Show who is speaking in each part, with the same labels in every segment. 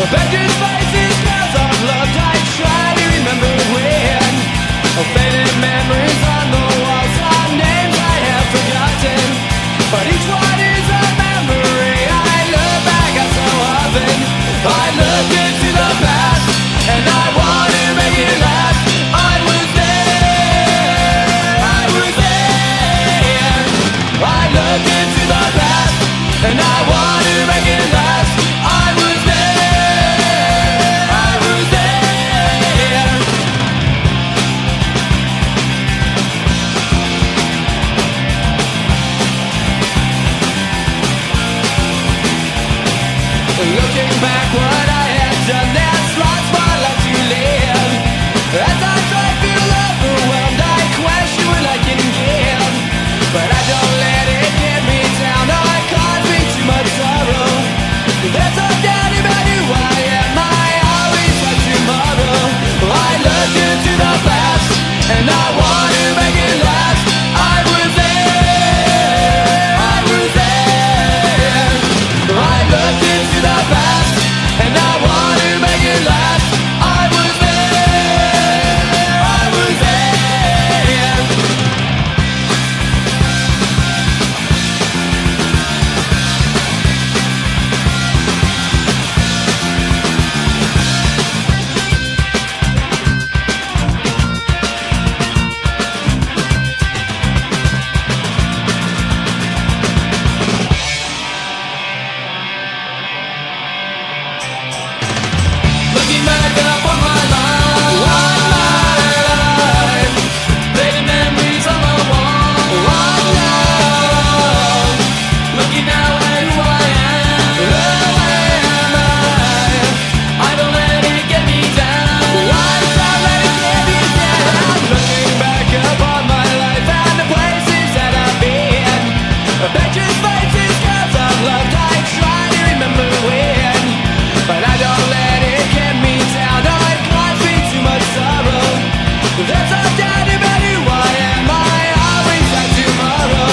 Speaker 1: Avengers faces, scars of love. I try to remember when. Faded memories on the wall. Some names I have forgotten, but each one is a memory. I look back at so often. I look into the past, and I want to make it last. I was there, I was there. I look into the past, and I want to make it last. I was there, I was there. Looking back what I had done, there's lots more left to live. As I try to feel overwhelmed, I question what I can give, but I don't let it get me down. No, it caused me too much sorrow. There's no doubt about who I am. I always have tomorrow. I looked into the past, and I want to make it last. I was there, I was there. I looked into the past, and I want to make it last. I was there, I was there. Looking back up on my life, faded memories on the wall. Looking now at who I am. I don't let it get me down. I don't let it get me down. Looking back up on my life and the places that I've been. Adventures, faces, scars of love. I try to remember when, but I don't let it get me down. No, it caused me too much sorrow. There's no doubt about who I am. I always have tomorrow.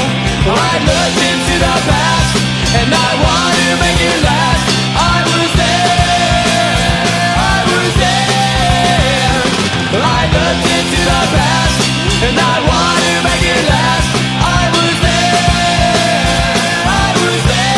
Speaker 1: I looked into the past, and I want to make it last. I was there, I was there. I looked into the past, and I want to make it last. I was there, I was there.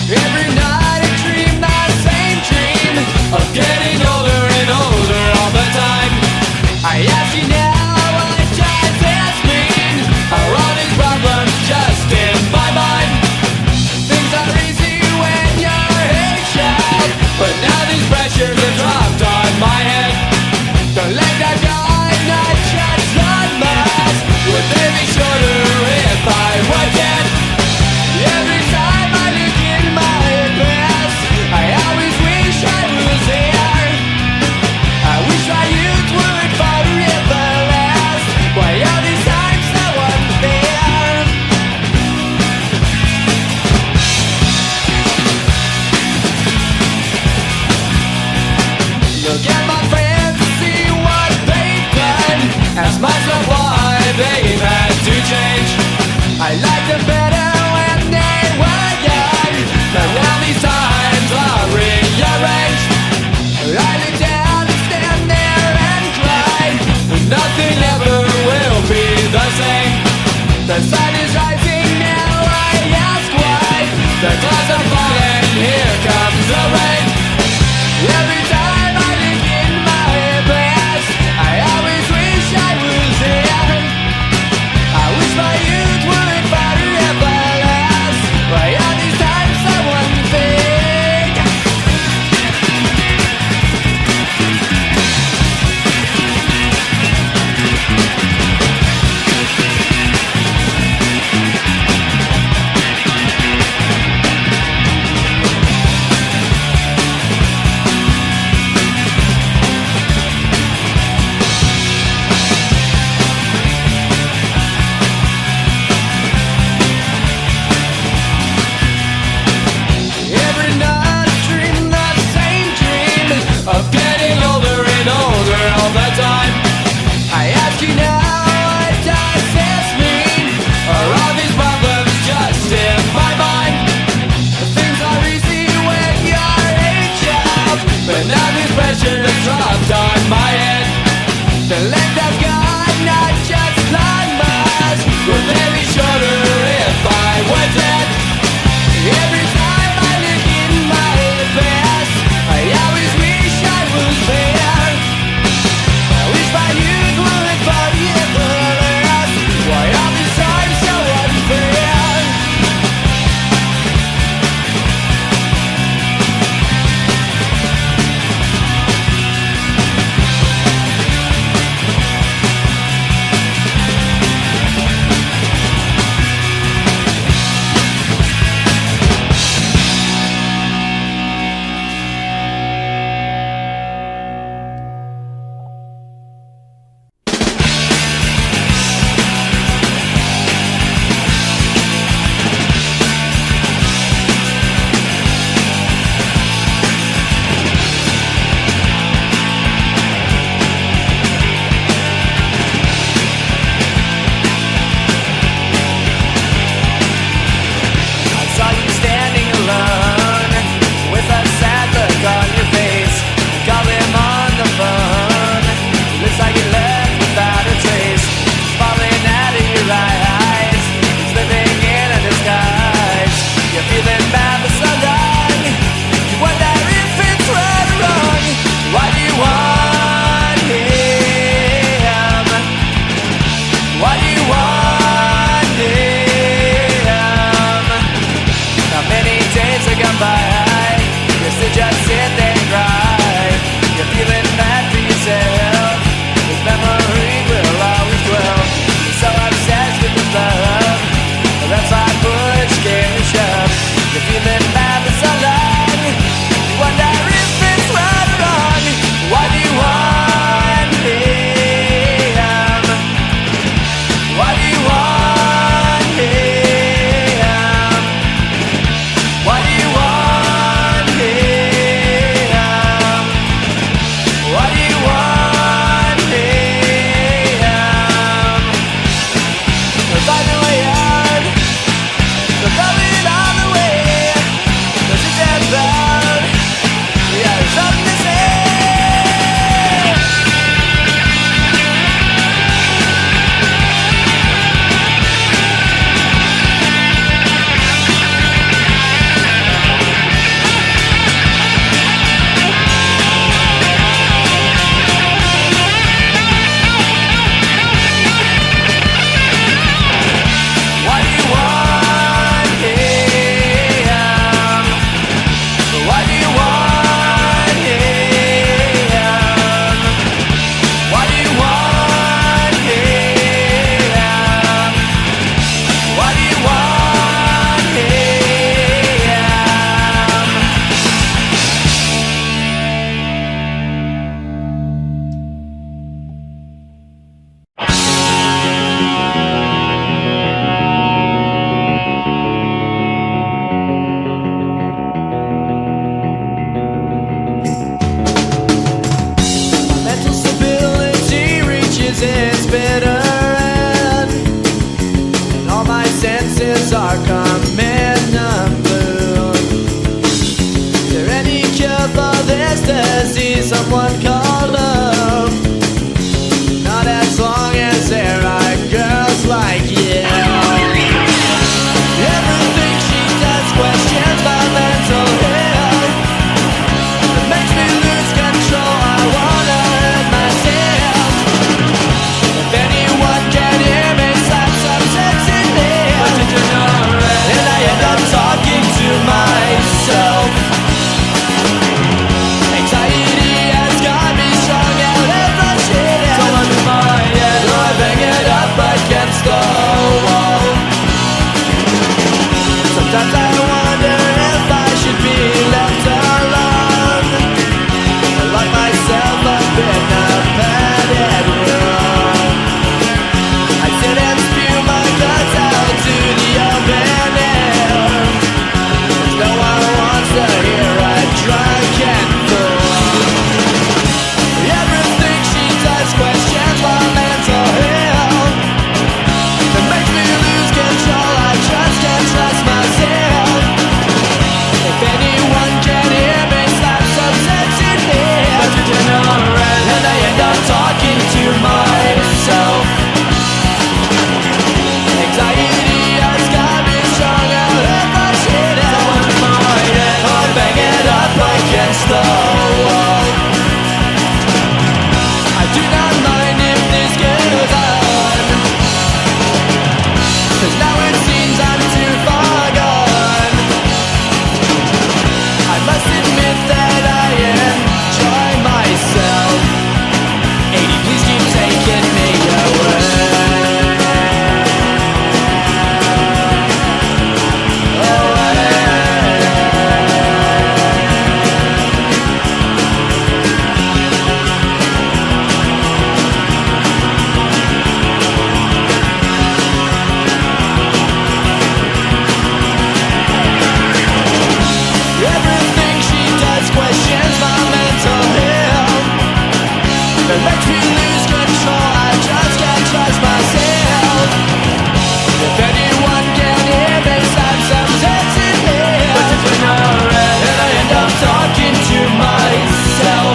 Speaker 1: Every night I dream that same dream of getting older and older all the time. I ask you now, what does this mean? Are all these problems just in my mind? Things are easy when you're a child, but now these pressures have dropped on my head. The legs I've got, not just on miles. Would they be shorter if I were dead? Every time I look in my past, I always wish I was there. I wish my youth would forever last. Why all these times so unfair? Look at my friends and see what they've done. Ask myself why they've had to change. I liked them better when they were young, but now these times are rearranged. I look down and stand there and cry. Nothing ever will be the same. The sun is rising now, I ask why. The clouds are falling, here comes the rain. Every time I look in just to see someone call love. Not as long as there are girls like you. Everything she does questions my mental health. It makes me lose control. I wanna hurt myself. If anyone can hear me, slap some sense in me. But did you know that? And I end up talking to myself. Anxiety has got me strung out and frustrated. So I'm in my head, so I bang it up against the wall. Sometimes I wonder if I should be left alone. I lock myself up in a padded room. I sit and spew my guts out to the open air. There's no one wants to hear a drunken fool. Everything she does questions my mental health. It makes me lose control. I just can't trust myself. If anyone can hear me, slap some sense in me. But did you know that? And I end up talking to myself. Anxiety has got me strung out and frustrated. So I'm in my head, I'm banging up against the wall. I do not mind if this goes on, 'cause now it seems I'm too far gone. I must admit that I enjoy myself. 80, please keep taking me away. Everything she does questions my mental health. It makes me lose control. I just can't trust myself. If anyone can hear me, slap some sense in me. But did you know that? And I end up talking to myself.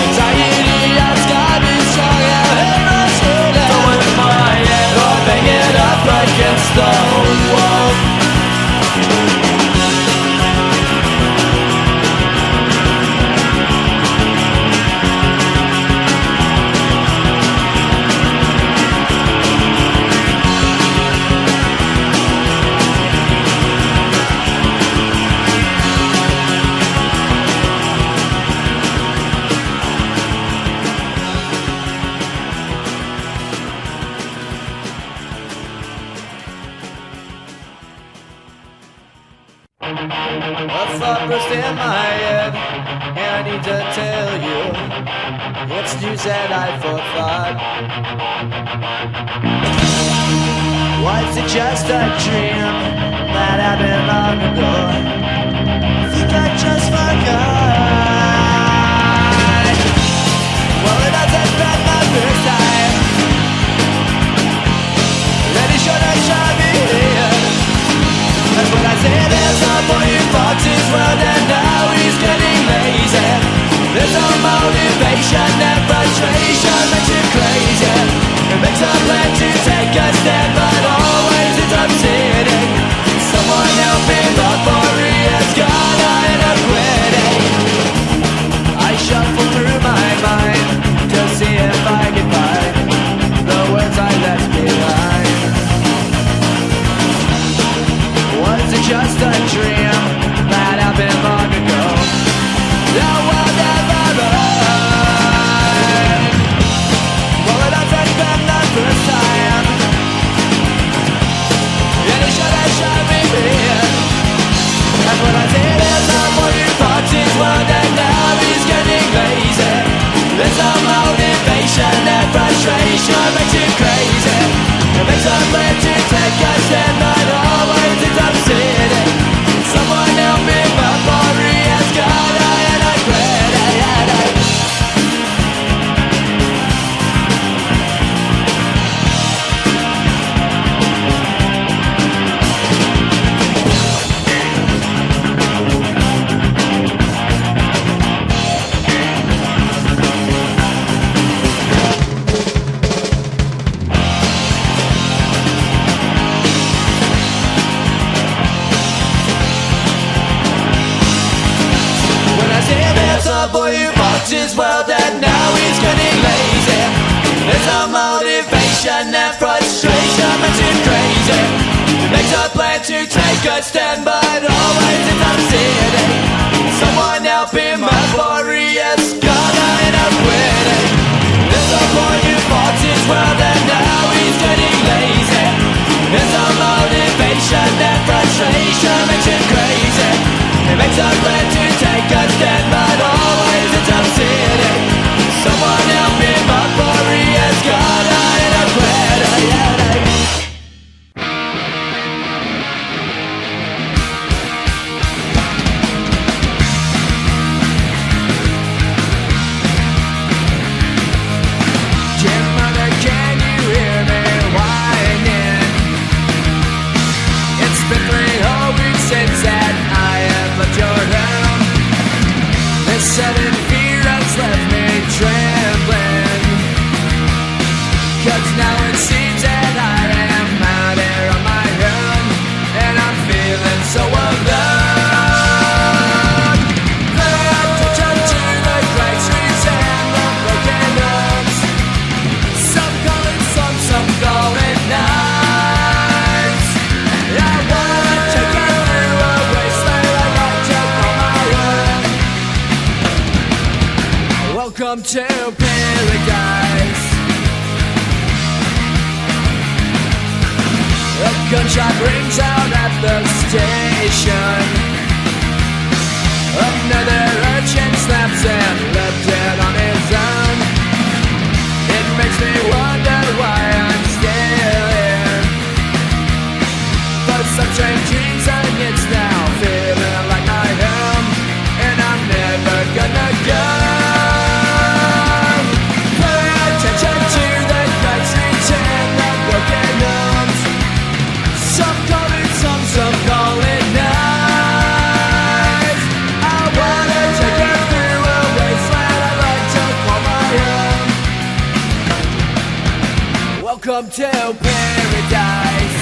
Speaker 1: Anxiety has got me strung out and frustrated. So in my head, I'm banging up against the wall. A thought burst in my head, and I need to tell you, it's news that I forethought. Was it just a dream that happened long ago? I think I just forgot. Well, it hasn't been the first time. Then he should have shot me in. That's what I said, there's no boy who fucks his world and now he's getting lazy. There's no motivation and frustration makes you crazy. It makes a plan to take a stand but always ends up sitting. Someone help me before he has gone, I end up quitting. I shuffle through my mind to see if I can find the words I left behind. Was it just a dream that happened long ago? The world never learned. Well, it hasn't been the first time. And he should have shot me in. That's what I said, there's no more you fucked his world and now he's getting lazy. There's no motivation and frustration makes you crazy. It makes a plan to take a stand but always ends up sitting. Someone help me before he has gone, and I quit. a boy who fought his world and now he's getting lazy. There's no motivation and frustration makes him crazy. He makes a plan to take a stand but always ends up sitting. Someone help him before he has gonna end up quitting. There's a boy who fought his world and now he's getting lazy. There's no motivation and frustration makes him crazy. He makes a plan to take a stand but always ends up sitting. Someone help him before he has gonna end up quitting. Dear mother, can you hear me whining? It's been 3 whole weeks since that I have left your room. This sudden fear has left me trembling, 'cause now it seems that I am out here on my own, and I'm feeling so alone. Pay attention to the great streets and the broken homes. Some call it slums, some call it nights. I wanna take you through a wasteland I like to call my own. Welcome to paradise. A gunshot rings out at the station. Another urchin snaps and left dead on his own. It makes me wonder why I'm still here. But some strange dreams and it's now feeling like my home, and I'm never gonna go. Pay attention to the great streets and the broken homes. Some call it some call it nights. I wanna take you through a wasteland I like to call my own. Welcome to paradise.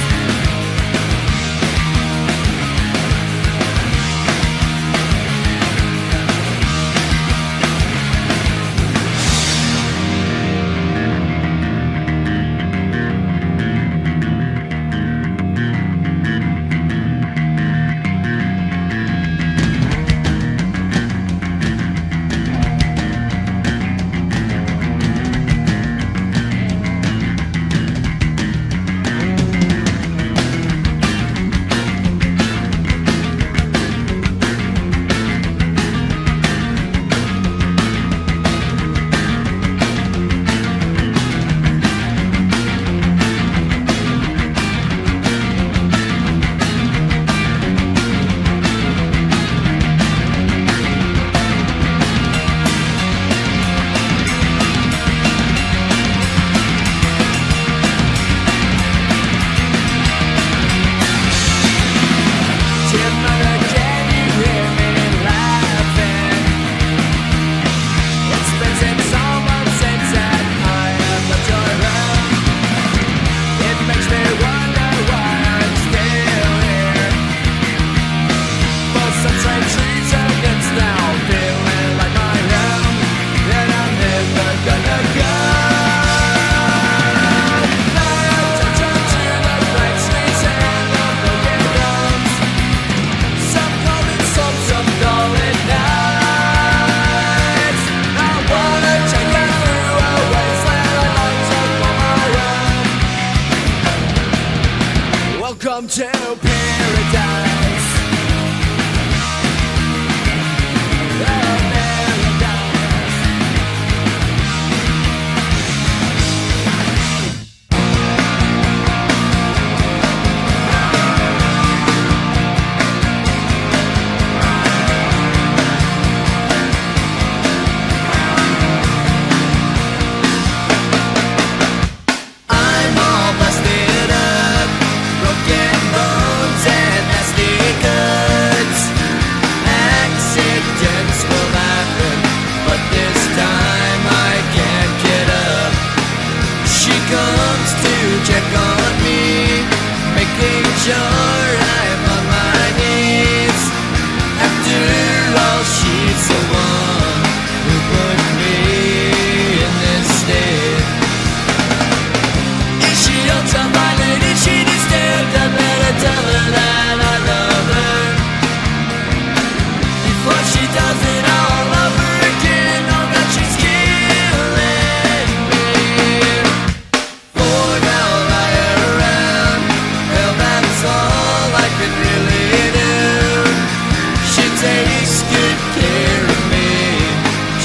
Speaker 1: care of me.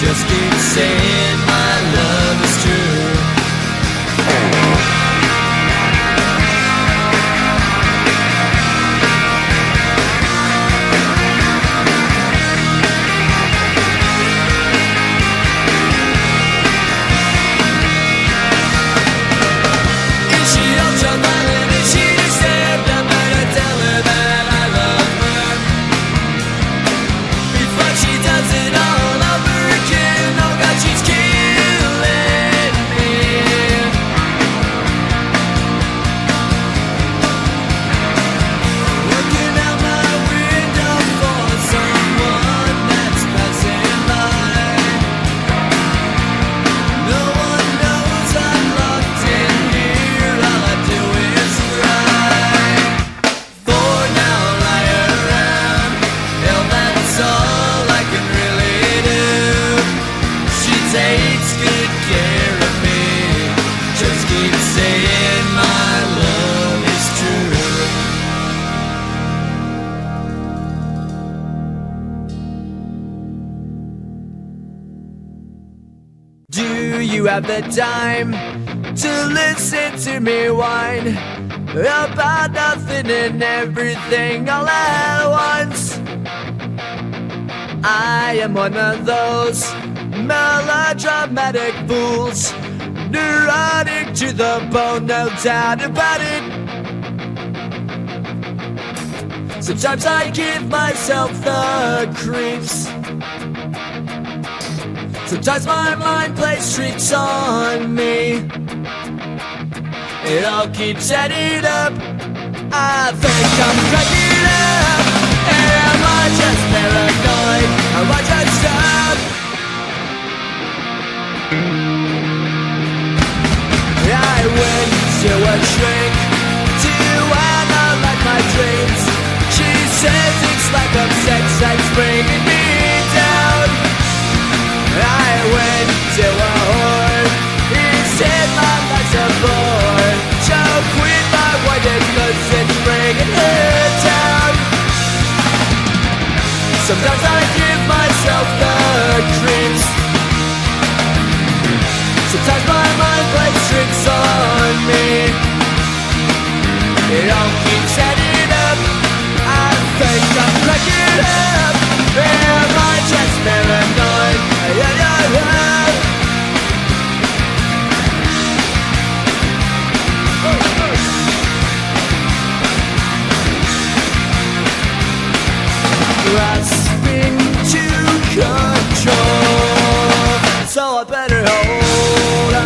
Speaker 1: Just keep saying my love is true. Is she ultraviolet? Is she disturbed? I'm gonna tell her that I love her before she does it all over again. Oh God, she's killing me. Looking out my window for someone that's passing by. No one knows I'm locked in here. All I do is cry. For now, lie around. Hell, that's all I can really do. She takes good care of me. Just keep saying my love is true. Do you have the time to listen to me whine about nothing and everything all at once? I am one of those melodramatic fools, neurotic to the bone, no doubt about it. Sometimes I give myself the creeps. Sometimes my mind plays tricks on me. It all keeps adding up. I think I'm cracking up. Am I just paranoid? Am I just stuck? I went to a shrink to analyze my dreams. She says it's like a sex that's bringing me down. I went to a whore. He said my life's a bore. So quit my white cause it's bringing her down. Sometimes I give myself the creeps. Sometimes my mind plays tricks on me. It all keeps adding up. I think I'm cracking up. Am I just paranoid? Yeah, yeah, yeah. Grasping to control, so I better hold on.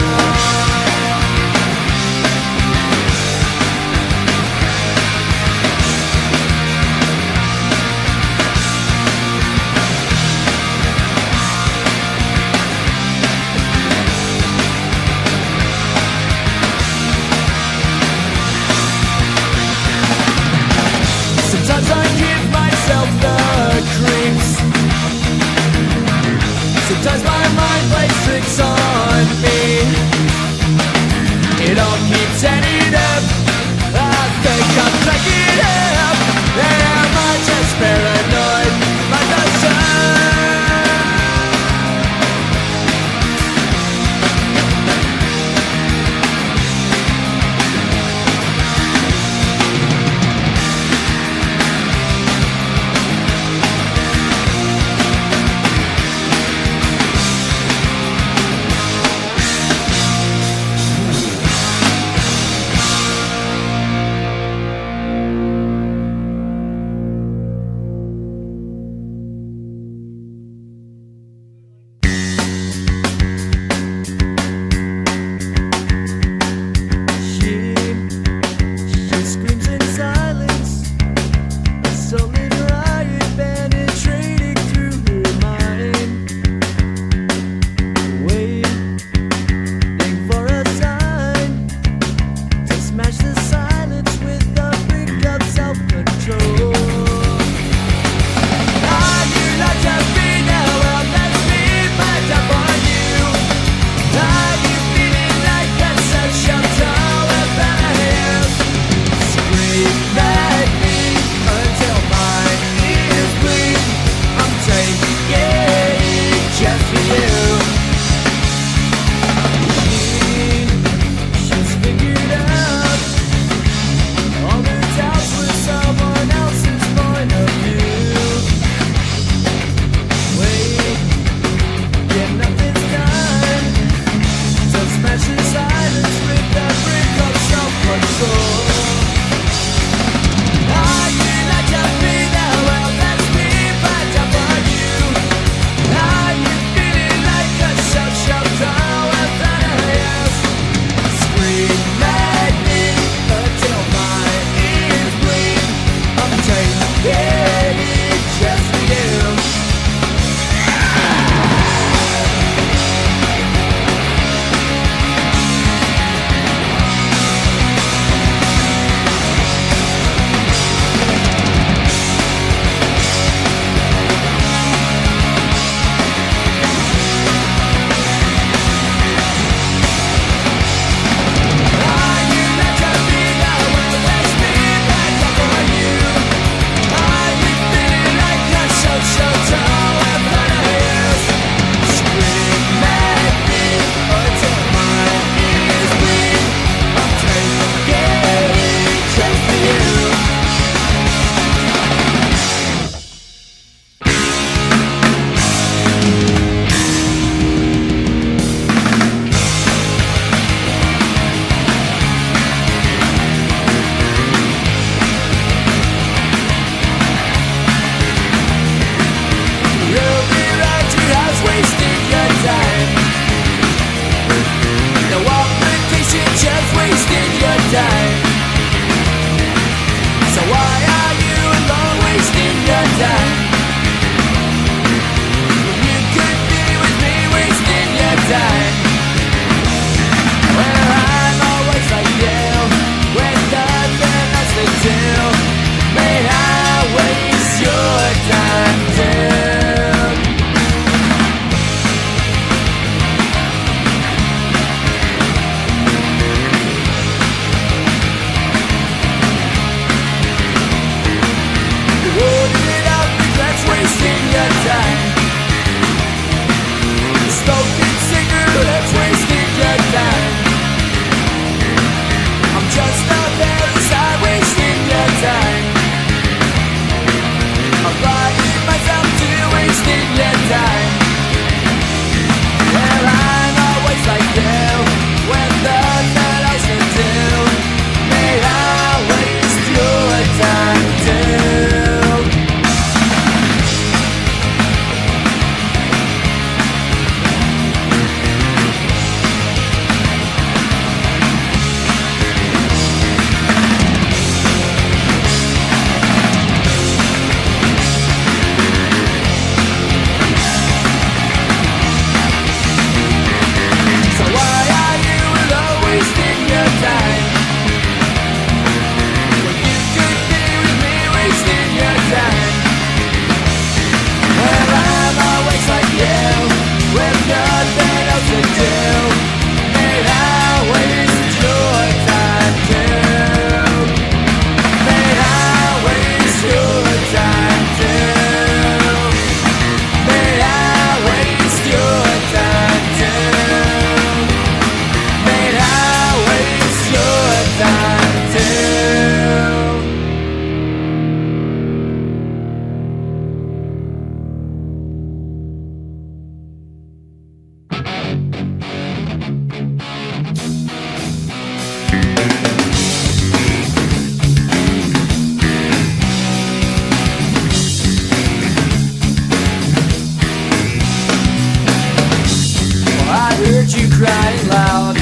Speaker 1: crying loud.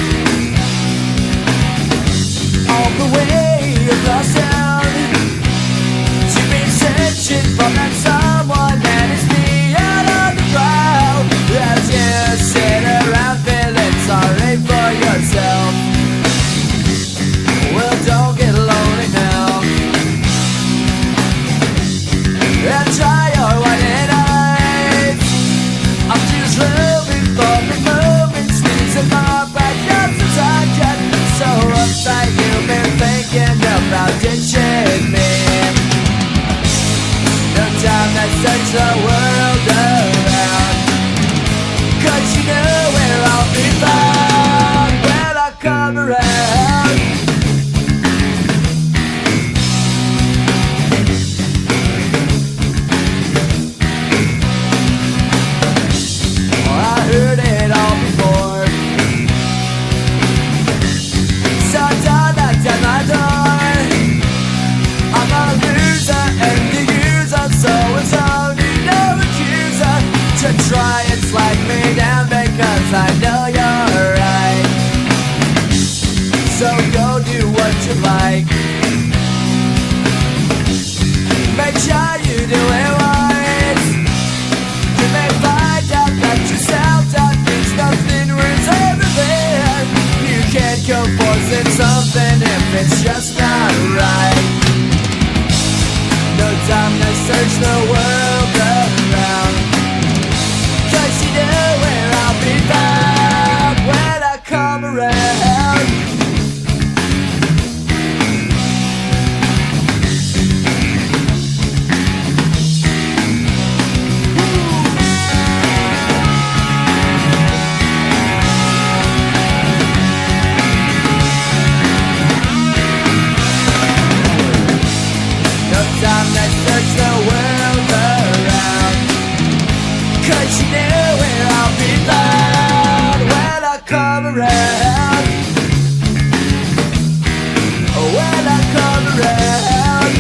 Speaker 1: All the way across town, you've been searching for that someone, and it's me out on the crowd. As you sit around feeling sorry for yourself, well, don't get lonely now, and try your white eyes. I'm just living for the moments, squeezing my back up since I got so uptight. You've been thinking about ditching me. No time to search the world around, 'cause you know where I'll be found when I come around. I heard it all before, so don't knock down my door. I'm a loser and the user, so it's only no accuser to try and slide me down, because I know you're right. So go do what you like, make sure you do it right. You may find out that yourself that means nothing worth everything. You can't go forcing something if it's just not right. No time to search the world around, 'cause you know where I'll be found when I come around. Time to search the world around, 'cause you know where I'll be found when I come around. When I come around,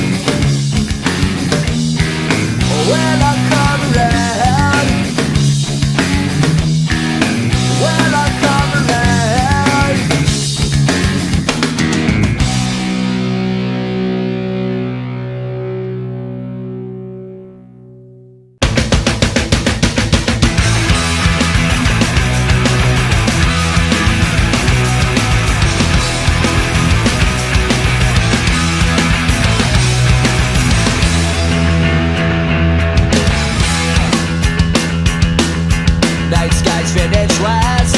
Speaker 1: when I come around, when I come around. Night skies finish last,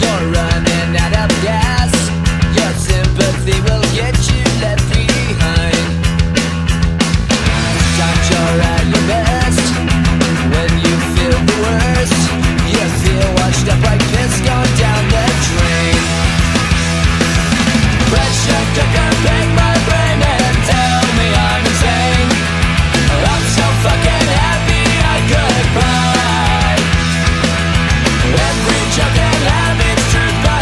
Speaker 1: you're running out of gas. Your sympathy will get you left behind. Sometimes you're at your best when you feel the worst. You feel washed up like piss going down the drain. Pressure cooker bang my brain and tell me I'm insane. I'm so fucking happy I could cry. Every joke and habit's truth.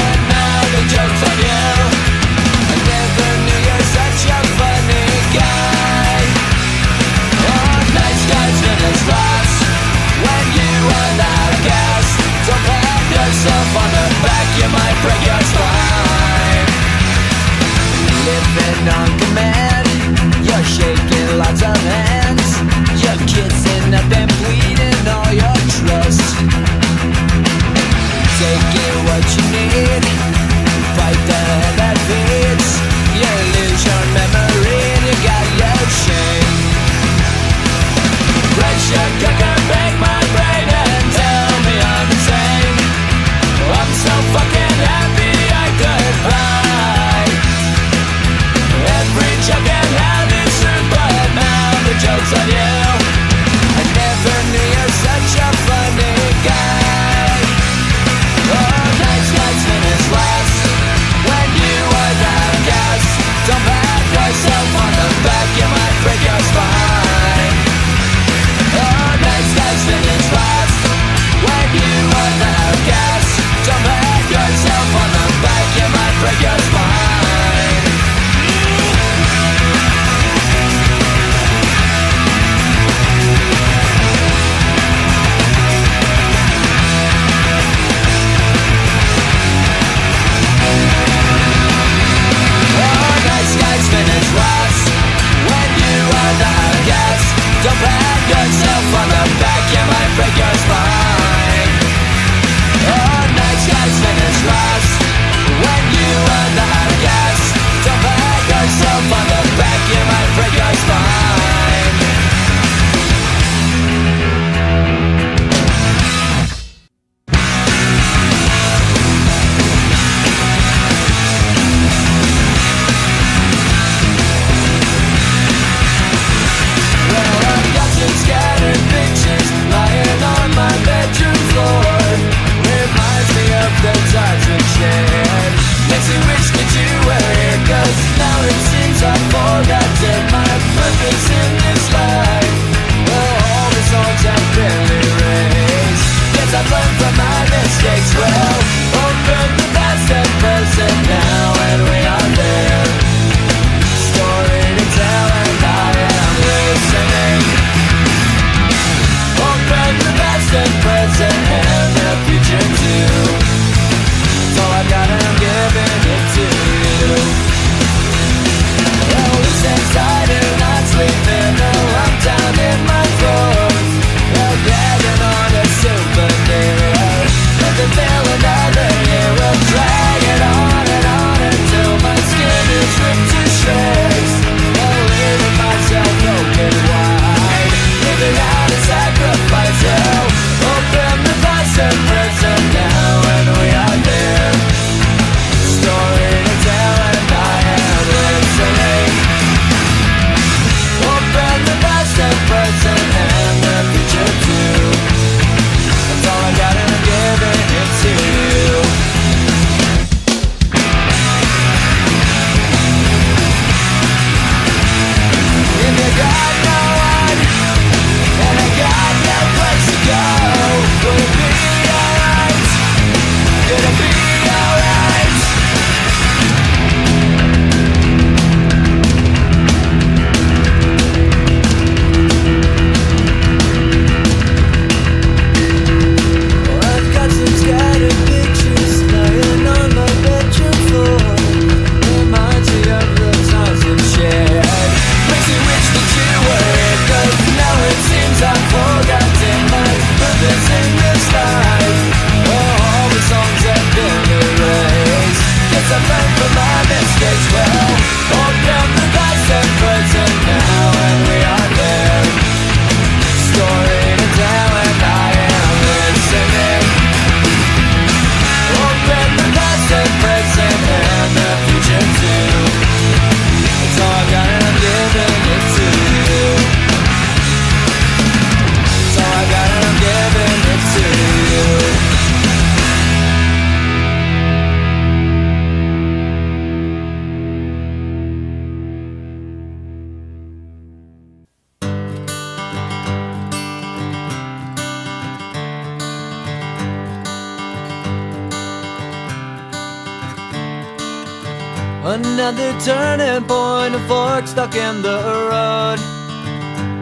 Speaker 1: Another turning point, a fork stuck in the road.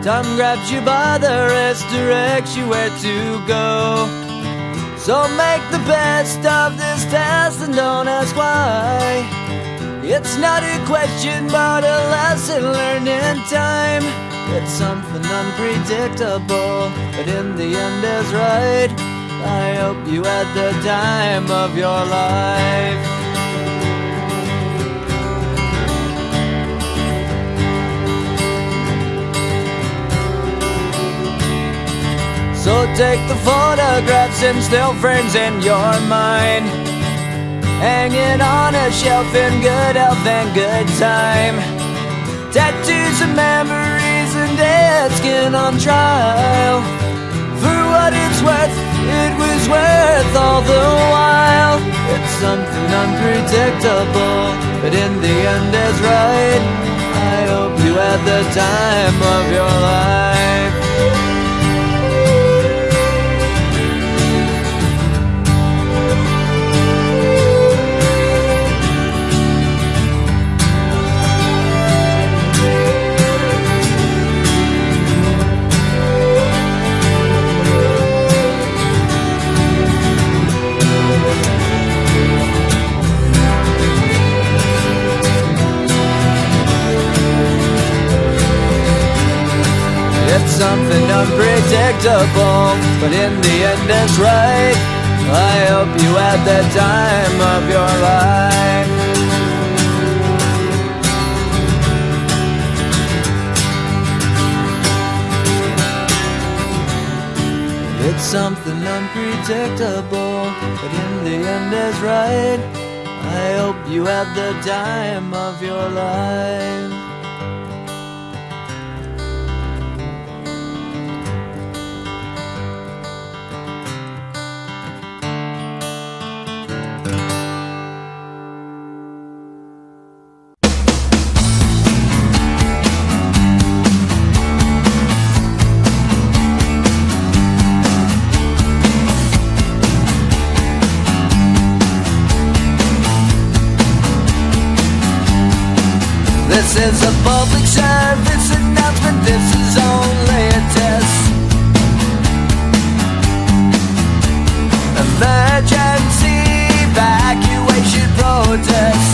Speaker 1: Time grabs you by the wrist, directs you where to go. So make the best of this test and don't ask why. It's not a question but a lesson learned in time. It's something unpredictable, but in the end is right. I hope you had the time of your life. So take the photographs and still frames in your mind, hanging on a shelf in good health and good time. Tattoos and memories and dead skin on trial. For what it's worth, it was worth all the while. It's something unpredictable, but in the end is right. I hope you had the time of your life. It's something unpredictable, but in the end it's right. I hope you had the time of your life. It's something unpredictable, but in the end is right. I hope you had the time of your life. This is a public service announcement, this is only a test. Emergency evacuation protest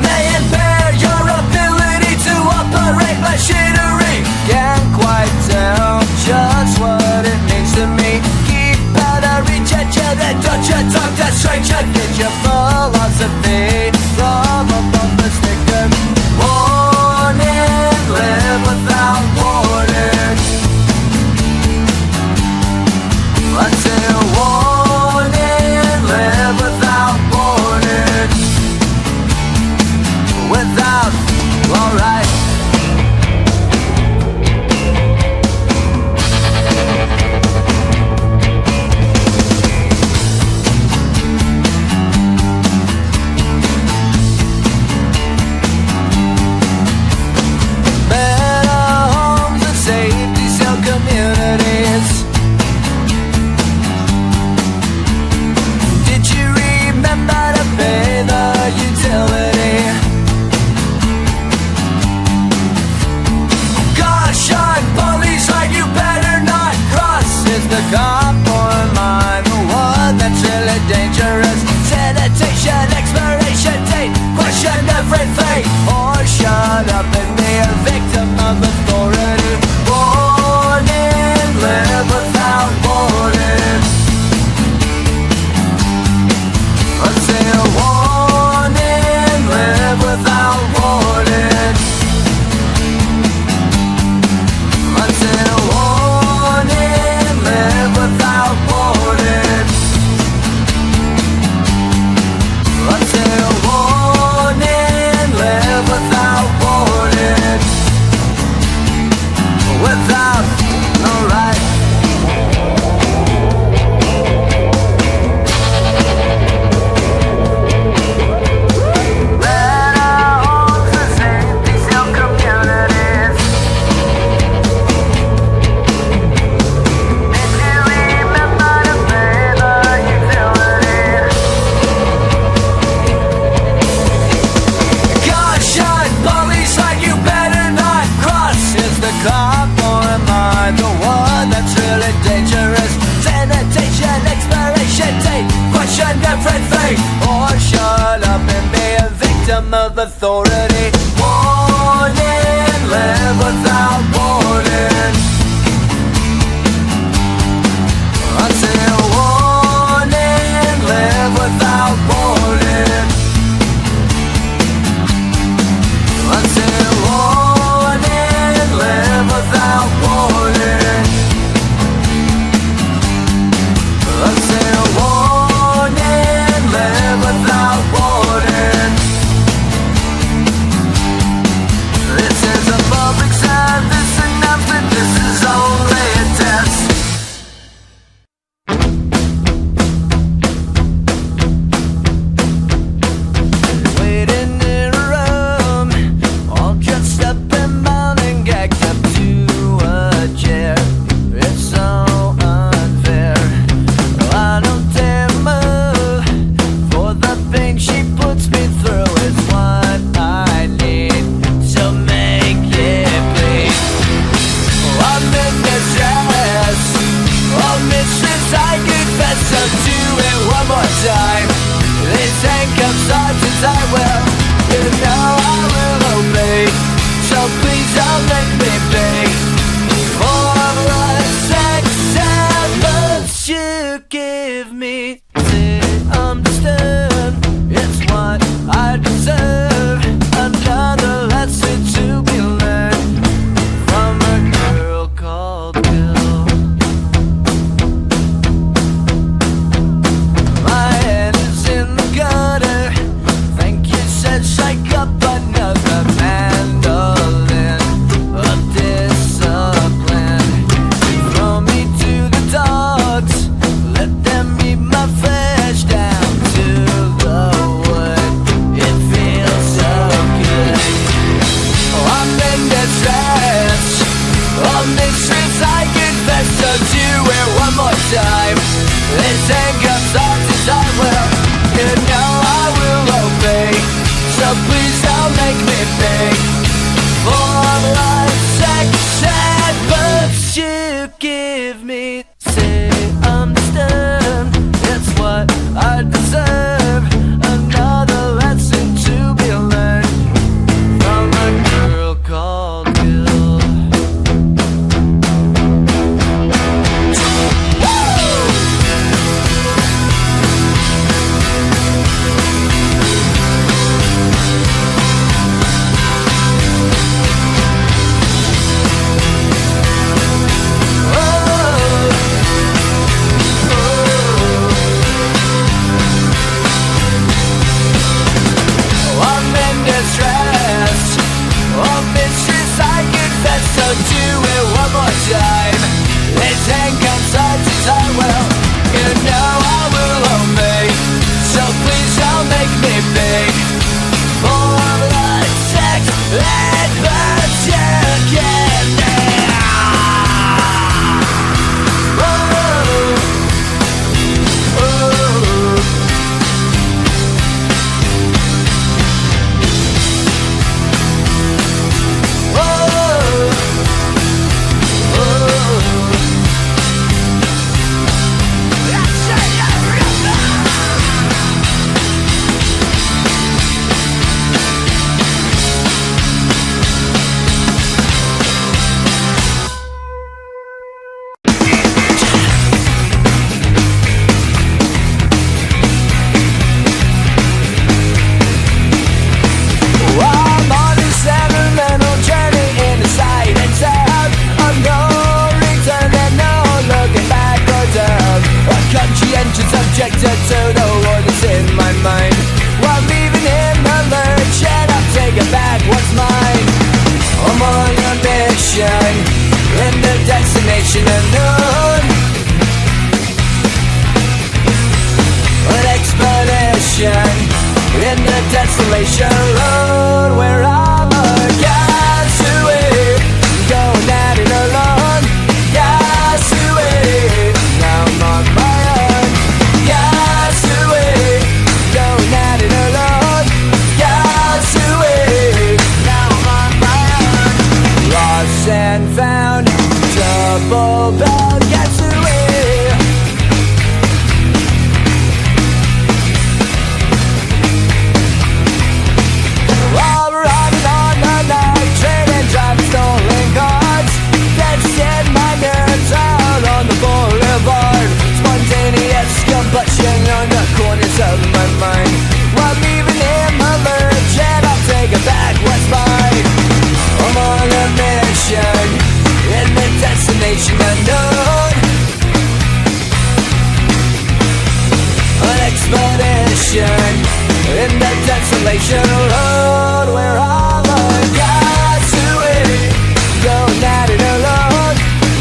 Speaker 1: may impair your ability to operate machinery. Can't quite tell just what it means to me. Keep out of reach at you, then don't you talk to stranger. Get your philosophy from above the sticker. Warning, live without warning. Until warning, live without warning. Without, alright. time. This anger starts as I will. You know I will obey. So please don't make me beg for life's second but you give me. Say understand, it's what I deserve. Another lesson to be learned from a girl called Bill. So do it one more time. This ain't come such as I will. You know I will obey. So please don't make me beg for the sex advice you give me. Subjected to the war that's in my mind, while leaving in the lurch, and I'll take it back what's mine. I'm on a mission, in the destination unknown. An expedition, in the desolation road, where I'm a castaway, going at it alone. Castaway, now I'm on my own. Castaway, going at it alone. Castaway, now I'm on my own. Lost and found, double bell castaway. While we're on the night, trading, driving stolen cars. Dead set my nerves out on the boulevard. Spontaneous combustion on the corners of my mind, while leaving in my lurch, and I'll take it back what's mine. I'm on a mission, in the destination unknown. An expedition, in the desolation road, where I'm a castaway, going at it alone.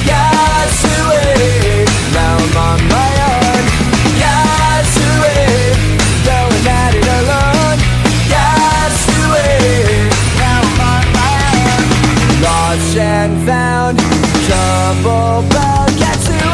Speaker 1: Castaway, now I'm on my own. Castaway, going at it alone. Castaway, now I'm on my own. Lost and found, trouble bound. Castaway.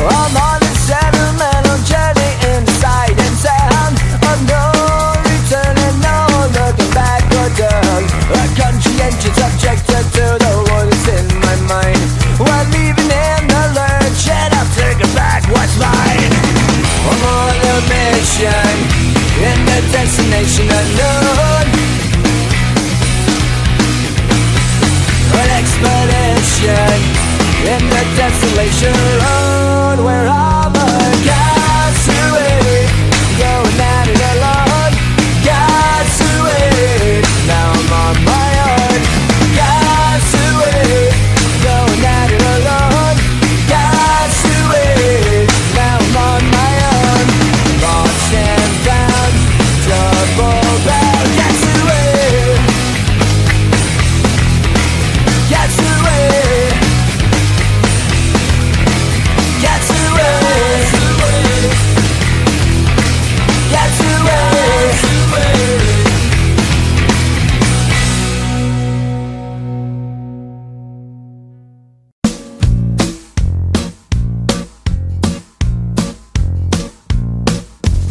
Speaker 1: I'm on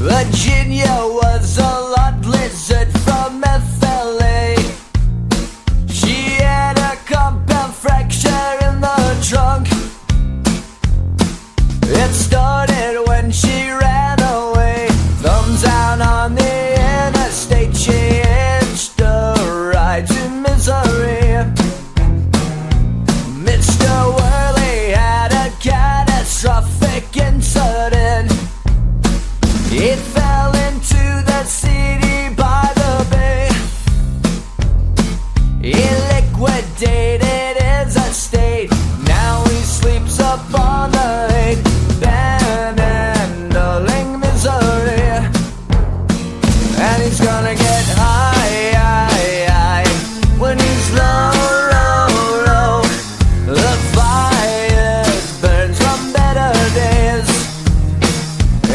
Speaker 1: Virginia was a lot lizard from FLA. She had a compound fracture in the trunk. It started when she ran away. Thumbs down on the interstate, she hitched a ride to Missouri. Mr. Worley had a catastrophic incident. He fell into the city by the bay. He liquidated his estate. Now he sleeps up on the lake, panhandling Missouri. And he's gonna get high, high, high when he's low, low, low. The fire burns from better days.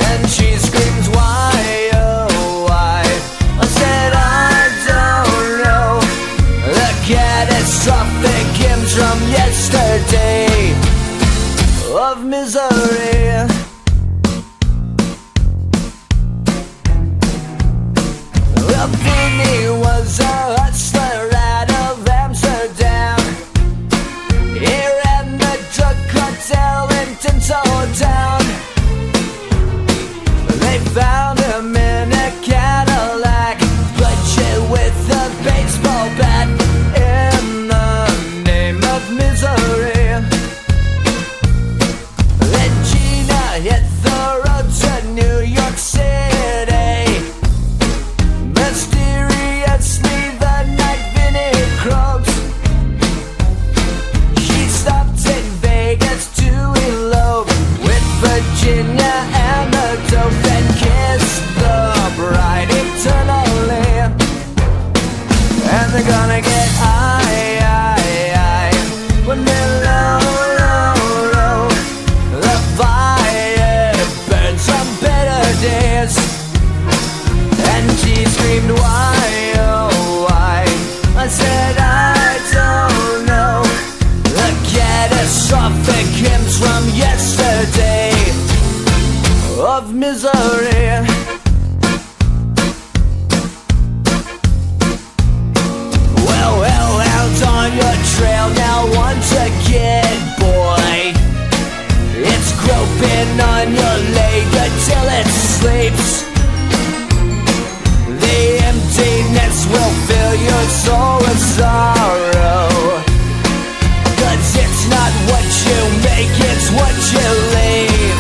Speaker 1: And she screams, why, oh, why? I said, I don't know. The catastrophic hymns from yesterday of Missouri. Well, Vinny was a hustler out of Amsterdam. He ran the drug cartel in Tinseltown. They found him in a Cadillac, bloodshed with a baseball bat, in the name of misery. Then Gina hit the road to New York City. Mysteriously the night Vinny croaked. She stopped in Vegas to elope with Virginia and the dope, and kissed the bride eternally. And they're gonna get high, high, high when they're low, low, low. The fire burns from better days. And she screamed, why, oh, why? I said, I don't know. The catastrophic hymns from yesterday of misery. Well, well, out on your trail now once again, boy. It's groping on your leg until it sleeps. The emptiness will fill your soul with sorrow. 'Cause it's not what you make, it's what you leave.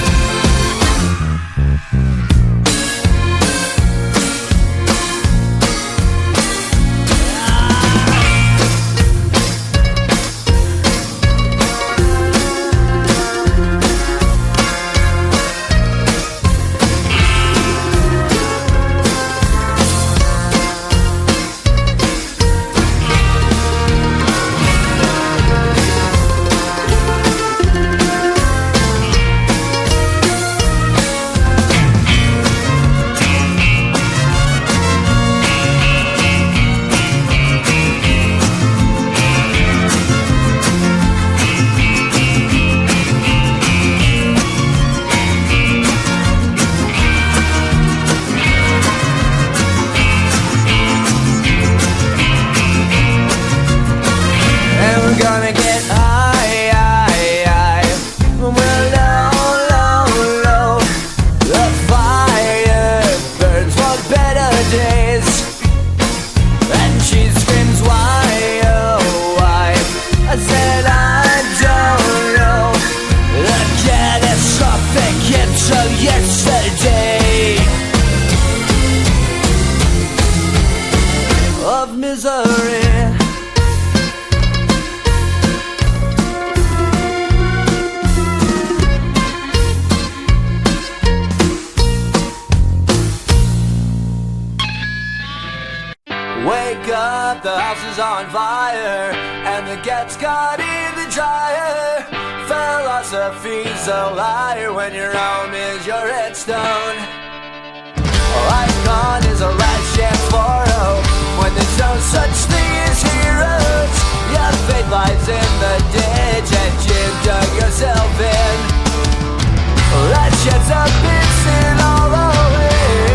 Speaker 1: Wake up, the house is on fire, and the cat's caught in the dryer. Philosophy's a liar when your own is your headstone. Icon is a last chance for hope when there's no such thing as heroes. Your fate lies in the ditch that you dug yourself in. That sheds a bit sin all the way.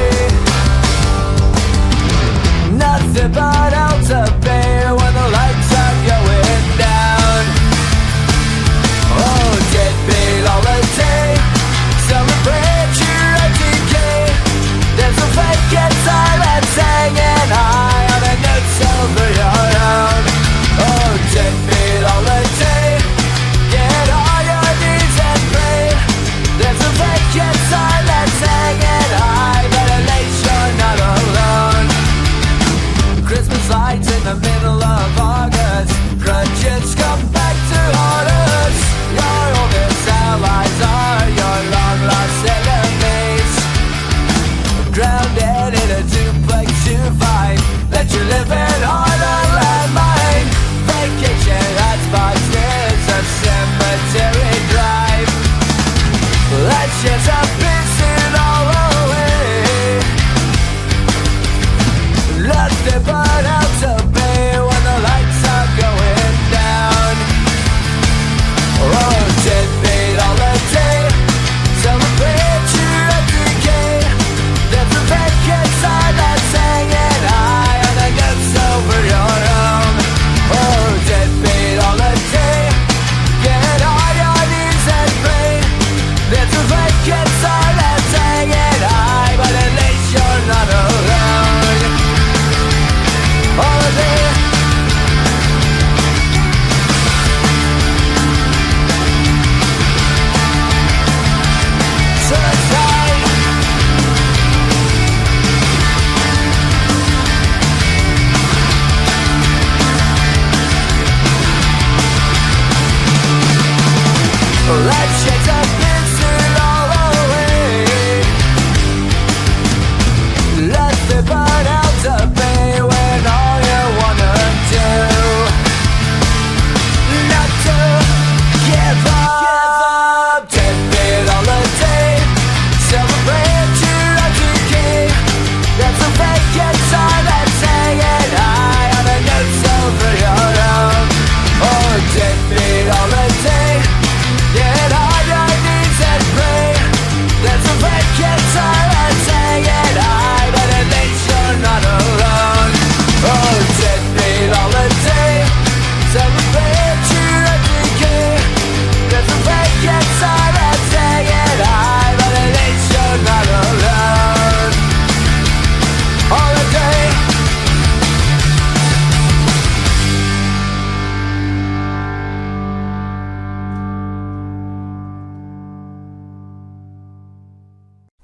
Speaker 1: chance to piss it all away. Let the burn out to pay when the lights are going down. Oh, deadbeat holiday, celebrate your decay. There's a vacant sign that's hanging high on the notes over your home. Oh, deadbeat holiday, get on your knees and pray. There's a vacant sign that's hanging high, but at least you're not alone. Holiday. Suicide. Let's shake the pieces all away. Let the burn out to pay when all you wanna do not to give up. Deadbeat holiday, celebrate your decay. That's a vacant sign that's hanging high on the notes over your own. Oh, deadbeat holiday, get on your knees and pray. There's a vacant sign that's hanging high, but at least you're not alone. Oh, deadbeat holiday, celebrate your decay. There's a vacant sign that's hanging high, but at least you're not alone. Holiday.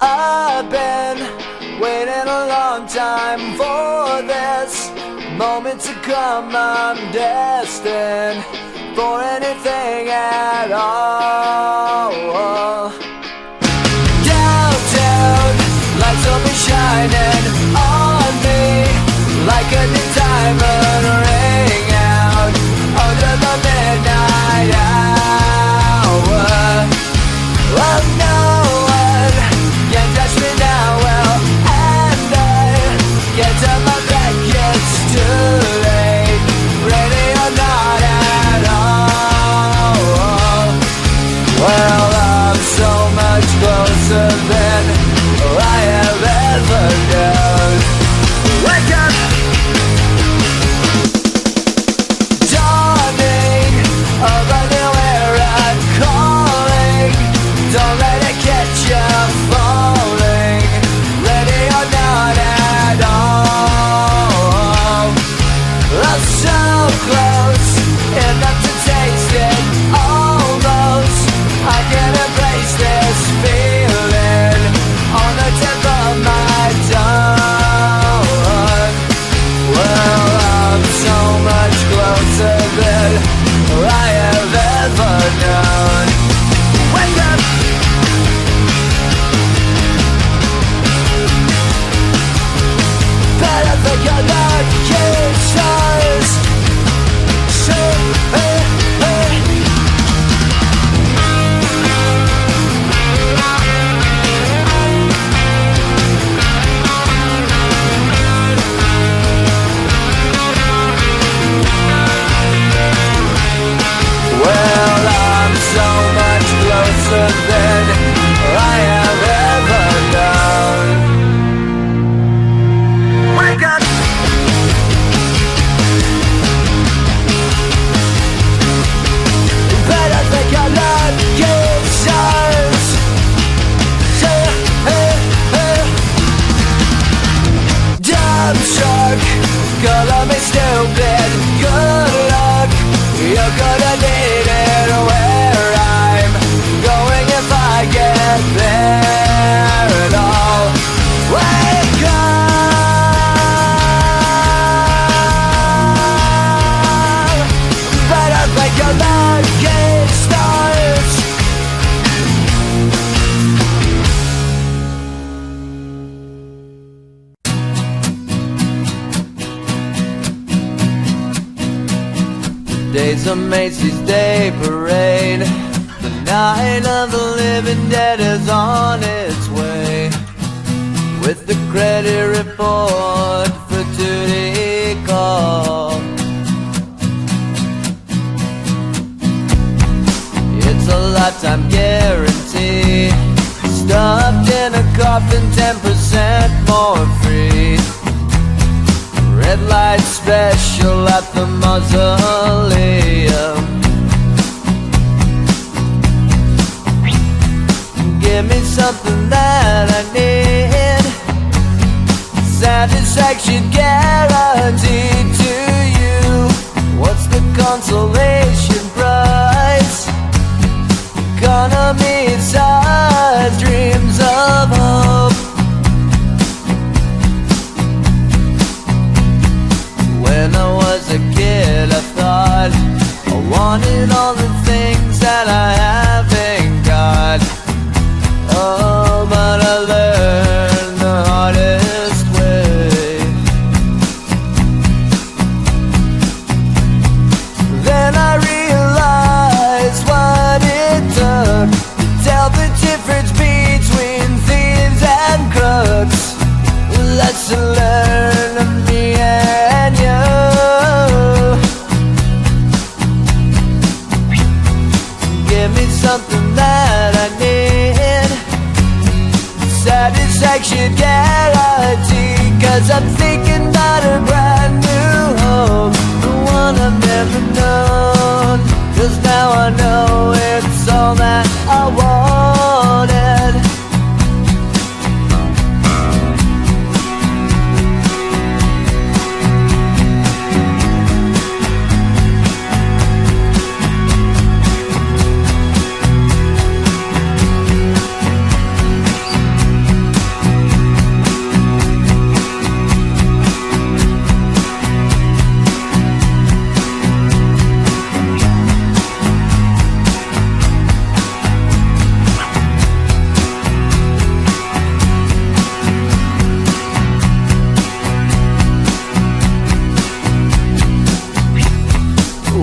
Speaker 1: I've been waiting a long time for this moment to come. I'm destined for anything at all. Downtown, lights will be shining on me like a new diamond ring out under the midnight hour. Well, no one can touch me now, well, and I get to my back, it's too late, ready or not at all. Well, I'm so much closer than I have ever known. Wake up! Dawning of a new era calling. Don't let it catch you falling, ready or not at all. I'm so close, enough to taste it, almost. I can embrace this feeling on the tip of my tongue. Well, I'm so much closer than I have ever known. Wake up! Better think you're lucky stars. So, hey, hey. Well, I'm so much closer than I have ever known. Wake up! Better think you're lucky stars. Say, hey, hey. Dumb shark, color me stupid. Good luck, you're gonna need it where I'm going if I get there at all. Wake up! Better think you're lucky stars. Today's a Macy's Day Parade. The Night of the living dead is on its way, with the credit report for today call. It's a lifetime guarantee, stuffed in a coffin, 10% more free. Red light special at the mausoleum. Give me something that I need, satisfaction guaranteed to you. What's the consolation price? Economy size, dreams of hope. When I was a kid, I thought I wanted all the things that I haven't got. Oh, but I learned the hardest way. Then I realized what it took to tell the difference between thieves and crooks. Lesson learned of me and you. Give me something that I need, satisfaction guarantee. Cause I'm thinking about a brand new home, the one I've never known. Cause now I know it's all that I wanted.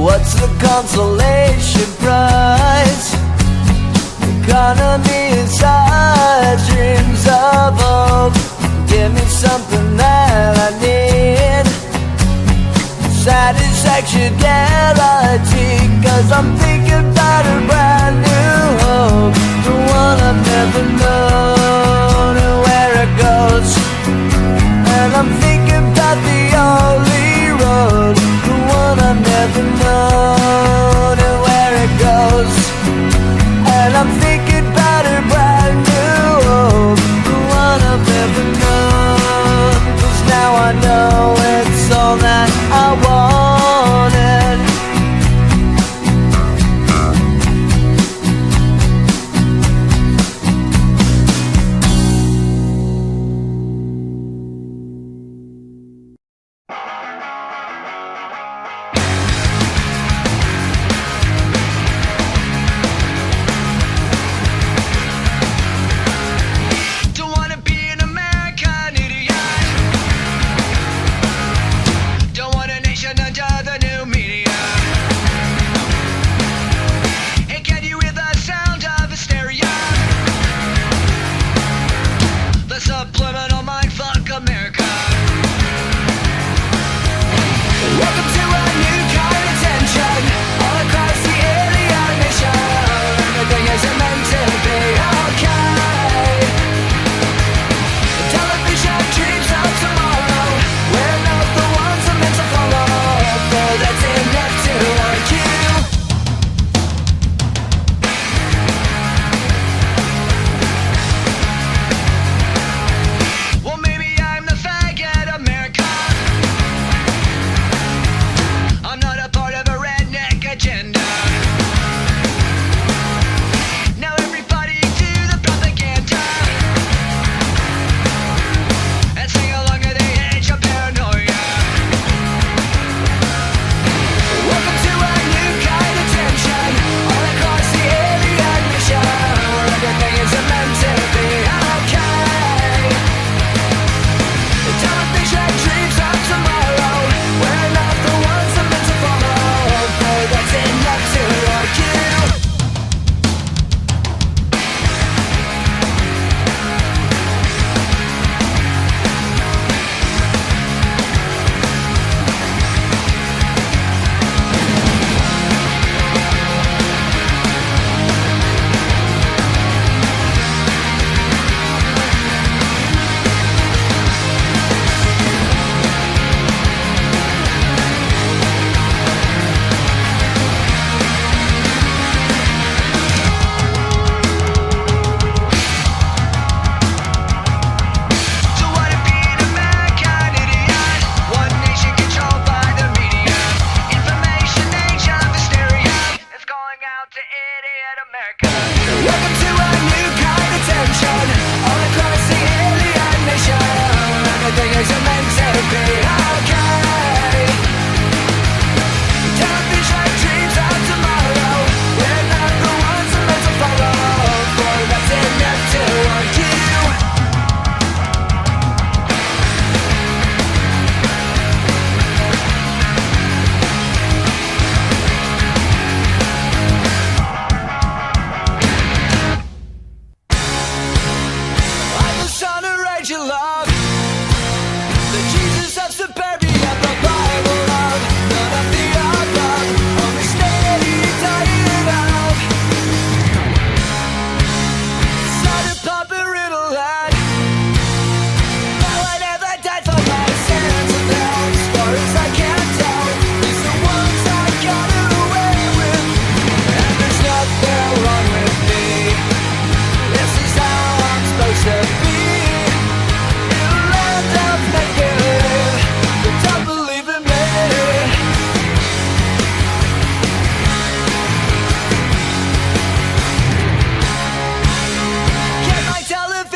Speaker 1: What's the consolation prize? Economy inside, dreams of hope. Give me something that I need, satisfaction guaranteed. Cause I'm thinking about a brand new home, the one I've never known and where it goes. And I'm thinking about the only road, the one I've never known and where it goes. And I'm thinking about a brand new home, the one I've never known. Cause now I know it's all that I wanted.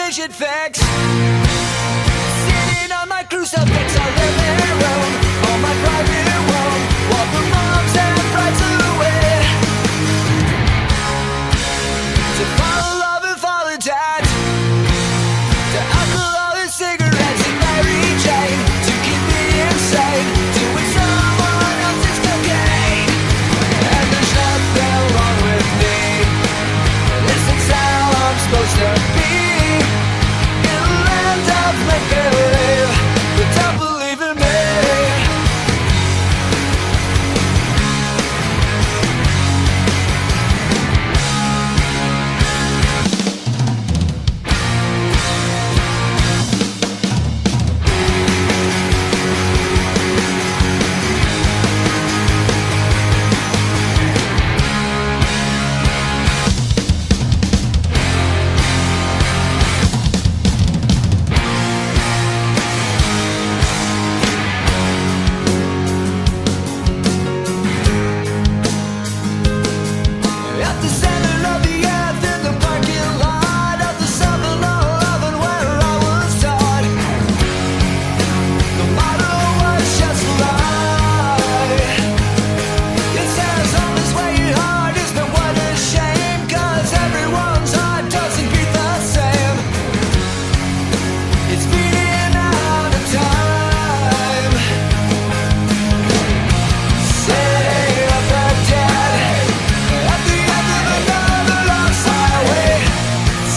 Speaker 1: vision fix. Sitting on my crucifix, I live in Rome, on my private room, while the moms and brides away. To follow love and follow dad, to alcohol and cigarettes and Mary Jane, to keep me insane, doing someone else's cocaine. And there's nothing wrong with me, this is how I'm supposed to be, in a land of make-believe, but don't believe in me. At the center of the earth, in the parking lot of the 7-Eleven where I was taught, the motto was just lie. It says always working hard is no what a shame, 'cause everyone's heart doesn't beat the same. It's beating out of time. City of the dead, at the end of another lost highway,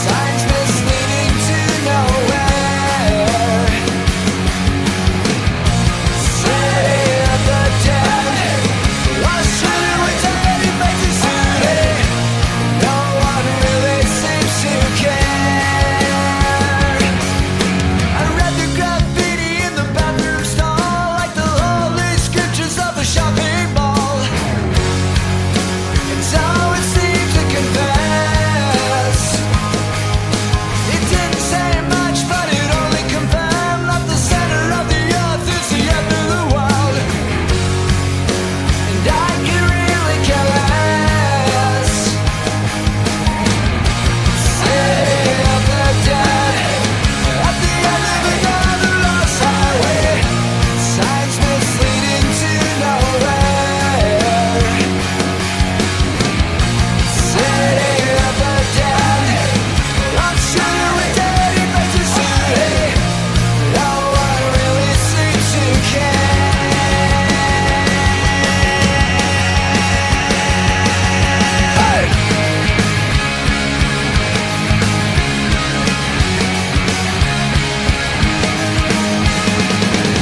Speaker 1: signs misleading to nowhere. City of the dead, lost children with tiny faces today. No one really seems to care. I read the graffiti in the bathroom stall, like the holy scriptures of a shopping mall. It's how it seemed to confess. It didn't say much, but it only confirmed that the center of the earth is the end of the world. And I can really care less. City of the dead, at the end of another lost highway, signs misleading to nowhere. City of the dead, I'm sure with dirty faces today. No one really seems to care. Hey!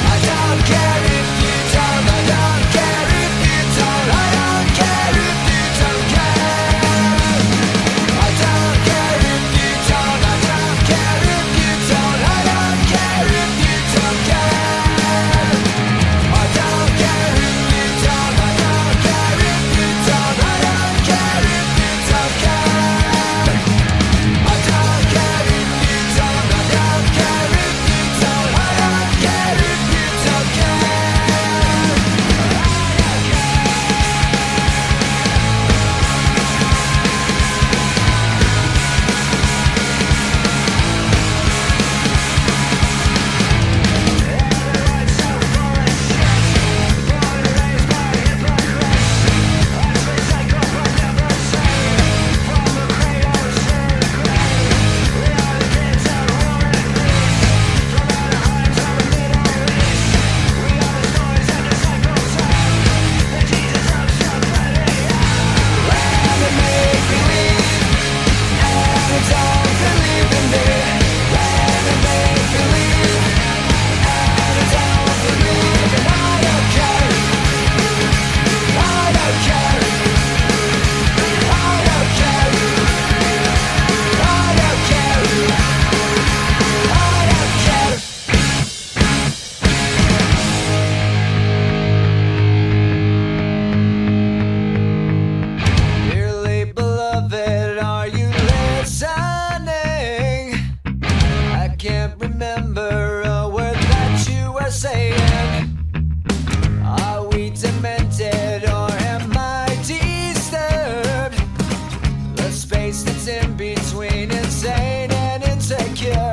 Speaker 1: I don't care if you don't, I don't care if you don't, I don't care if you don't care. I don't care if you don't, I don't care if you don't, I don't care if you don't care. I don't care if you don't, I don't care if you don't, I don't care if you don't care. I don't care if you don't, I don't care if you don't, I don't care if you don't care. Dearly beloved, are you listening? I can't remember a word that you were saying. Are we demented or am I disturbed? The space that's in between insane and insecure.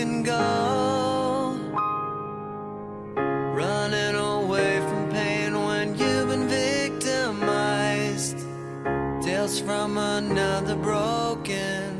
Speaker 2: can go, running away from pain when you've been victimized. Tales from another broken.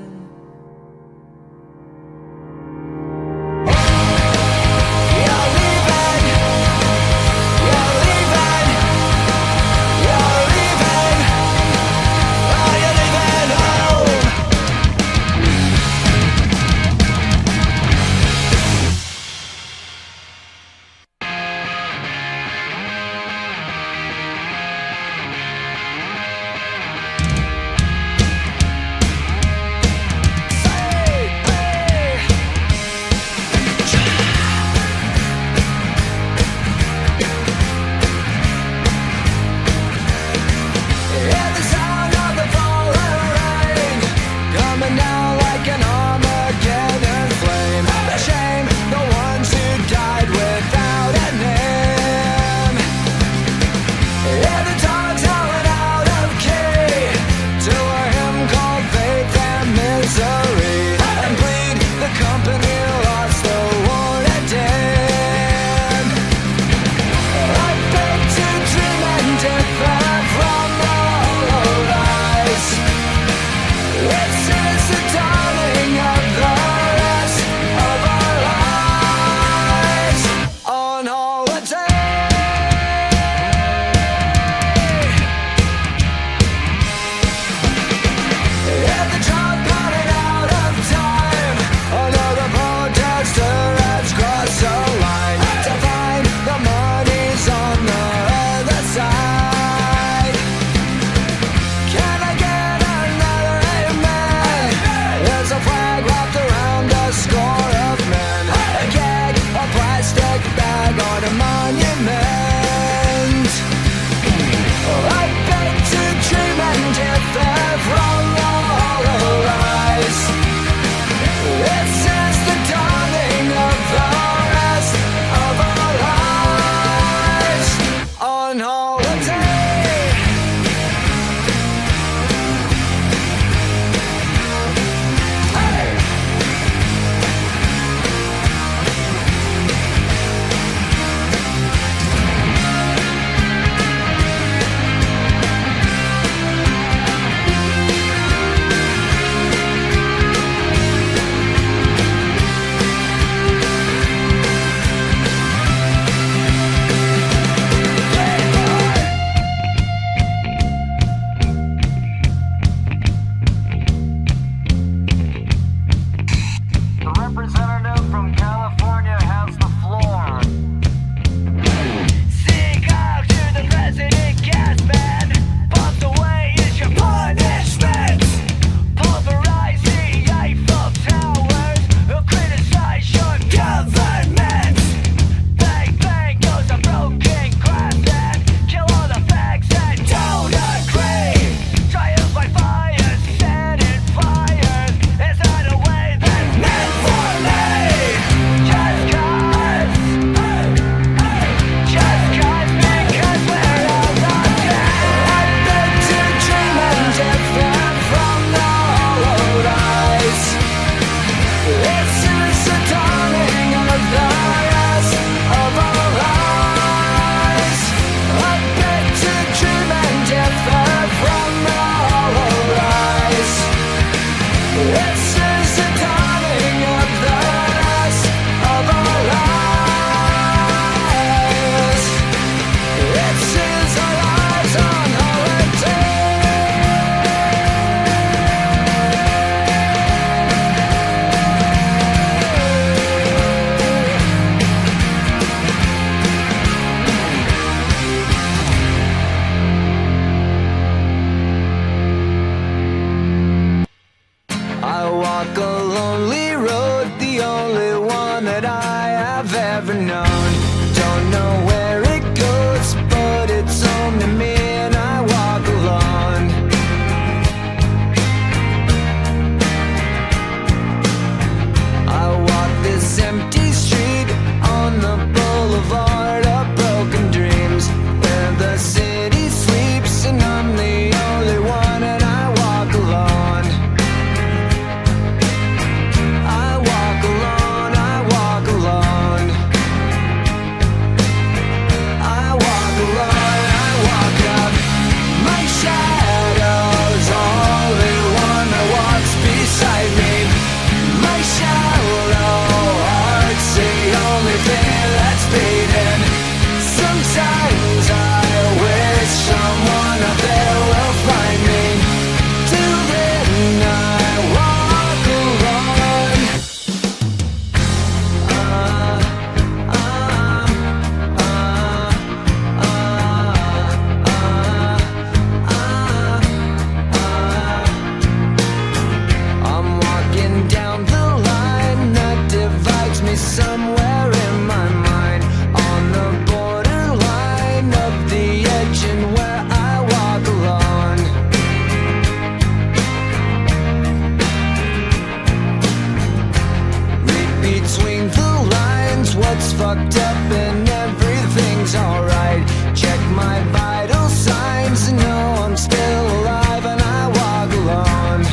Speaker 2: fucked up and everything's alright. Check my vital signs and know I'm still alive, and I walk alone.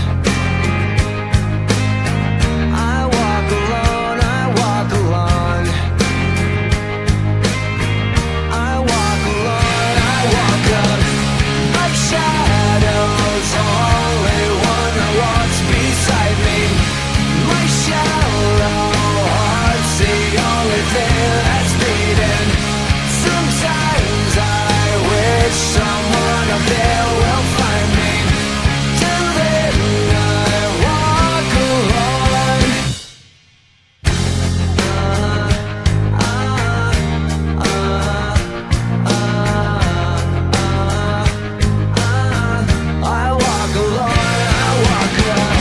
Speaker 2: I walk alone, I walk alone. I walk alone, I walk up. My shadows only one who walks beside me. My shallow heart's the only thing that's beating. Sometimes I wish someone up there will find me. Till then I walk alone. I walk alone, I walk alone.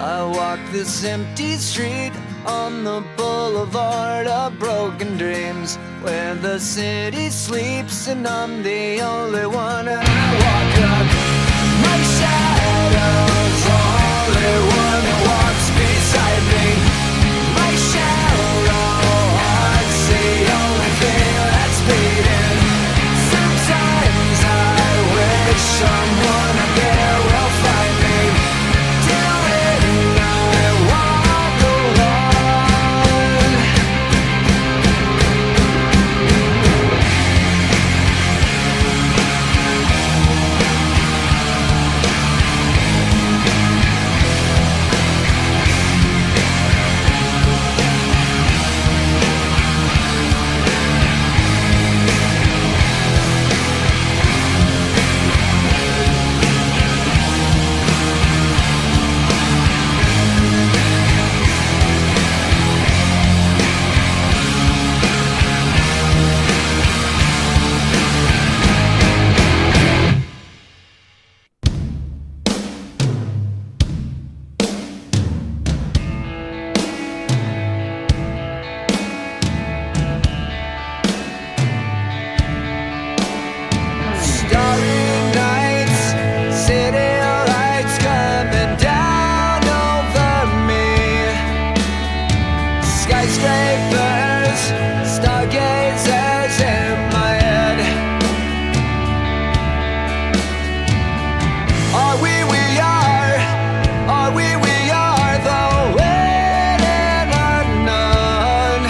Speaker 2: I walk this empty street on the boulevard of broken dreams, where the city sleeps and I'm the only one. And I walk up. My shadow's only one who walks beside me. My shallow heart's the only thing that's beating. Sometimes I wish someone up there will find me. Till then I walk alone. Starry nights, city lights coming down over me. Skyscrapers, stargazers in my head. Are we are the waiting unknown.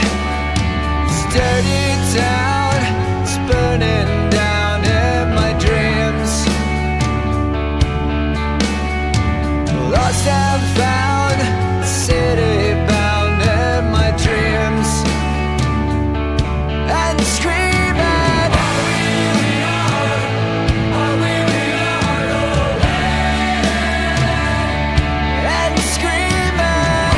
Speaker 2: Sturdy town, it's burning down in my dreams. Lost and found, city bound in my dreams. And screaming, and screaming,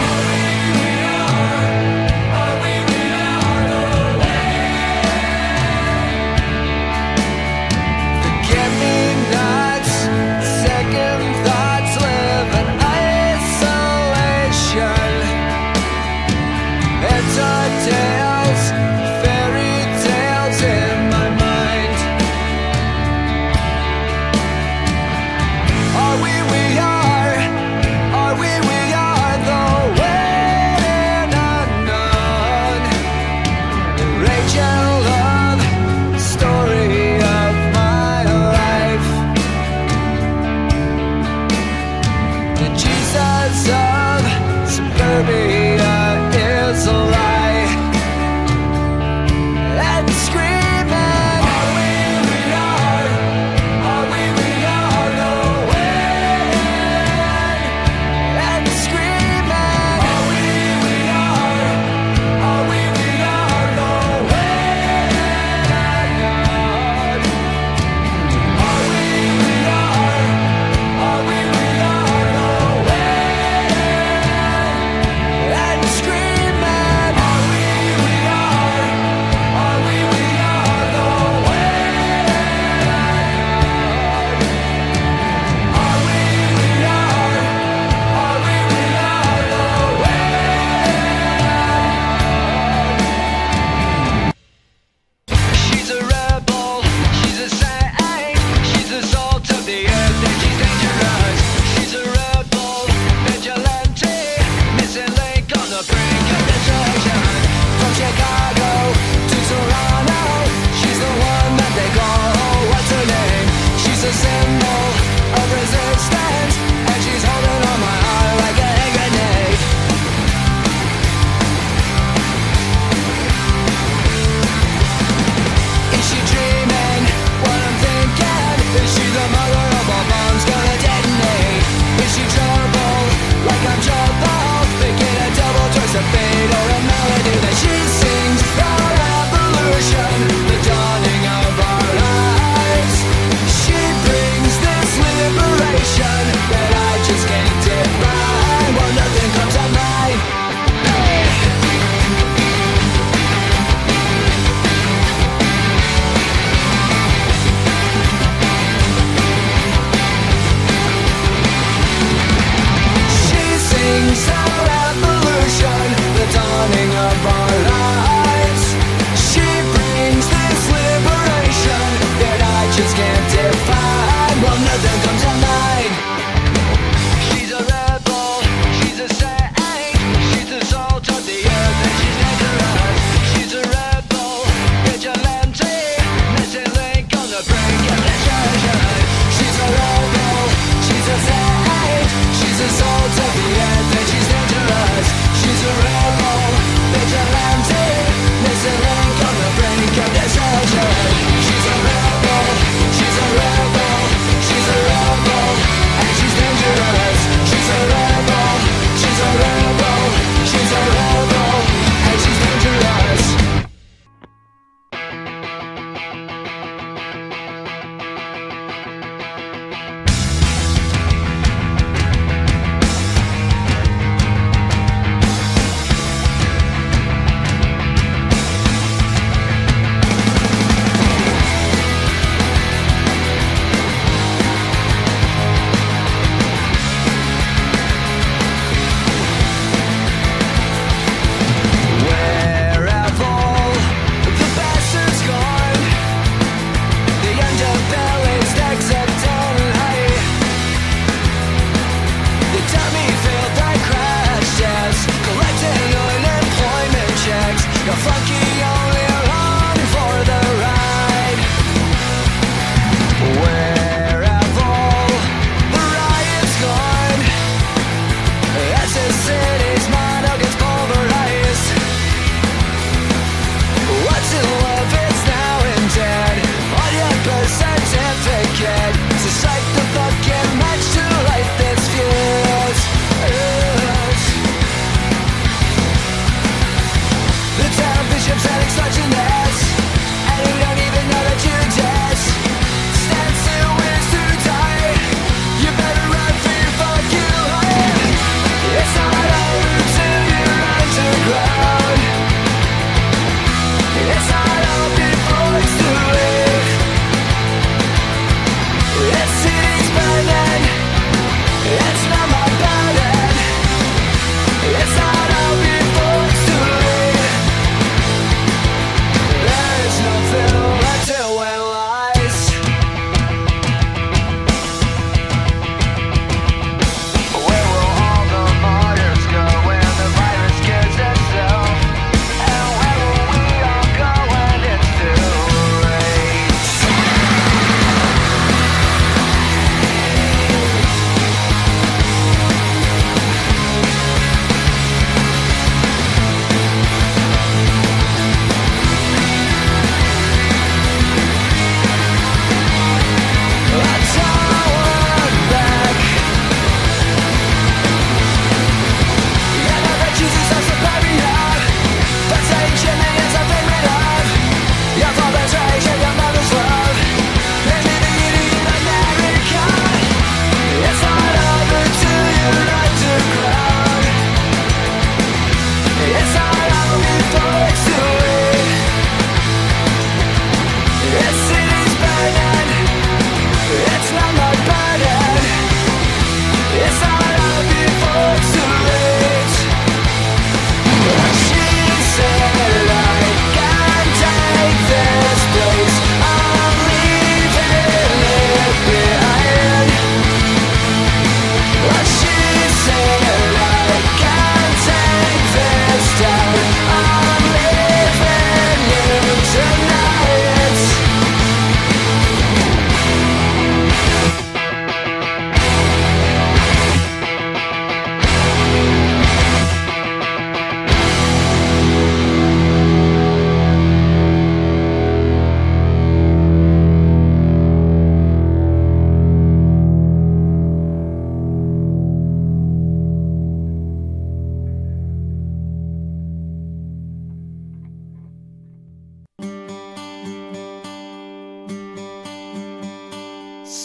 Speaker 2: forget me nots, second thoughts live in isolation. It's our tales, fairy tales.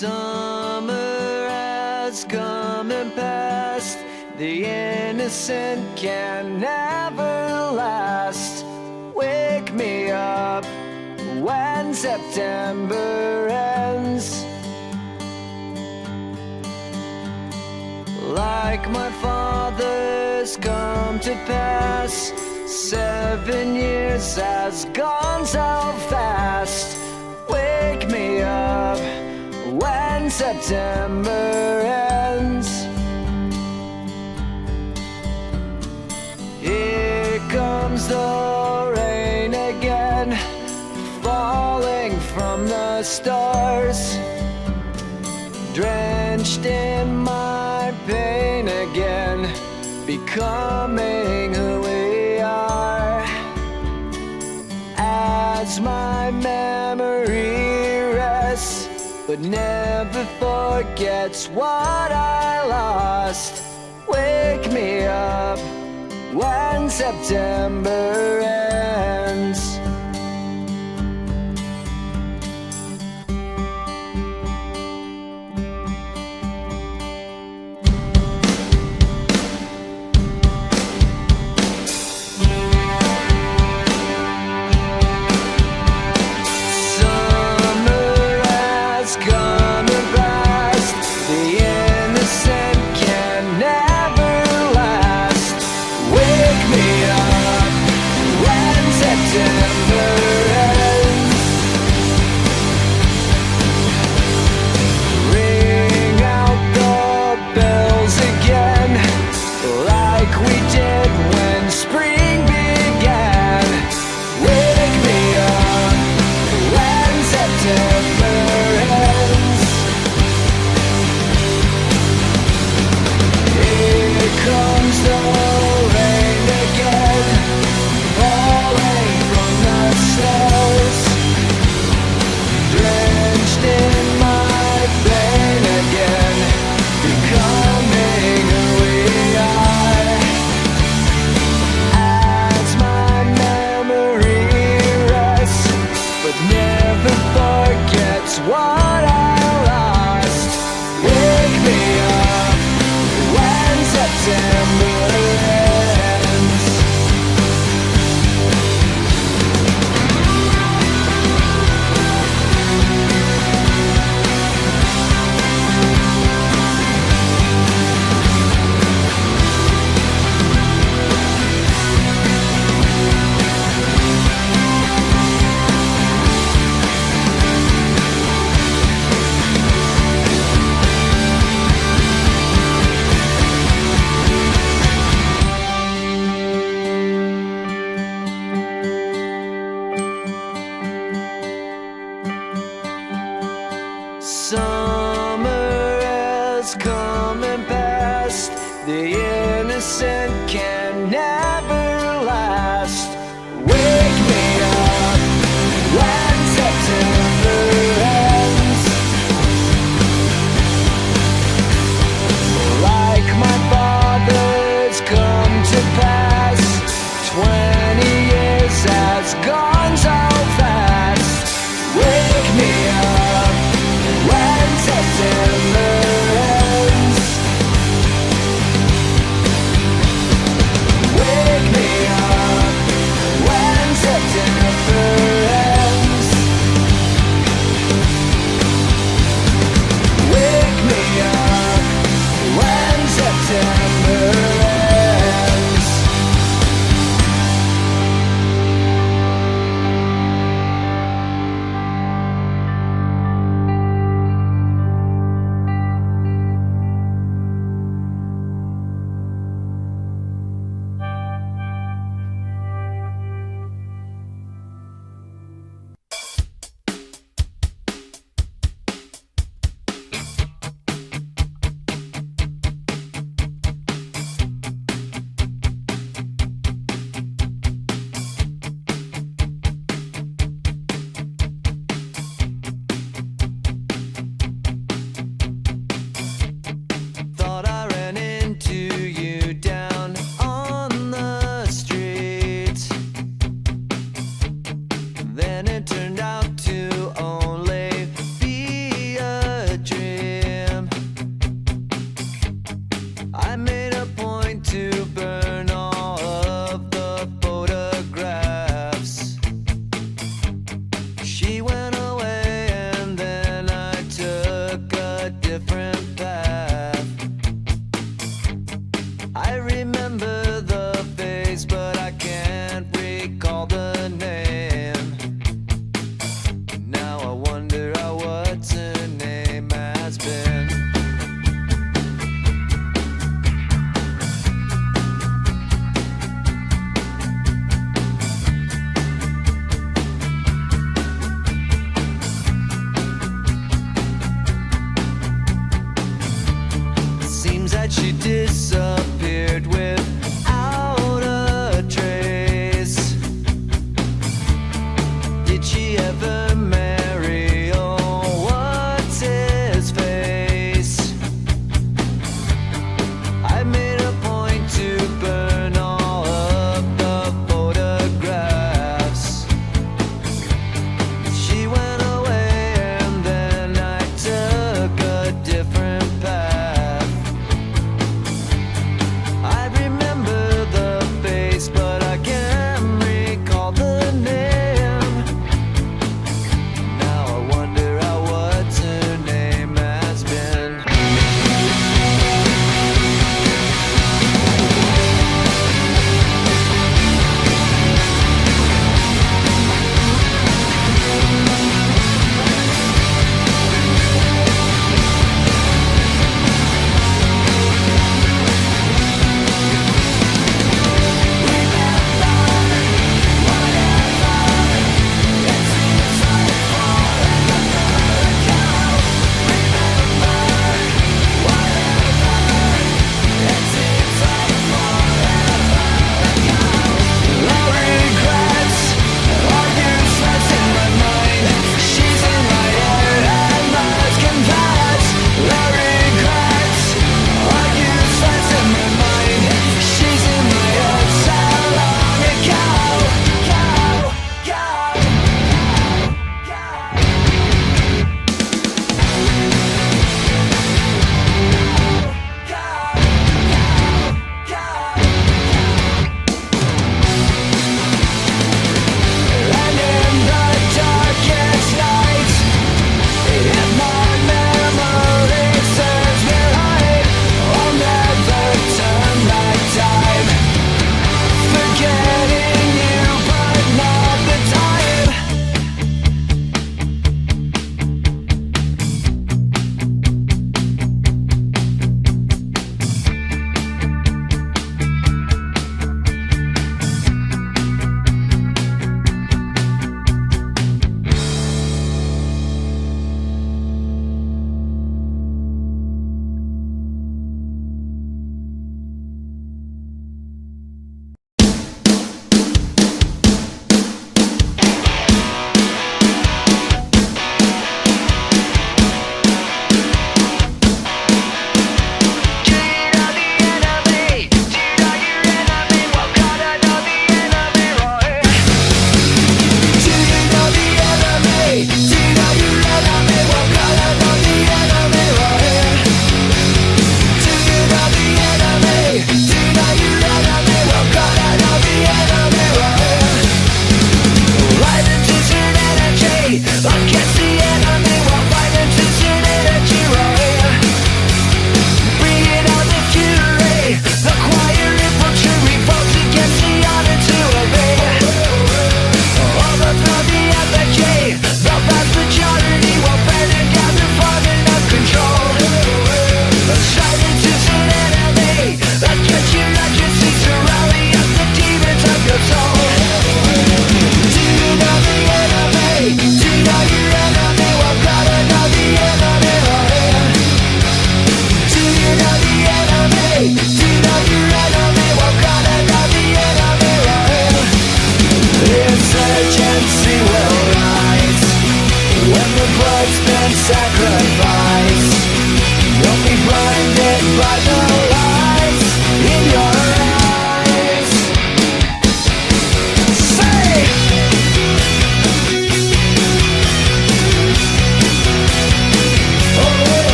Speaker 2: Summer has come and passed. The innocent can never last. Wake me up when September ends. Like my father's come to pass, 7 years has gone so fast. Wake me up when September ends. Here comes the rain again, falling from the stars, drenched in my pain again, becoming who we are. As my memory rests, but never forgets what I lost. Wake me up when September ends. Come and past, the innocent can never last. Wake me up when September She went away and then I took a different path. I remember the face, but I can't recall the name. Now I wonder what her name has been. Seems that she disappeared without a trace. Did she ever marry? Oh, what's his face? I made a point to burn all of the photographs. She went away and then I took a different path. I remember the face, but I can't recall the name. Now I wonder what her name has been.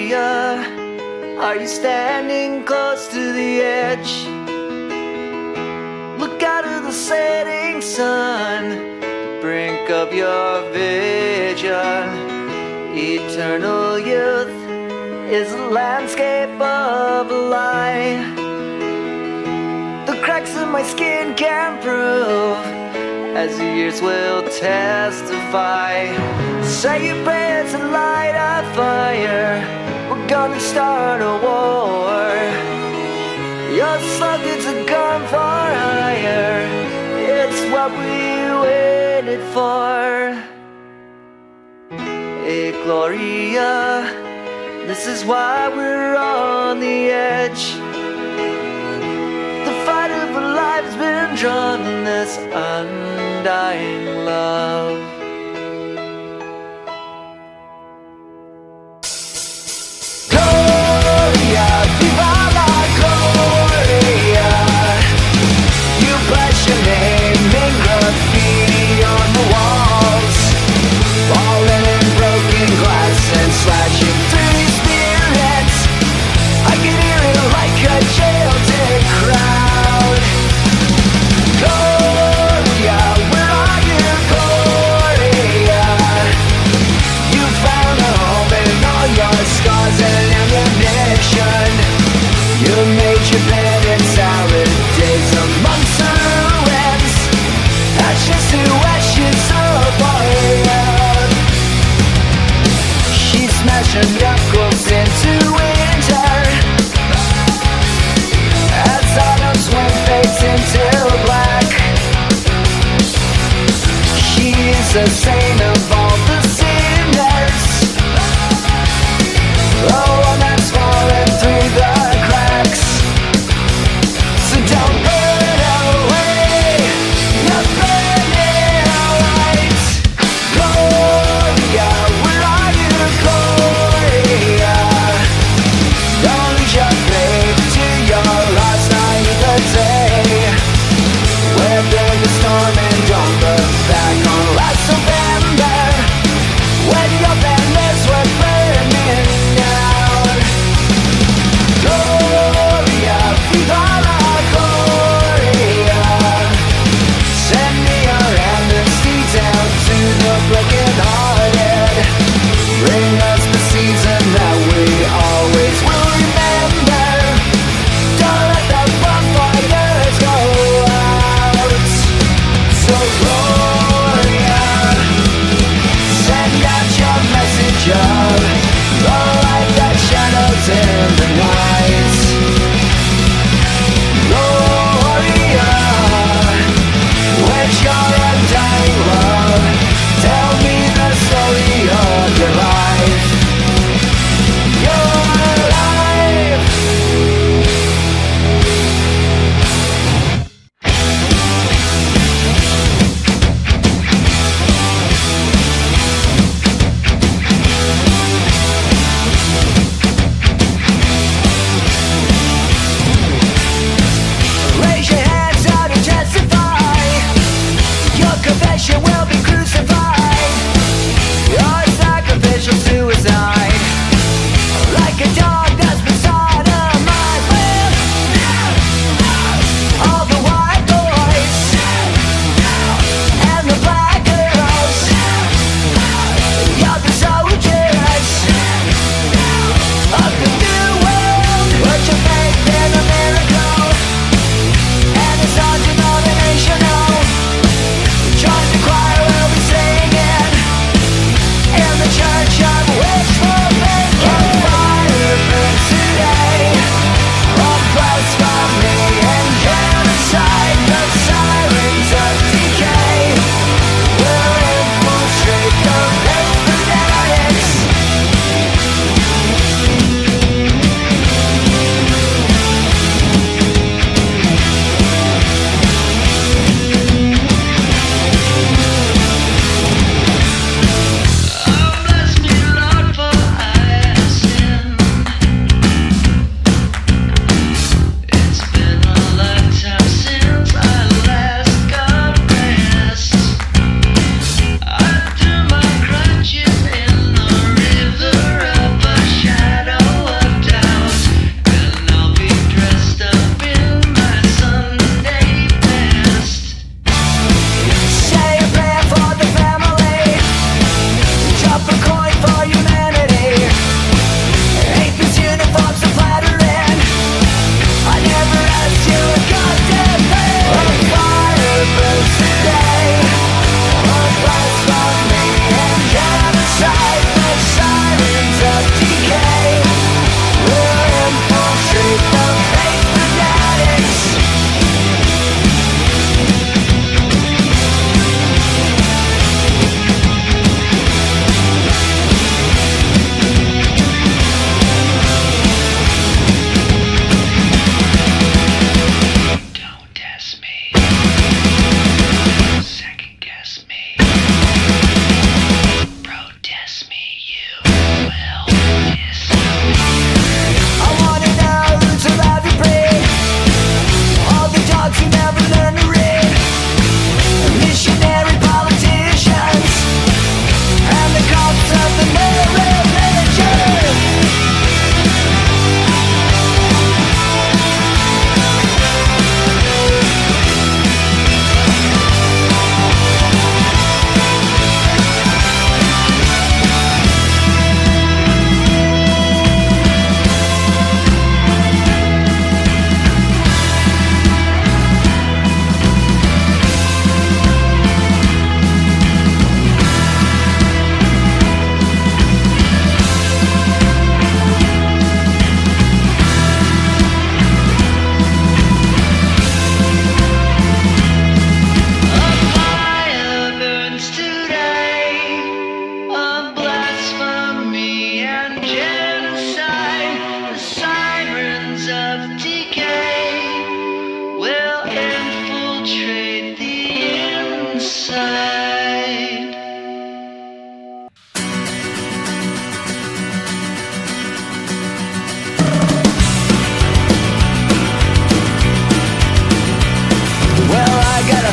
Speaker 2: Gloria, are you standing close to the edge? Look out of the setting sun, the brink of your vision. Eternal youth is a landscape of a lie. The cracks in my skin can prove, as the years will testify. Say your prayers and light a fire. We're gonna start a war. Your sluggards are gone for hire. It's what we waited for. Hey Gloria, this is why we're on the edge. The fight of a life's been drawn in this undying love. Gloria, viva la Gloria. You bless your name in graffiti on the walls, falling in broken glass and slashing through spirits. I can hear it like a jailed crowd. Gloria, where are you, Gloria? You found a home in all your scars and ammunition. You made your bed in salad days amongst the ruins, ashes to ashes of our love. She smashed her knuckles into winter as autumn's wind fades into black. She is a saint of all the sinners, the one that's fallen through the cracks. So don't burn away your burning lights. Gloria, where are you, Gloria? Don't lose your faith to your last naivete. Weather the storm and don't look back on life so bad.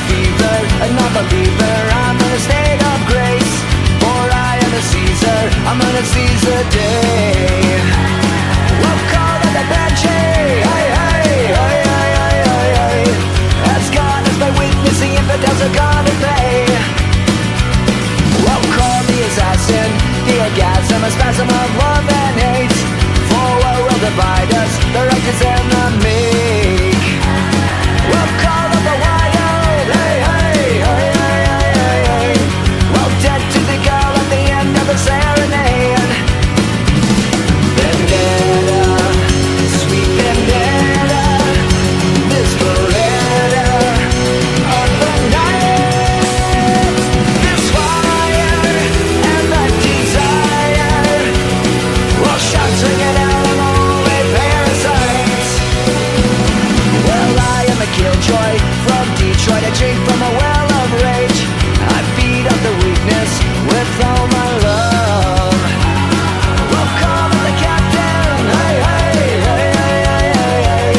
Speaker 2: fever, a non-believer. I'm in a state of grace, for I am a Caesar. I'm gonna seize the day. We'll call it a banshee. Hey, hey, hey, hey, hey, hey, hey. As God is my witness, the infidels are gonna pay. Well, call the assassin, the orgasm, a spasm of love and hate. For what will divide us, the righteous and the meek? We'll call them the wild, hey, hey, hey, hey, hey, hey, hey. Well, dead to the girl at the end of the serenade. Vendetta, sweet vendetta, this beretta of the night. This fire and that desire. Well, shots ringing out of all the parasites. Well, I am a killjoy from Detroit. I drink from a well of rage. I feed up the weakness with all my love. Well, call me the captain. Hey, hey, hey, hey, hey, hey, hey.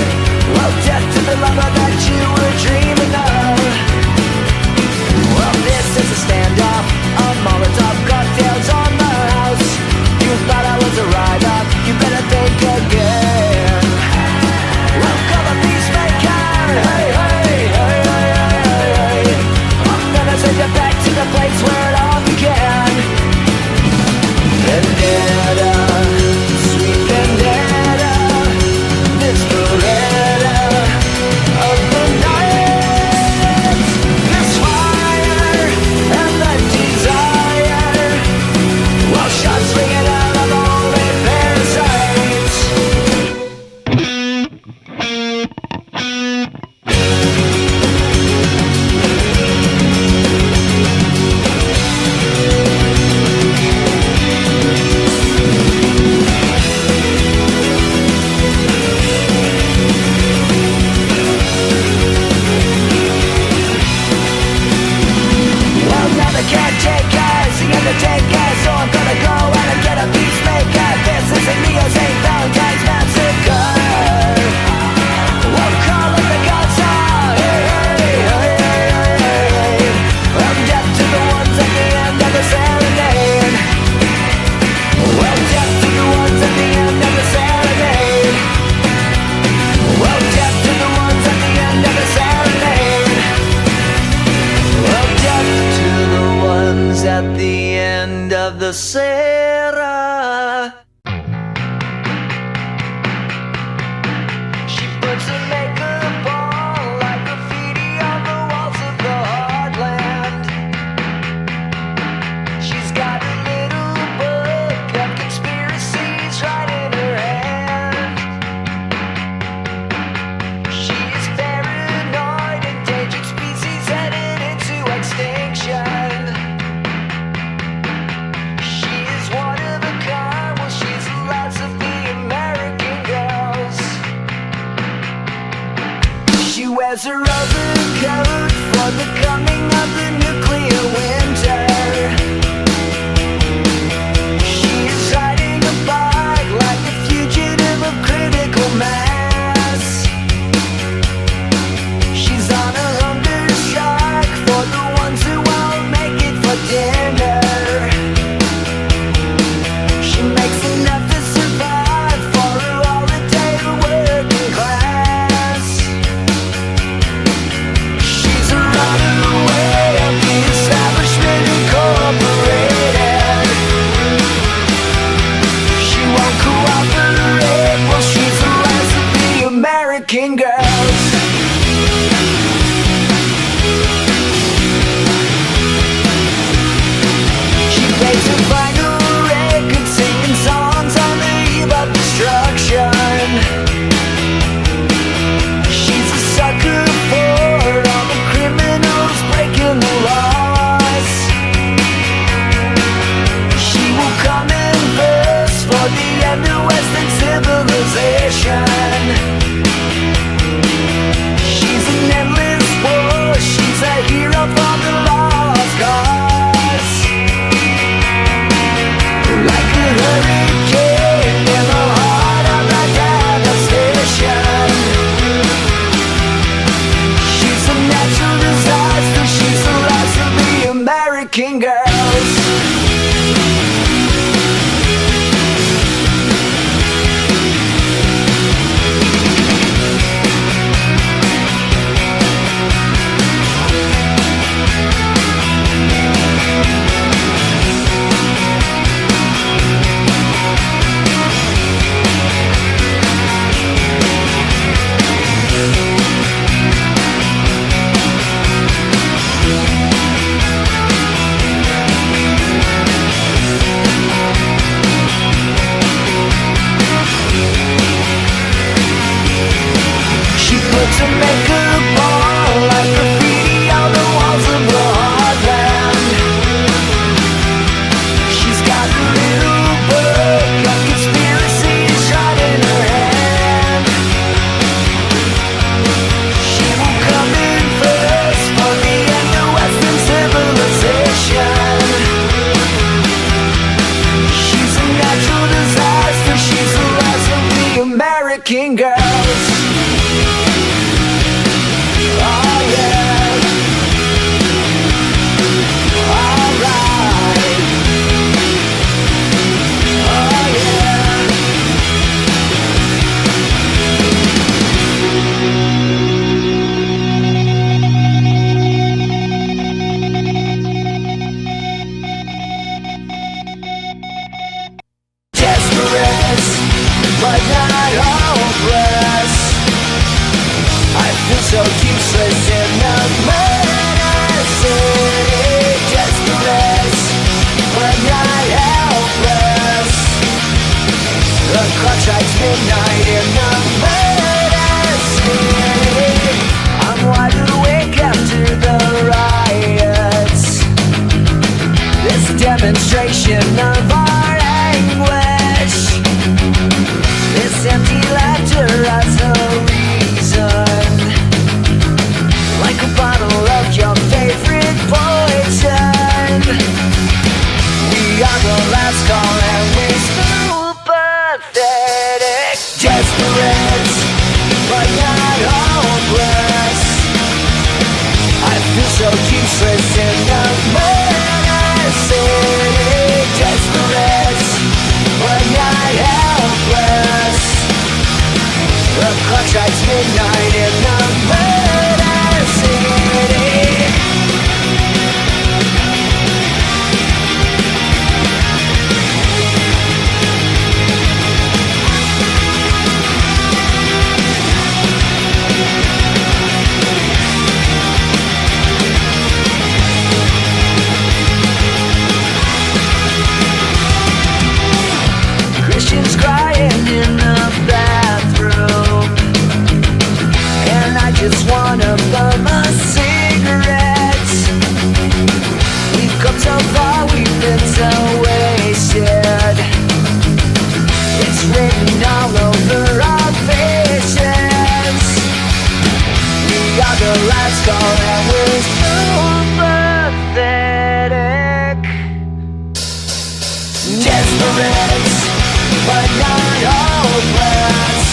Speaker 2: Well, death to the lover that you were dreaming of. Well, this is a standoff, a Molotov cocktails on the house. You thought I was a write-off, you better think again. Well, call a peacemaker, hey, hey, hey, hey, hey, hey, hey. I'm gonna send you back to the place where it all began. Vendetta, sweet vendetta, this beretta of the night. This fire and that desire. Well, shots ringing out of all the parasites. Well, now they can't take us, the undertaker, so I'm gonna go out and get a peacemaker. This is a Neo St. Valentine's massacre. Well, call it the Godson. Hey, hey, hey, hey, hey, hey, hey. Well, death to the ones at the end of the serenade. Well, death to the ones at the end of the serenade. Well, death to the ones at the end of the serenade. Well, death to the ones at the end of the Sarah. She puts her makeup on like graffiti on the walls of the heartland. She's got a little book of conspiracies right in her hand. She is paranoid, endangered species headed into extinction. She is one of a kind, well, she's the last of the American girls. She wears her overcoat for the coming of the nuclear winter. She is riding a bike like a fugitive of critical mass. She's on a hunger strike for the ones who won't make it for dinner. She makes enough to survive for her holiday working class. She's a runaway of the establishment incorporated. She won't cooperate, well, she's the last of the American girls. She plays her final record, singing songs on the eve of destruction. She's a sucker for all the criminals breaking the laws. She will come in first for the end of Western civilization. She's an endless to make her ball like graffiti on the walls of the heartland. She's got a little book of conspiracies right in her hand. She will come in first for the end of Western civilization. She's a natural disaster. She's the last of the American girls. Oh yeah. Alright. Oh yeah. Desperate, but not hopeless. I feel so useless in the murder city. Desperate, but not helpless. The clock strikes midnight in the murder city. I'm wide awake after the riots. This demonstration of our anguish. This empty laughter has a reason. Like a bottle of your favorite poison. We are the last call and we're still pathetic. Desperate, but not hopeless. I feel so useless in the murder city. Desperate, but not helpless. The clock strikes midnight in the murder city. Christians crying in the bathroom, and I just wanna bum a cigarette. We've come so far, we've been so wasted. It's written all over our faces. We are the last call and we're so pathetic. Desperate, but not hopeless.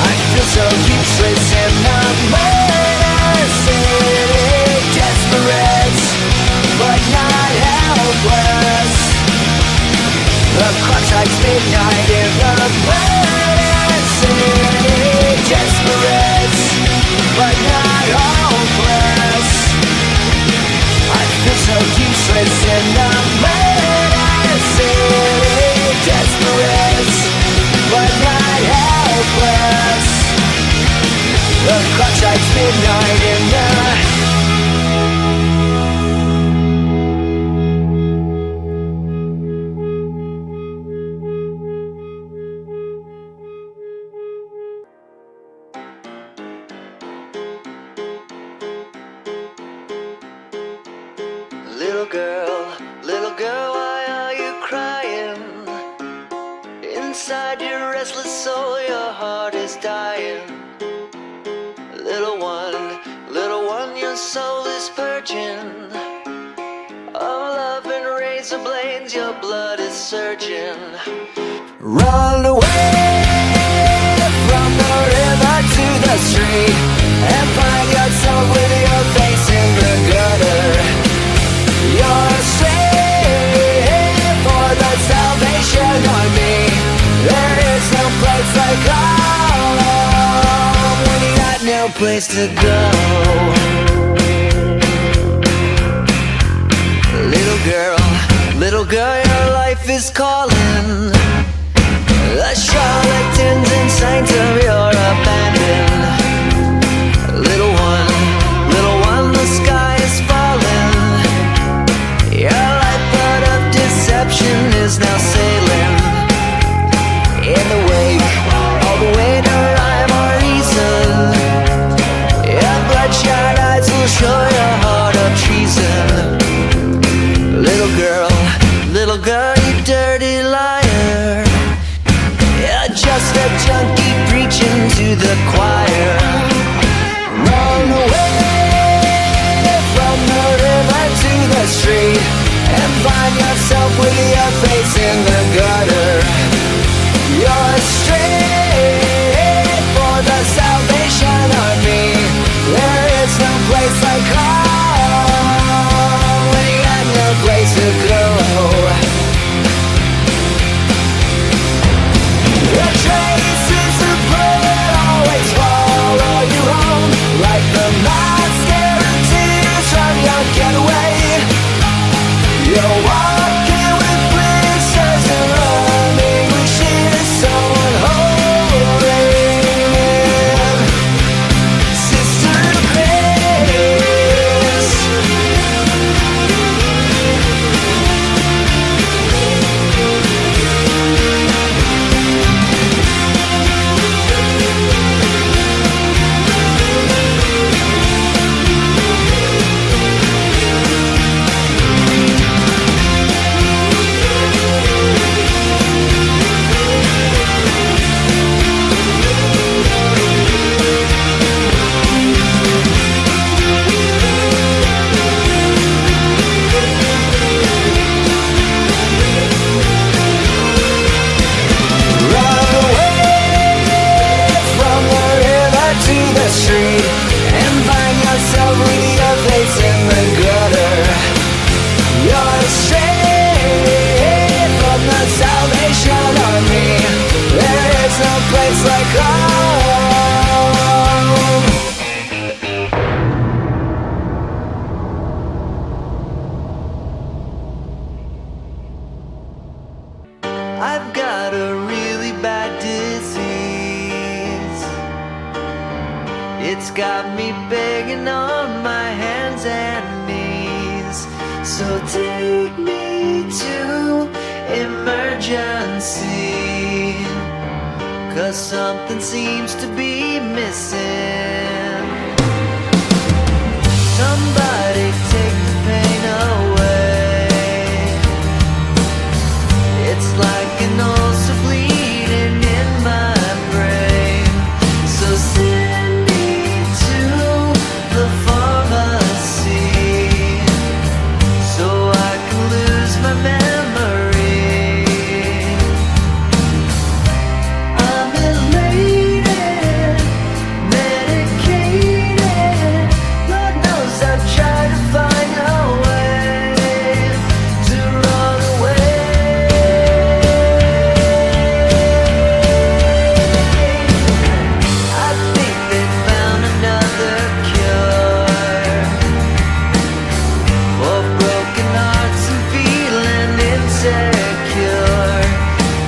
Speaker 2: I feel so useless in the murder city. Desperate, but not helpless. The clock strikes midnight in the murder city. Desperate, but not hopeless. I feel so useless in the murder city. Desperate, but not helpless. The clock strikes midnight in the little girl, why are you crying? Inside your restless soul, your heart is dying. Little one, your soul is purging. Of love and razor blades, your blood is surging. Run away from the river to the street and find yourself with your face in the gutter. You're saved for the Salvation Army. There is no place like home when you got no place to go. Little girl, your life is calling. The charlatans and saints of your abandon. Little one, the sky is falling. Your lifeboat of deception is now sailing in the wake of the wind or rhyme or reason. It's got me begging on my hands and knees. So take me to emergency, 'cause something seems to be missing. Somebody take the pain away. It's like an ulcer bleeding in my brain. So send me to the pharmacy, so I can lose my memory. I'm elated, medicated. Lord knows I've tried to find a way to run away. I think they found another cure for broken hearts and feeling insecure.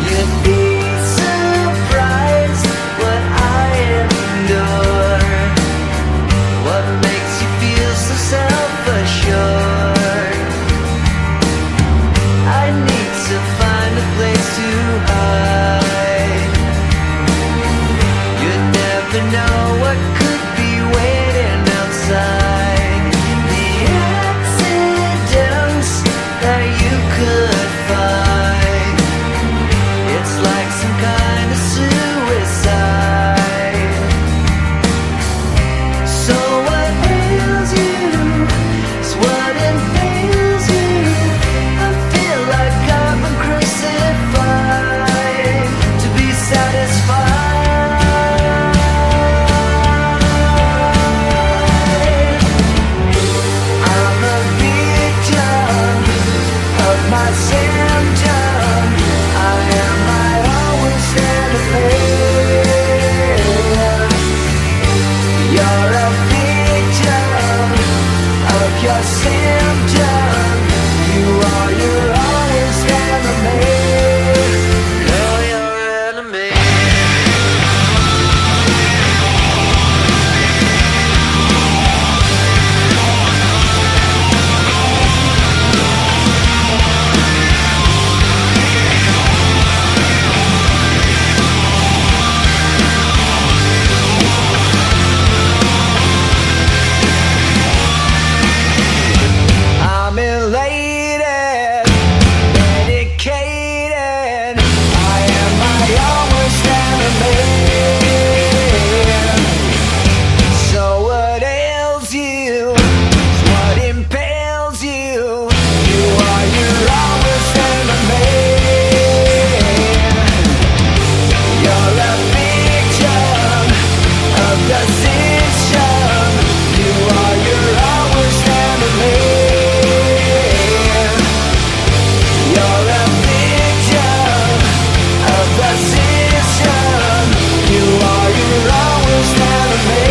Speaker 2: You'd be surprised what I endure. What makes you feel so self-assured? I need to find a place to hide. You never know what could be waiting outside. The accidents that you could find, it's like some kind of suicide. So what ails you is what impales you. I feel like I've been crucified to be satisfied. I'm a victim of my symptom. I am my own worst enemy. You're a victim of your symptom. You are your own worst enemy. Know your enemy. I'm elated, medicated. I am my own worst enemy. So what ails you is what impales you. You are your own worst enemy. You're a victim of the system. You are your own worst enemy. You're a victim of the system. You are your own worst enemy.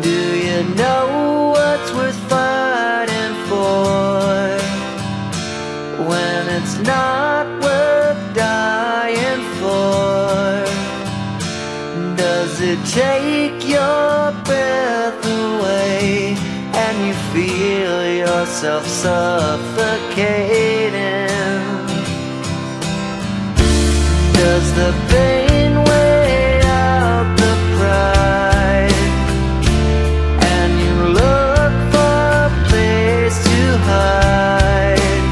Speaker 2: Do you know what's worth fighting for when it's not worth dying for? Does it take your breath away and you feel yourself suffocating? Does the pain weigh out the pride and you look for a place to hide?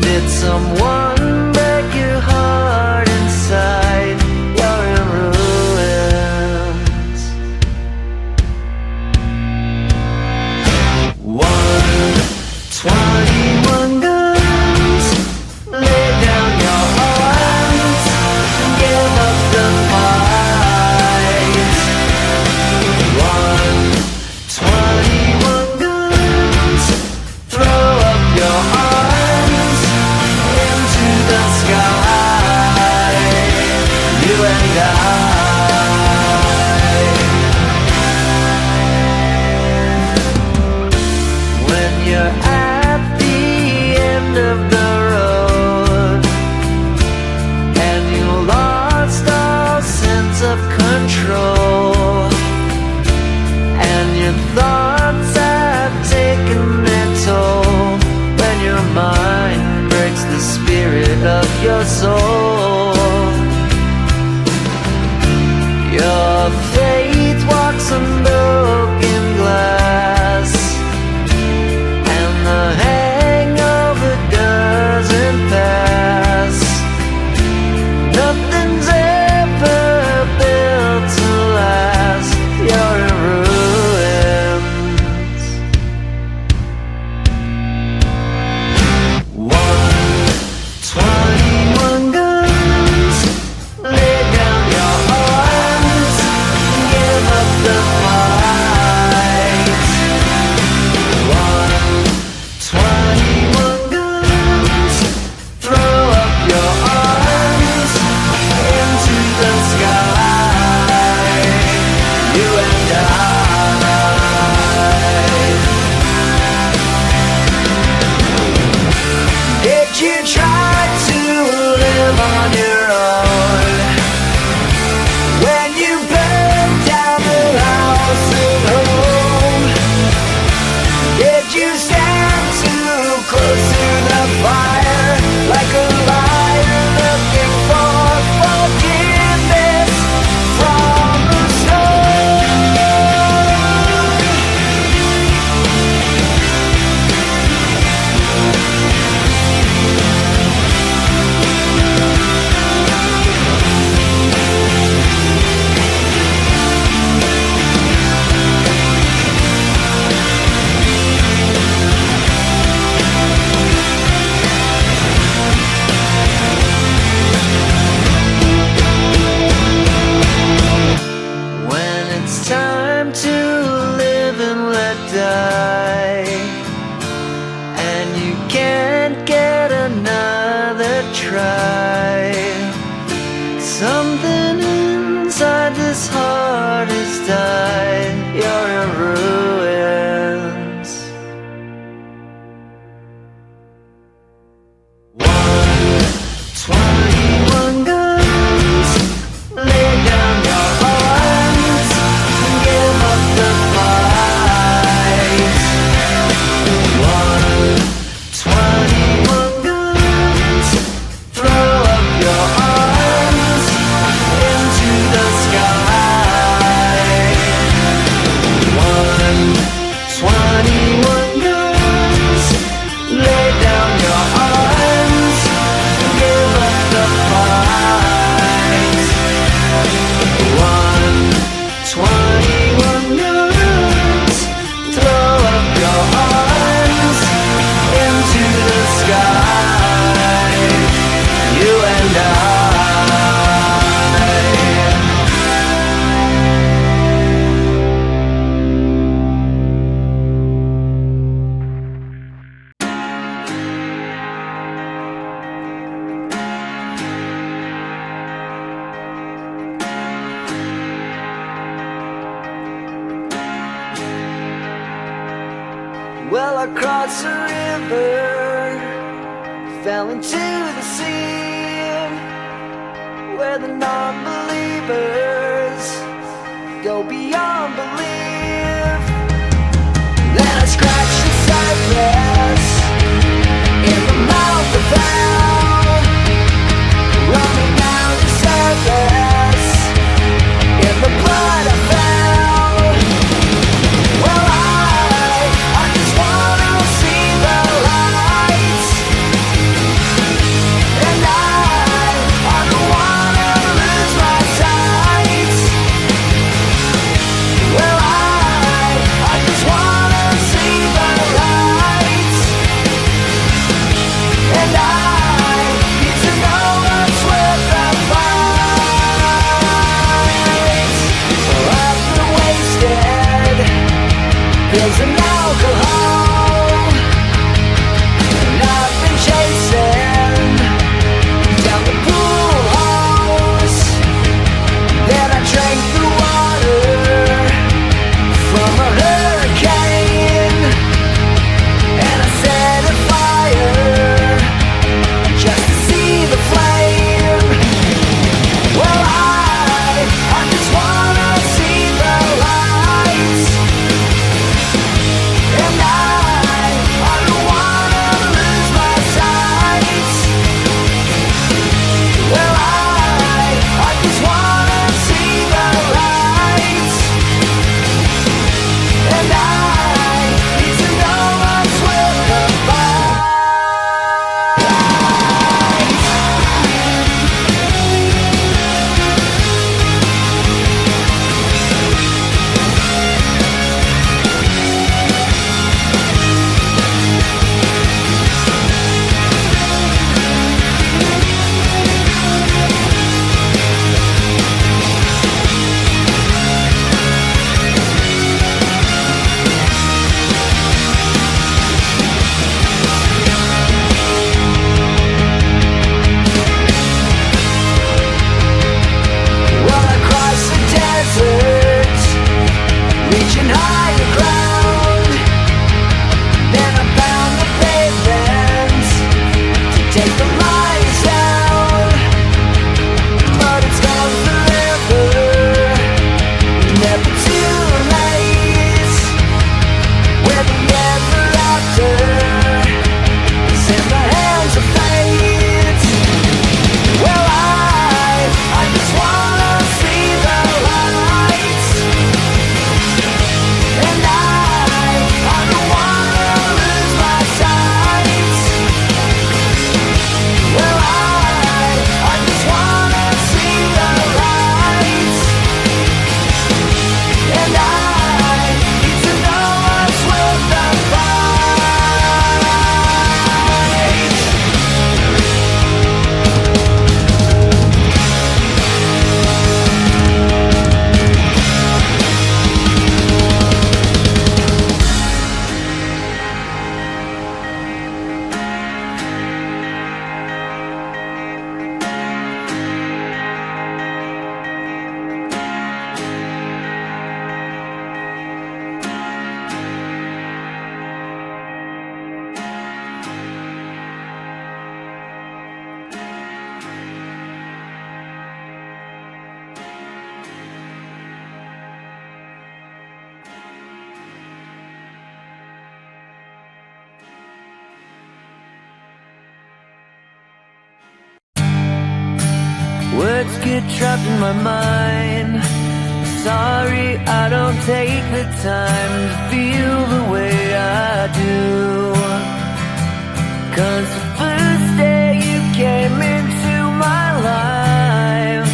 Speaker 2: Did someone break your heart inside? You're in ruins. 121 guns. Lay down your arms and get die, and you can't get another try. Something inside this heart has died. You're in ruins. 121 guns. Lay down your arms and give up the fight. 121 guns. Throw up your arms into the sky. 121 guns. Lay down your arms and give up the fight. 121 guns. Throw up your arms into the sky. You and I. Well, I crossed a river, fell into the sea, where the non-believers go beyond belief. Then I scratched the surface in the mouth of hell, running down the surface in the blood I felt. Well, I just wanna see the lights, and I don't wanna lose my sight. Well, I just wanna see the lights, and I need to know what's worth the fight. Well, I've been wasted, pills and alcohol, and I've been chasing down the pool halls. Then I drank the water from a hurricane, and I set a fire just to see the flame. Well, I just wanna see the lights, and I Words get trapped in my mind. Sorry, I don't take the time to feel the way I do. 'Cause the first day you came into my life,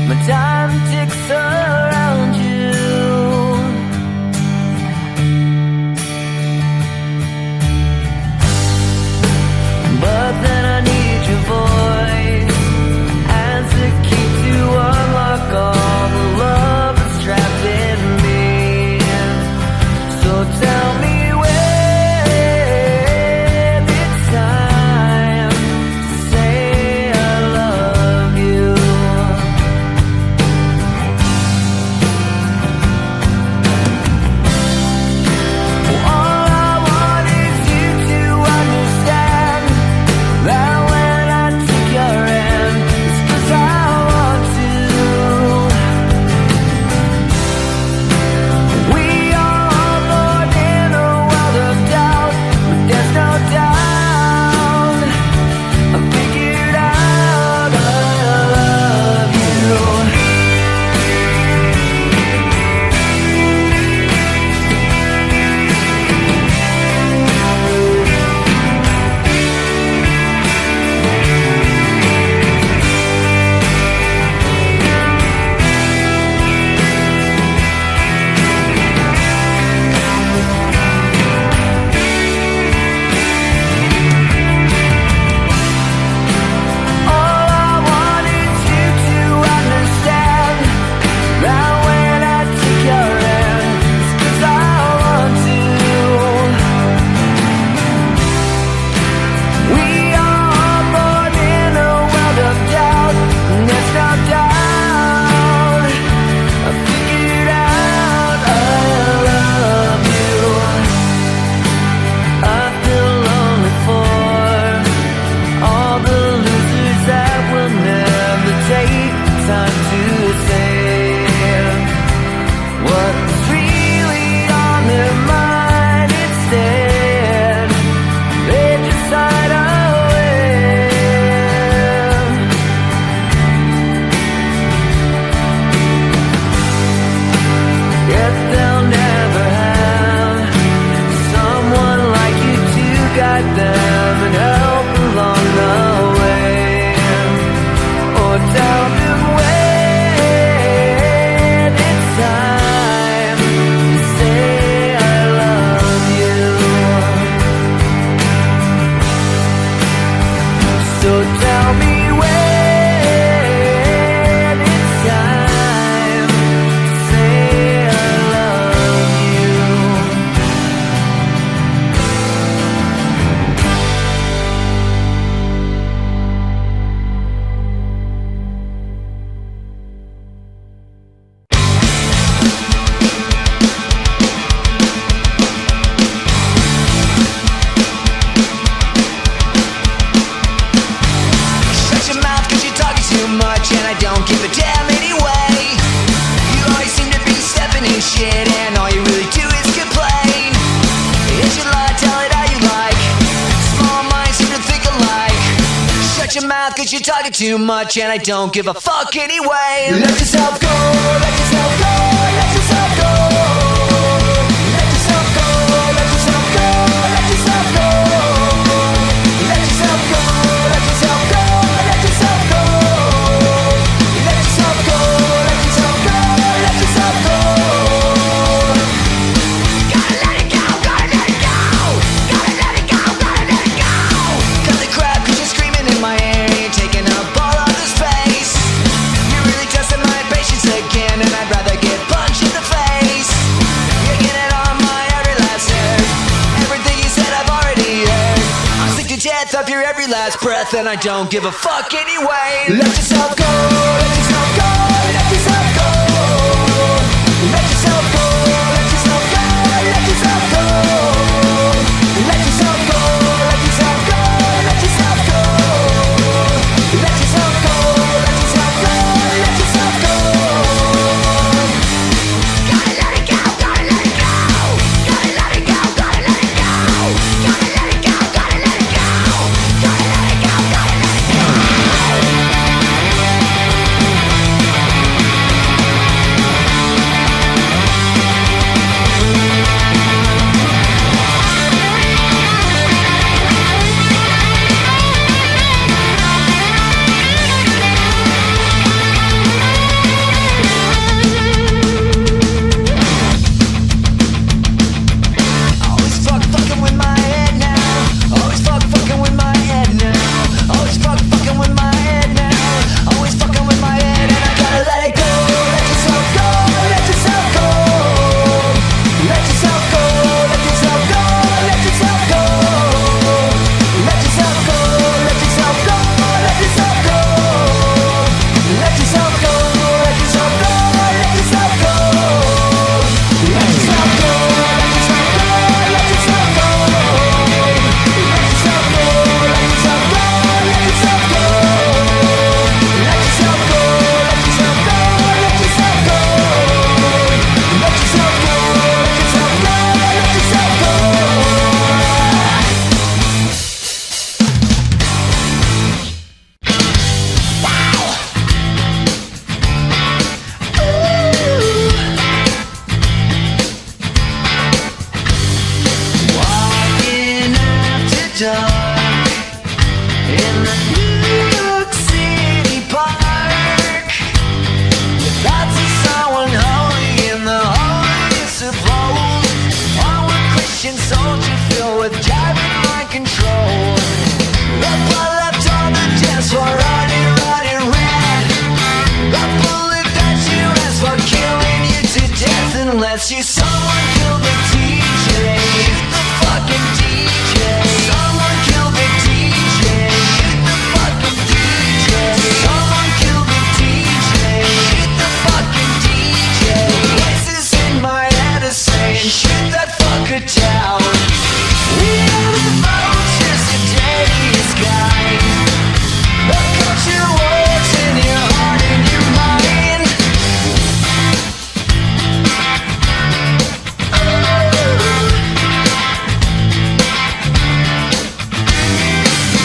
Speaker 2: my time ticks around you. But then I need your voice as a key to unlock all the love that's trapped in me. So tell me when it's time to say I love you. All I want is you to understand that when I take your hand, it's 'cause I want to. We are born in a world of doubt, but there's no doubt I figured out I love you. All I want is you to understand that when I take your hand, it's 'cause I want to. We are born in a world of doubt, and there's no doubt I figured out I love you. I feel lonely for all the losers that will never take the time to say what's really on their mind. Instead, they just hide away. Yet they'll never have someone like you to guide them and help along the way, or tell them when it's time to say I love you. So tell me when it's time to say I love you. Shut your mouth 'cause you're talking too much, and I don't give a damn anyway. You always seem to be stepping in shit, and all you really do is complain. If you lie, tell it how you like. Small minds seem to think alike. Shut your mouth 'cause you're talking too much, and I don't give a fuck anyway. Let yourself go, let yourself go, let yourself go. Let yourself go, let yourself go, let yourself go. Let yourself go, let yourself go, let yourself go. Let yourself go, let yourself go, let yourself go. Gotta let it go, gotta let it go. Gotta let it go, gotta let it go. Cut the crap 'cause you're screaming in my ear. You're taking up all of the space. You're really testing my patience again, and I'd rather get punched in the face. You're getting on my every last nerve. Everything you said I've already heard. I'm sick to death of your every last breath, and I don't give a fuck anyway. Let yourself go, let yourself go, let yourself go. Let yourself go, let yourself go, let yourself go. Let yourself go, let yourself go, let yourself go. Let yourself go, let yourself go, let yourself go. Gotta let it go, gotta let it go. Gotta let it go, gotta let it go. Gotta let it go, gotta let it go. Gotta let it go, gotta let it go. dark in the New York City park. Your thoughts of someone holy in the holiest of holes. Forward Christian soldier filled with driving mind control. The blood left on the dance floor, running, running red. The bullet that you asked for, killing you to death unless you someone killed the DJ. The fucking DJ. Someone killed the DJ. The fucking DJ. Someone killed the DJ. The fucking DJ. Voices in my head are saying, shoot that fucker down. We are the vultures of today's sky. The culture wars in your heart and your mind.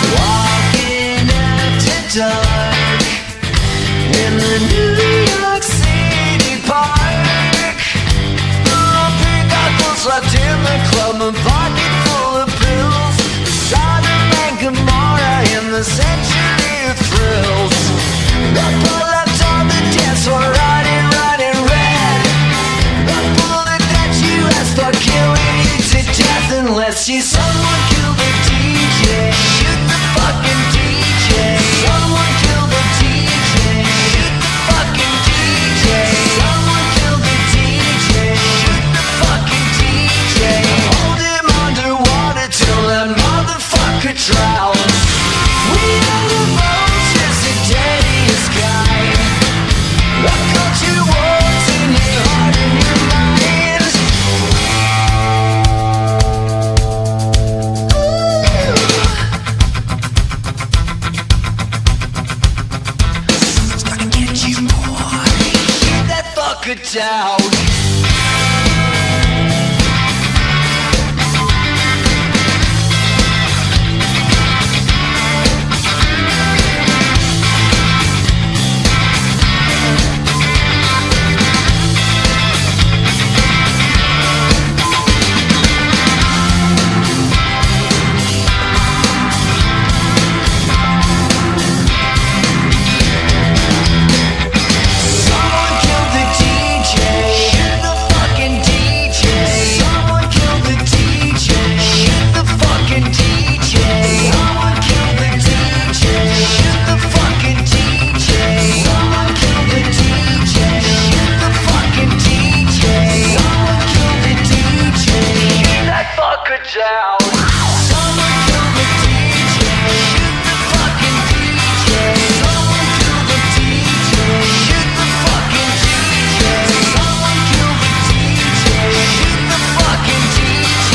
Speaker 2: Walking after dark in the New York City park. The pink goggles left in the club, a pocket full of pills. Sodom and Gomorrah in the century of thrills. The blood left on the dance floor, running, running red. The bullet that you asked for, killing you to death unless you someone killed the DJ. Shoot the fucking DJ. Someone killed the DJ. Shoot the fucking DJ. Someone killed the DJ. Shoot the fucking DJ. Hold him underwater till that motherfucker drowns. We are the vultures that dirty sky. The culture wars in your heart and your mind. It's gonna get you, boy. Shoot that fucker down. Someone killed the DJ. Shoot the fucking DJ. Someone killed the DJ. Shoot the fucking DJ. Someone killed the DJ. Shoot the fucking DJ. Someone killed the DJ. Shoot the fucking DJ. Someone killed the DJ. Shoot that fucker down. Someone killed the DJ. Shoot the fucking DJ. Someone killed the DJ. Shoot the fucking DJ. Someone killed the DJ. Shoot the fucking DJ.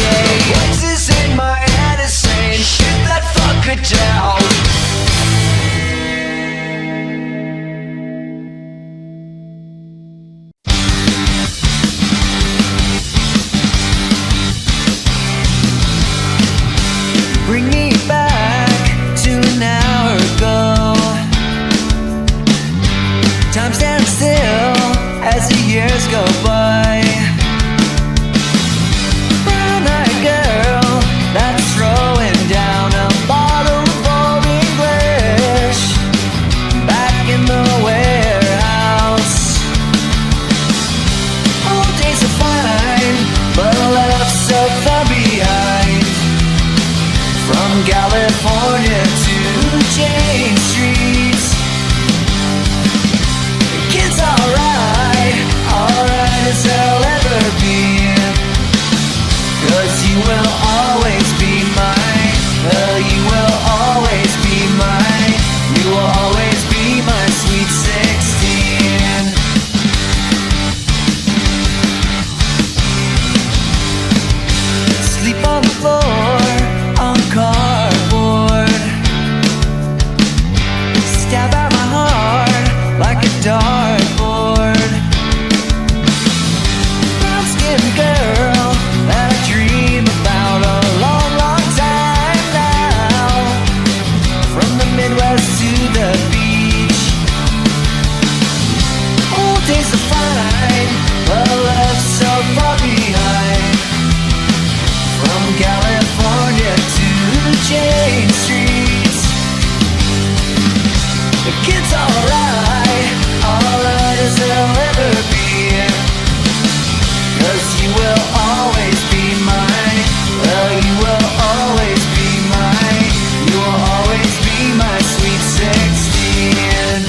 Speaker 2: Voices in my head are saying, shoot that fucker down. Bring me back to an hour ago. Time stands still as the years go by. Brown-eyed girl that's throwing down a bottle of old English back in the warehouse. Old days are fine, but left so far behind. From California to Jane Street. The kid's alright, alright as I'll ever be. 'Cause you will always be mine. You will always be mine. You will always be my sweet 16. Sleep on the floor, on cardboard. Stab out my heart like a dartboard. Brown-skinned girl that I dream about alone. It's alright, alright as it'll ever be. 'Cause you will always be mine. Well, you will always be mine. You will always be my sweet 16.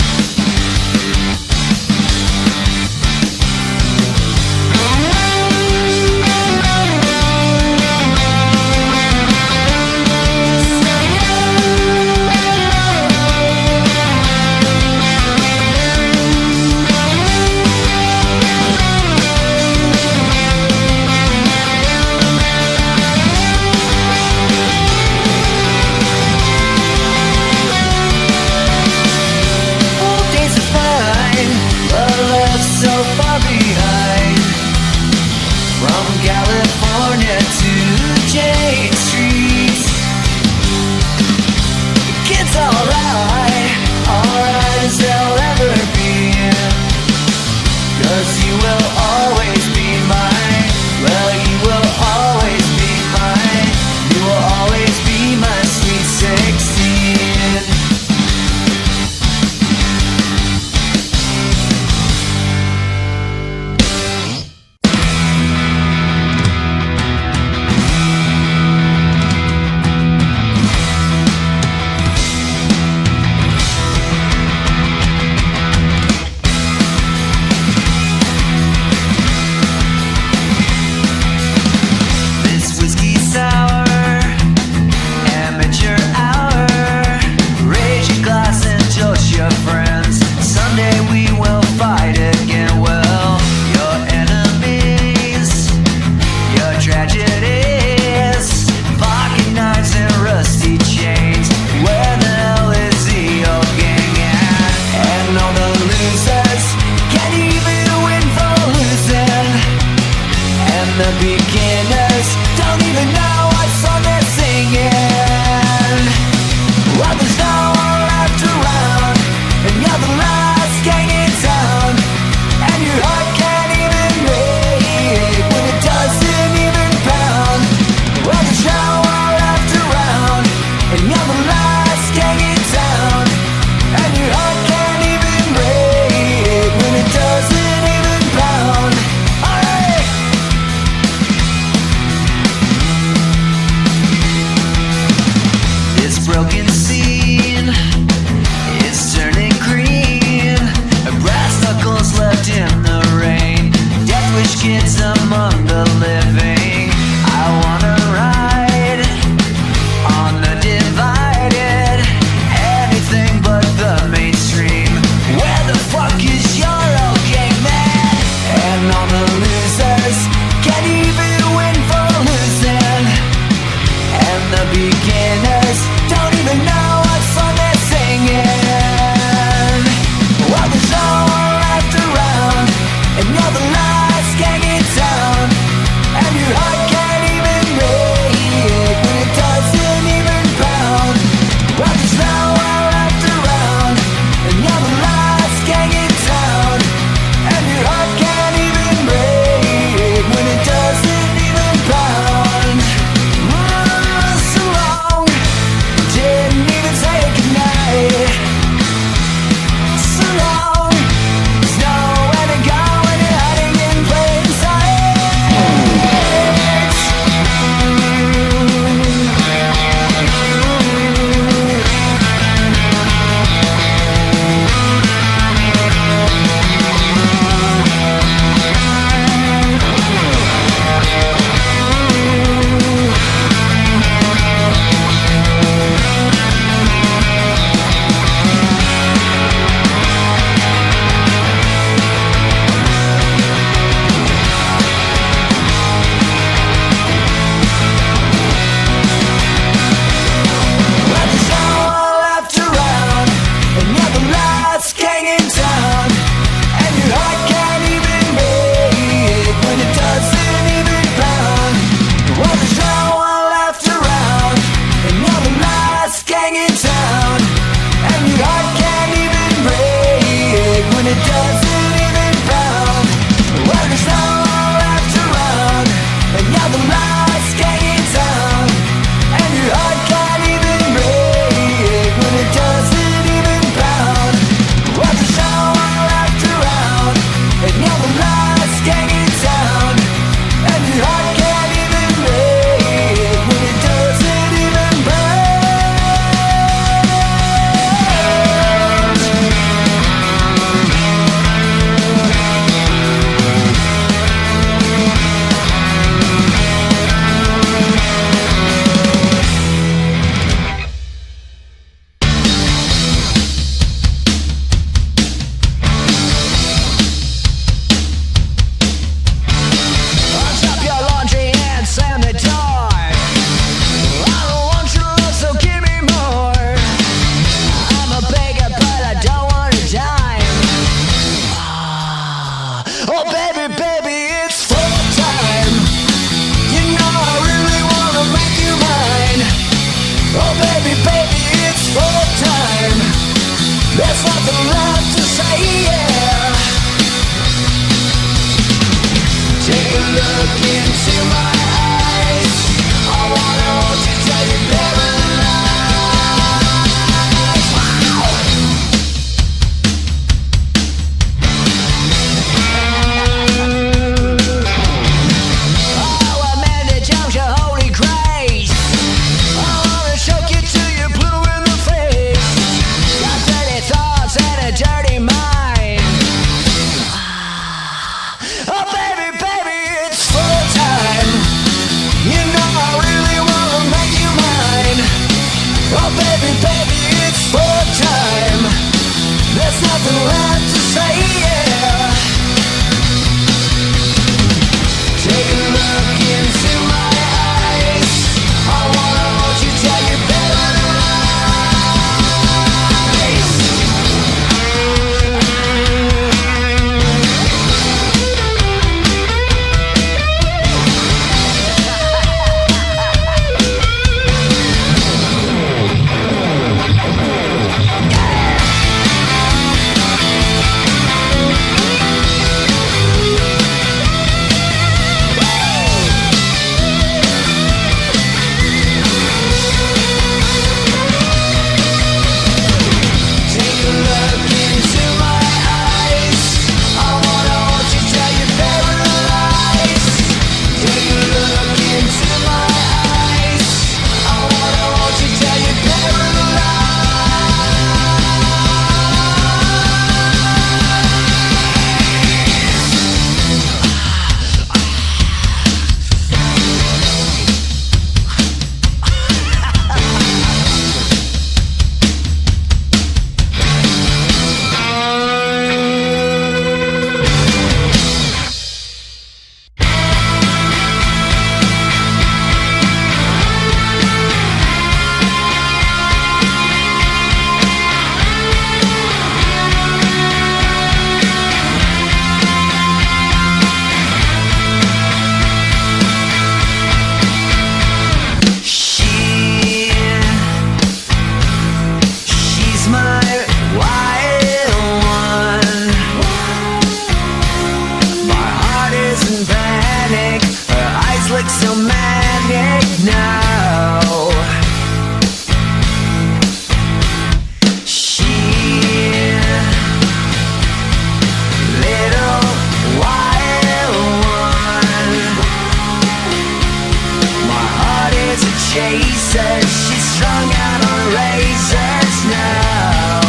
Speaker 2: chasers. She's strung out on razors now.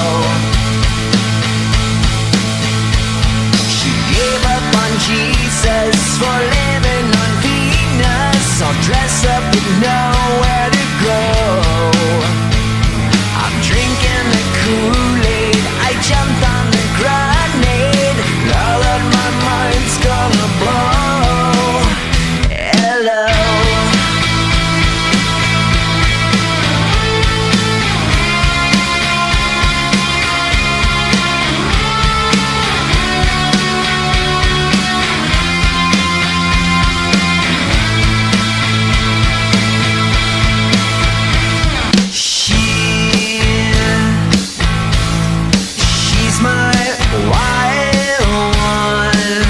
Speaker 2: She gave up on Jesus for living on Venus, all dressed up with nowhere to go. I'm drinking the Kool-Aid, I jumped on the grenade. Now that my mind's gonna blow. Hello. She's my wild one.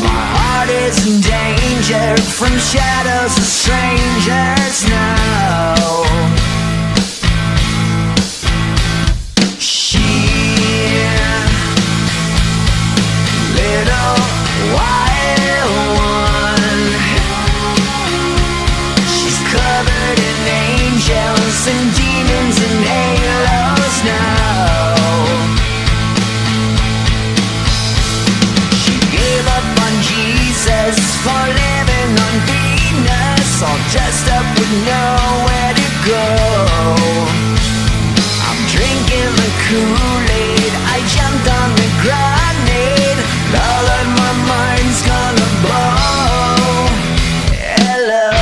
Speaker 2: My heart is in danger from shadows of strangers now. She, little wild one. She's covered in angels and demons and halos now. She gave up on Jesus for living on Venus, all dressed up with nowhere to go. I'm drinking the Kool-Aid, I jumped on the grenade. Now that my mind's gonna blow. Hello.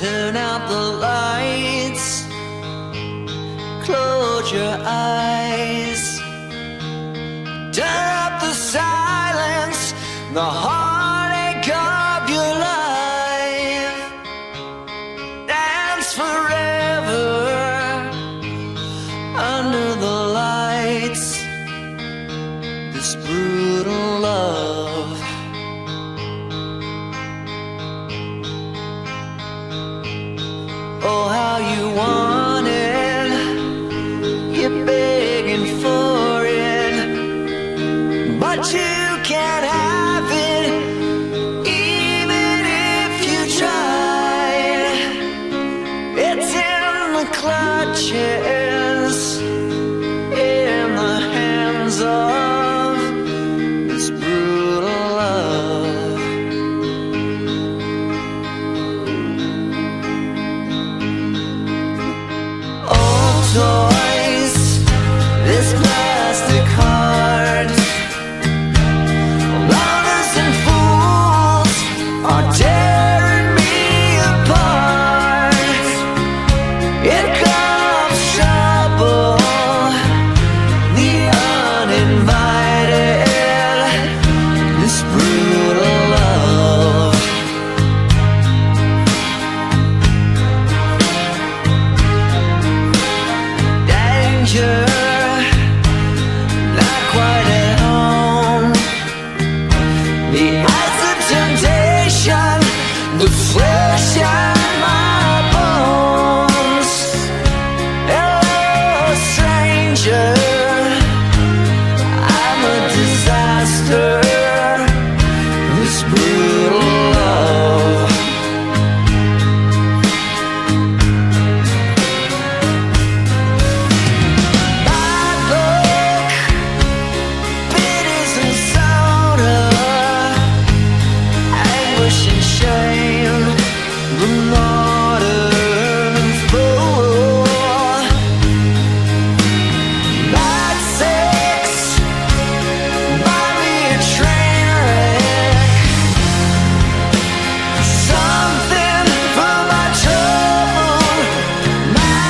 Speaker 2: turn out the lights, close your eyes, turn up the silence, the heartache of your life. Dance forever under the lights, this brutal love. Oh, how you want it, you're begging for it, but you can't have it, even if you tried. It's in the clutches, in the hands of this brutal love. Old toys, this plastic heart, lovers and fools are tearing me apart. It comes trouble, the uninvited, this brutal love. Danger, not quite at home. The eyes of temptation, the flesh in my bones. Hello, stranger, I'm a disaster, this brutal love. Bad luck, bitters and soda, anguish and shame, the modern fool. Bad sex, buy me a train wreck, something for my troubled mind.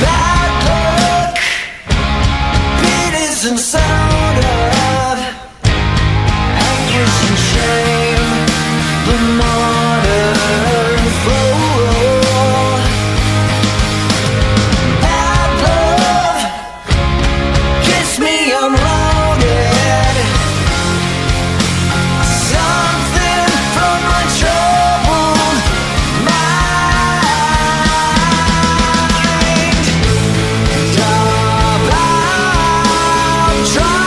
Speaker 2: Bad luck, bitters and soda, anguish and shame, the modern fool. Bad love, kiss me, I'm loaded, something from my troubled mind. I'm trying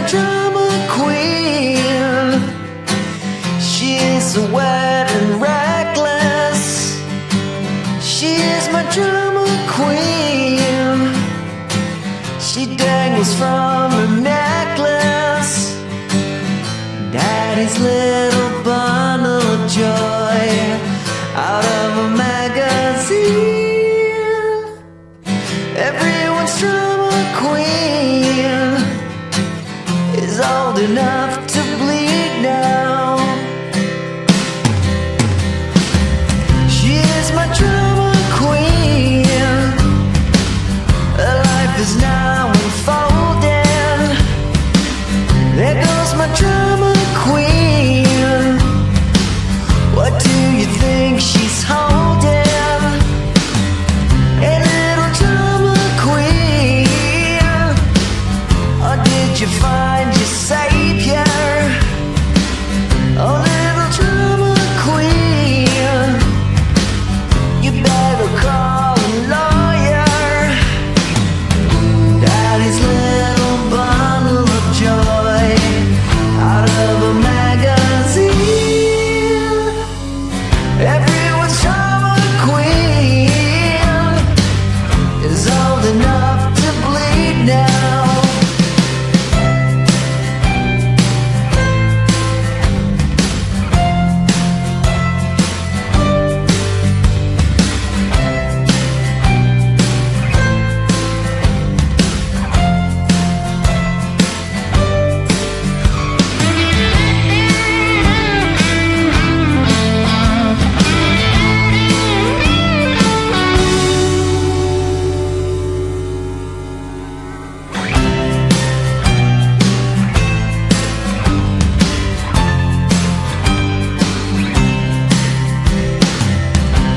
Speaker 2: drama queen. She's wet and reckless. She is my drama queen. She dangles from her necklace. Daddy's little bundle of joy out of a magazine. Everyone's drama queen is old enough to bleed now. She is my drama queen. Her life is now unfolding. There goes my drama queen. What do you think she's holding? A little drama queen. Or did you find your savior? Oh, little drama queen, you better call a lawyer. Daddy's little bundle of joy out of a magazine. Everyone's drama queen is old enough to bleed now.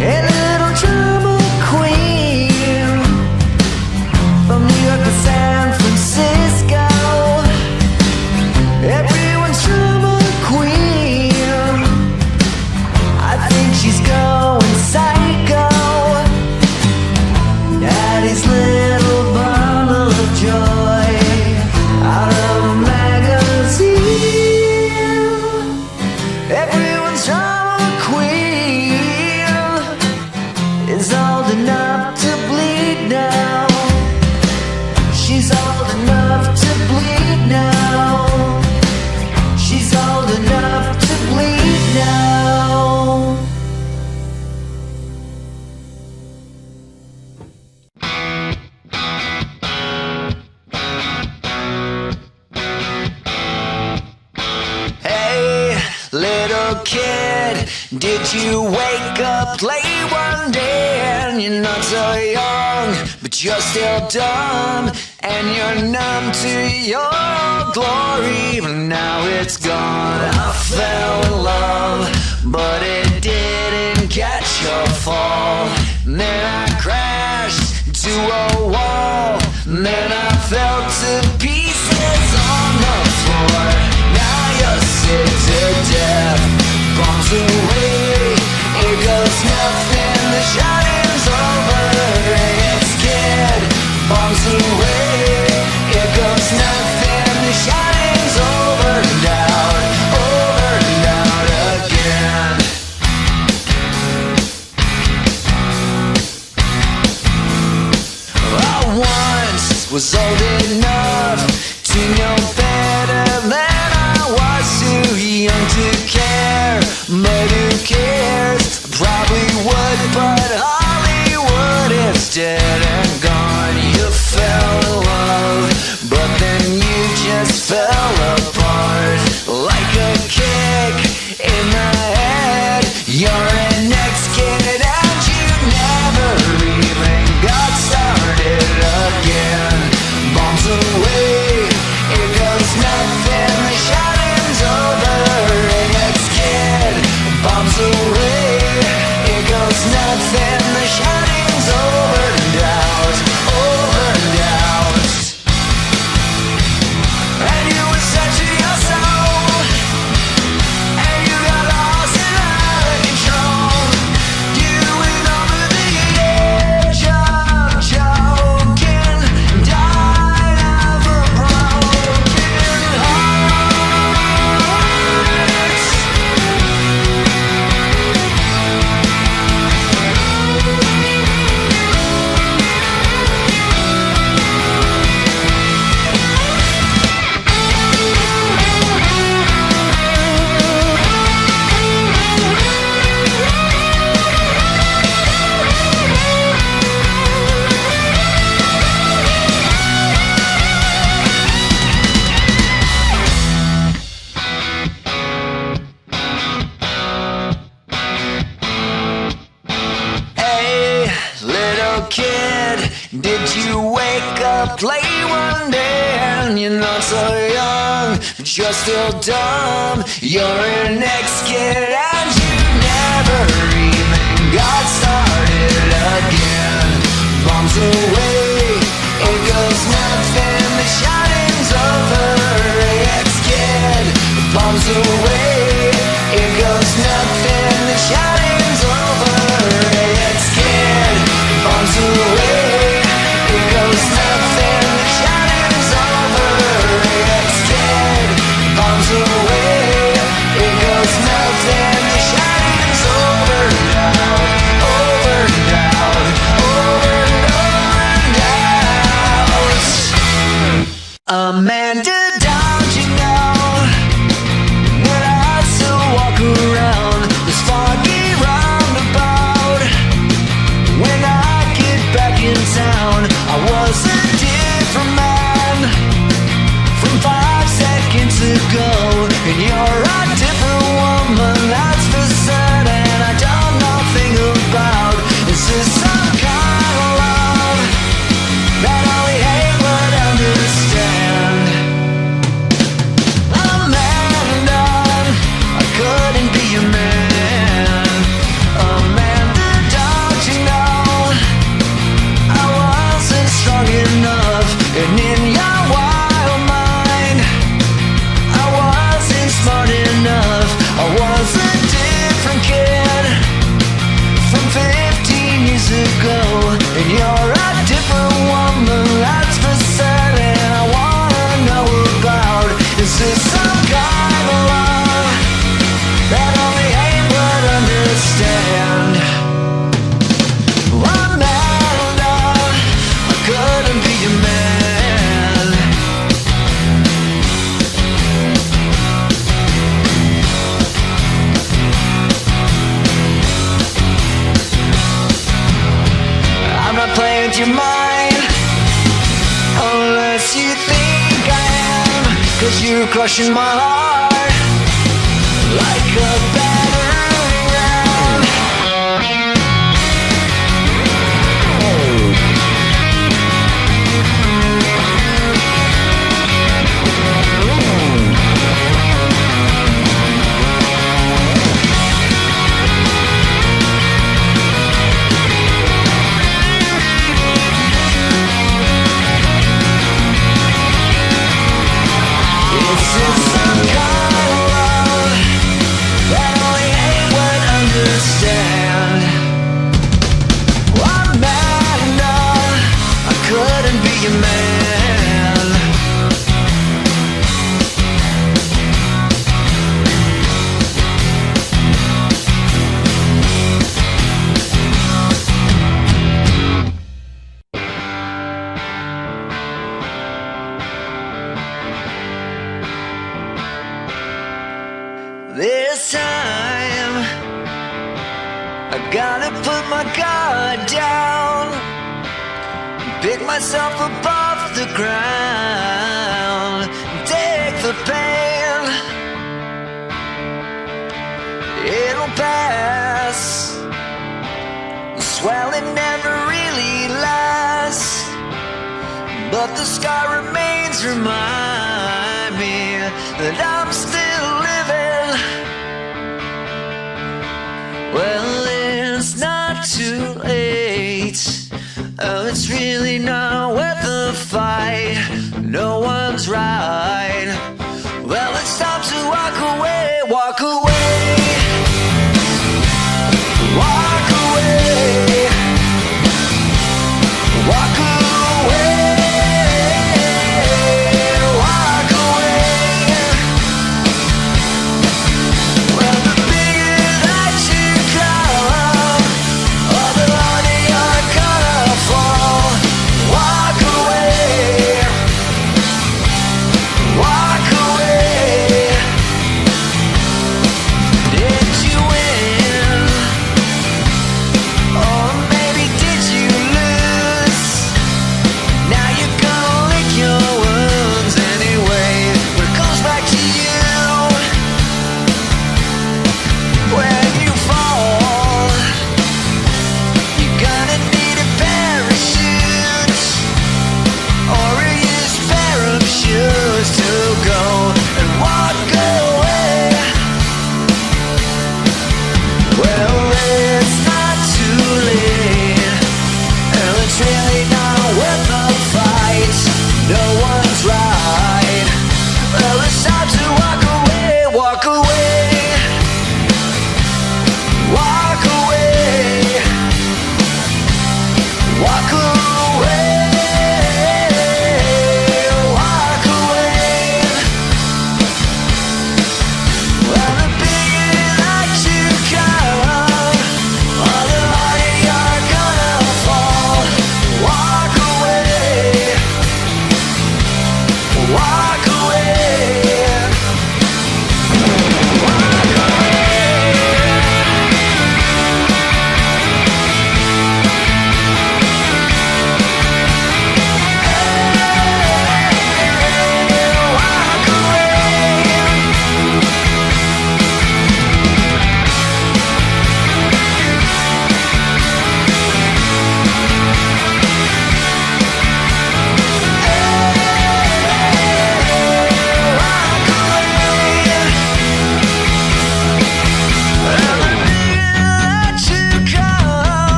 Speaker 2: A little drama queen from New York to San Francisco. Everyone's drama queen. I think she's going psycho. Daddy's little bundle of joy out of a magazine. Everyone's drama queen is old enough to bleed now. She's old enough to bleed now. She's old enough to bleed now. Hey, little kid, did you wake up late one day and you're not so young, but you're still dumb and you're numb to your glory, but now it's gone. I fell in love, but it didn't catch your fall. And then I crashed into a wall, and then I fell to pieces on the floor. Now you're sick to death, bombs away, here goes nothing, the shining's over. It's kid, bombs away, here goes nothing, the shining's over and out again. I once was old enough Did you wake up late one day and you're not so young, but you're still dumb? You're an ex-kid and you never even got started again. Bombs away, it goes nothing, the shining's over. Ex-kid, bombs away, it goes nothing, the shining's over. Ex-kid, bombs away, it goes nothing, the shining's over. Ex-kid, bombs away, it goes nothing, the shining's over now, over now, over and over and out. Amanda, don't you know that I still walk around this foggy roundabout? When I get back in town, I was a different man from 5 seconds ago, and you're a different woman, that's for certain. I don't know nothing about, is this some kind of love that only hate would understand? Amanda, I couldn't be a man. Amanda, don't you know I wasn't strong enough, and in your wild mind I wasn't smart enough. I was a different kid from 15 years ago, and you're a different woman, that's for certain. I wanna know about, is this some kind of love that only hate would understand? Amanda, I couldn't be a man. I'm not playing with your mind unless you think I am, 'cause you're crushing my heart like a battering ram. Is this some kind of love that only hate would understand? Amanda, I couldn't be a man. This time I gotta put my guard down, pick myself up off the ground, take the pain, it'll pass. The swelling never really lasts, but the scar remains, remind me that I'm still living. Well, it's not too late. Oh, it's really not worth the fight. No one's right. Well, it's time to walk away, walk away, walk away, walk away, walk away. Well, the bigger that you come, or the harder you're gonna fall. Walk away, walk away.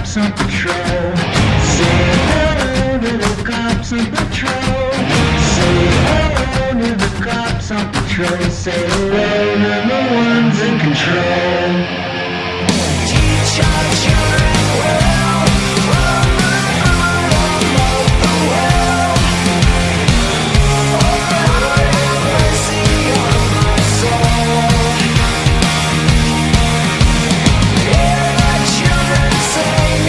Speaker 3: cops on patrol. Say hello to the cops on patrol. Say hello to the cops on patrol. Say hello to the ones in control.
Speaker 2: Teach our children well. Run the freedom of the world. Oh, Lord, have mercy on my soul. Hear the children sing.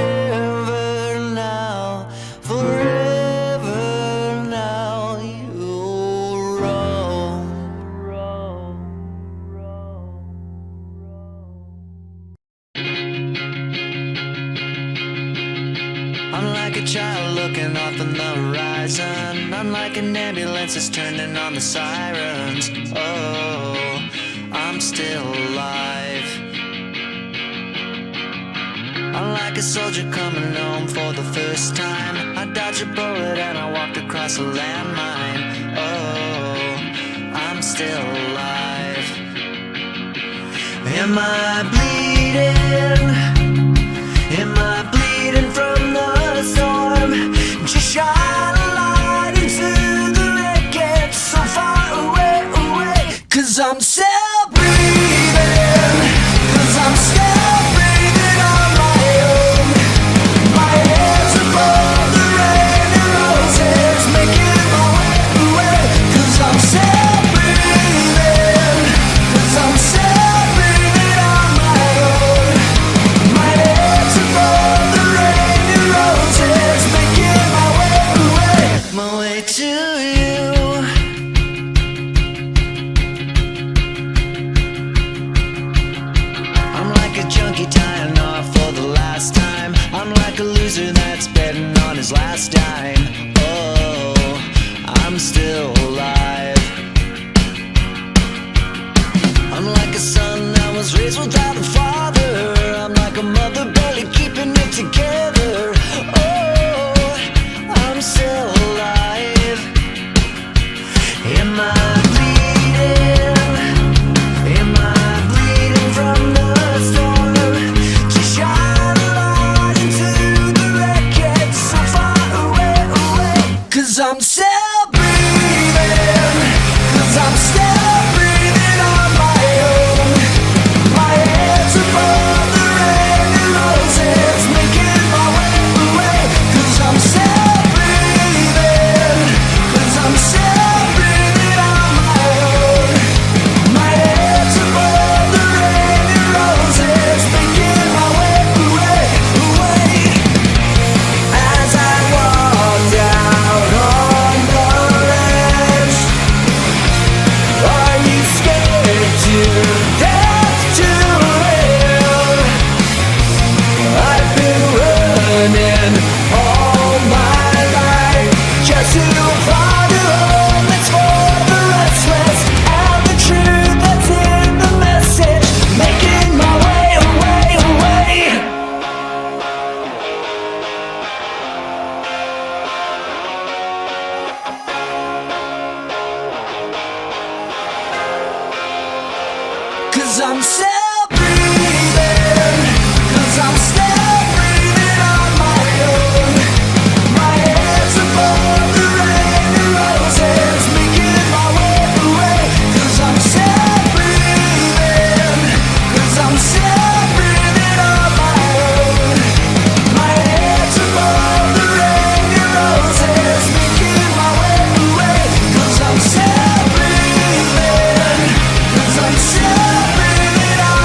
Speaker 2: forever now, forever now, you'll roam. I'm like a child looking off on the horizon. I'm like an ambulance that's turning on the sirens. Oh, I'm still alive. I'm like a soldier coming home for the first time. I dodged a bullet and I walked across a landmine. Oh, I'm still alive. Am I bleeding? Am I bleeding from the storm? Just shine a light into the wreckage so far away, away. 'Cause I'm still breathing. 'Cause I'm still breathing on my own. My head's above the rain and roses, making my way away. 'Cause I'm still breathing. 'Cause I'm still breathing on my own. My head's above the rain and roses, making my way away, my way to you. I'm like a junkie tying off for the last time. I'm like a loser that's betting on his last dime. Oh, I'm still alive. I'm like a son that was raised without a father. I'm like a mother barely keeping it together. Oh, I'm still alive. Am I bleeding? Am I bleeding from the storm? Just shine a light into the wreckage so far away, away. 'Cause I'm still breathing. 'Cause I'm still breathing on my own. My head's above the rain and roses, making my way away. 'Cause I'm still breathing. 'Cause I'm still breathing on my own. My head's above the rain and roses, making my way away, away. As I walk down on the ledge, are you scared to death to live? I've been running all my life just to find a home that's for the restless and the truth that's in the message, making my way away, away. 'Cause I'm still breathing. 'Cause I'm still breathing on my own. My head's above the rain and roses, making my way away. 'Cause I'm still breathing. 'Cause I'm still breathing on my own. My head's above the rain and roses, making my way away. 'Cause I'm still breathing. 'Cause I'm still breathing on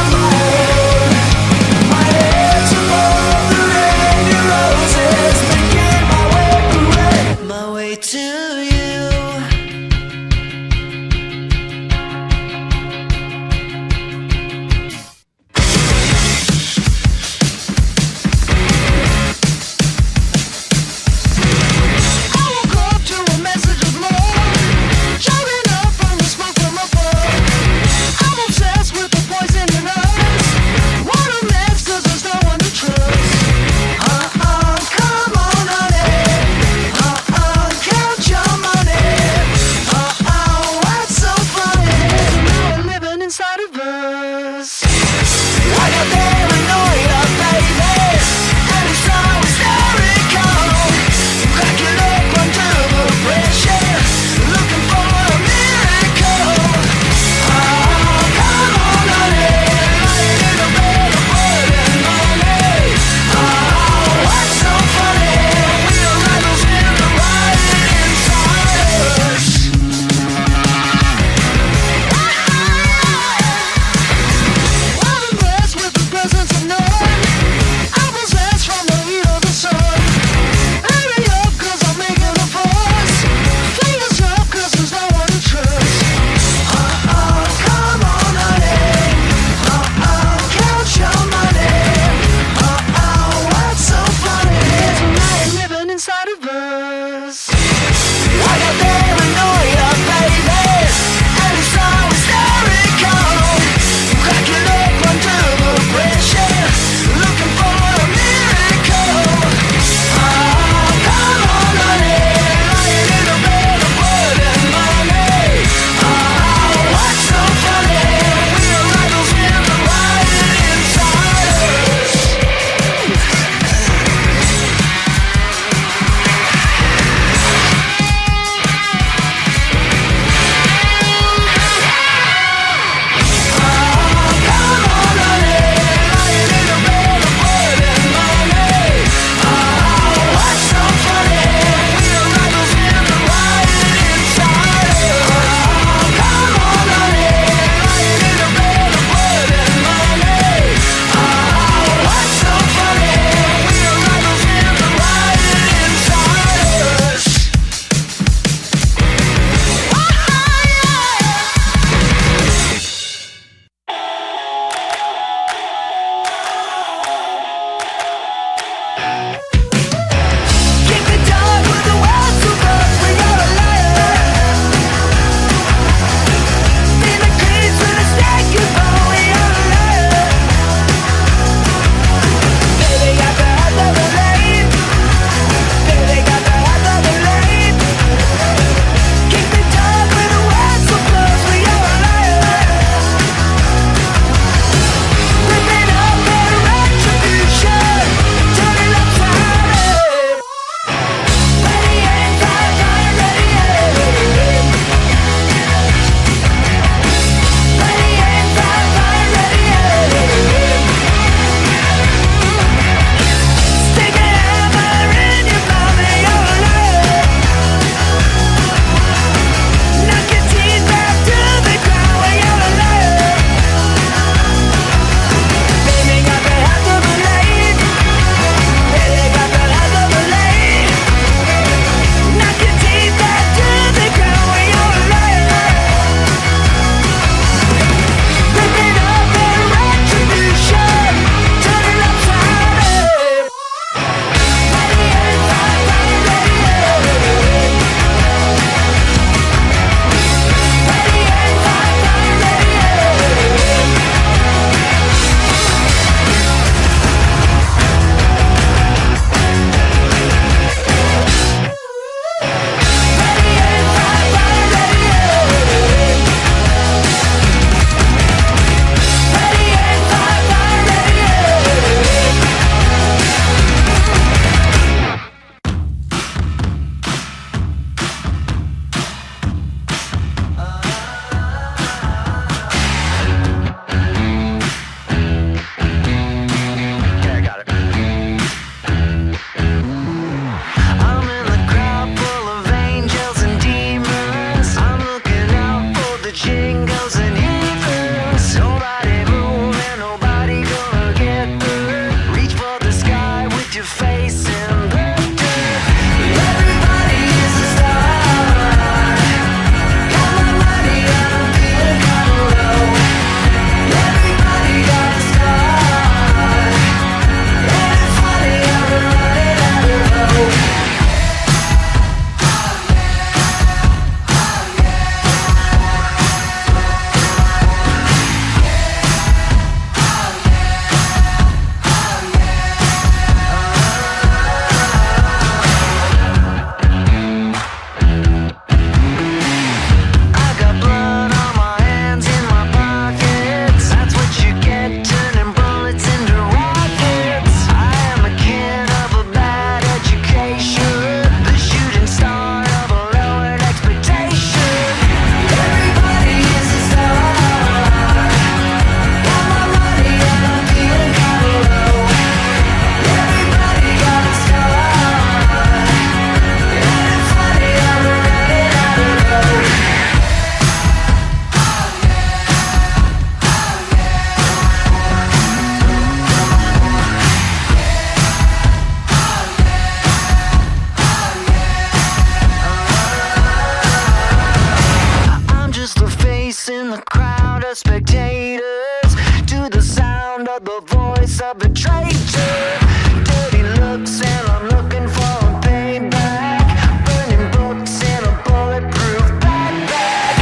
Speaker 2: spectators to the sound of the voice of a traitor. Dirty looks and I'm looking for a payback. Burning books in a bulletproof backpack.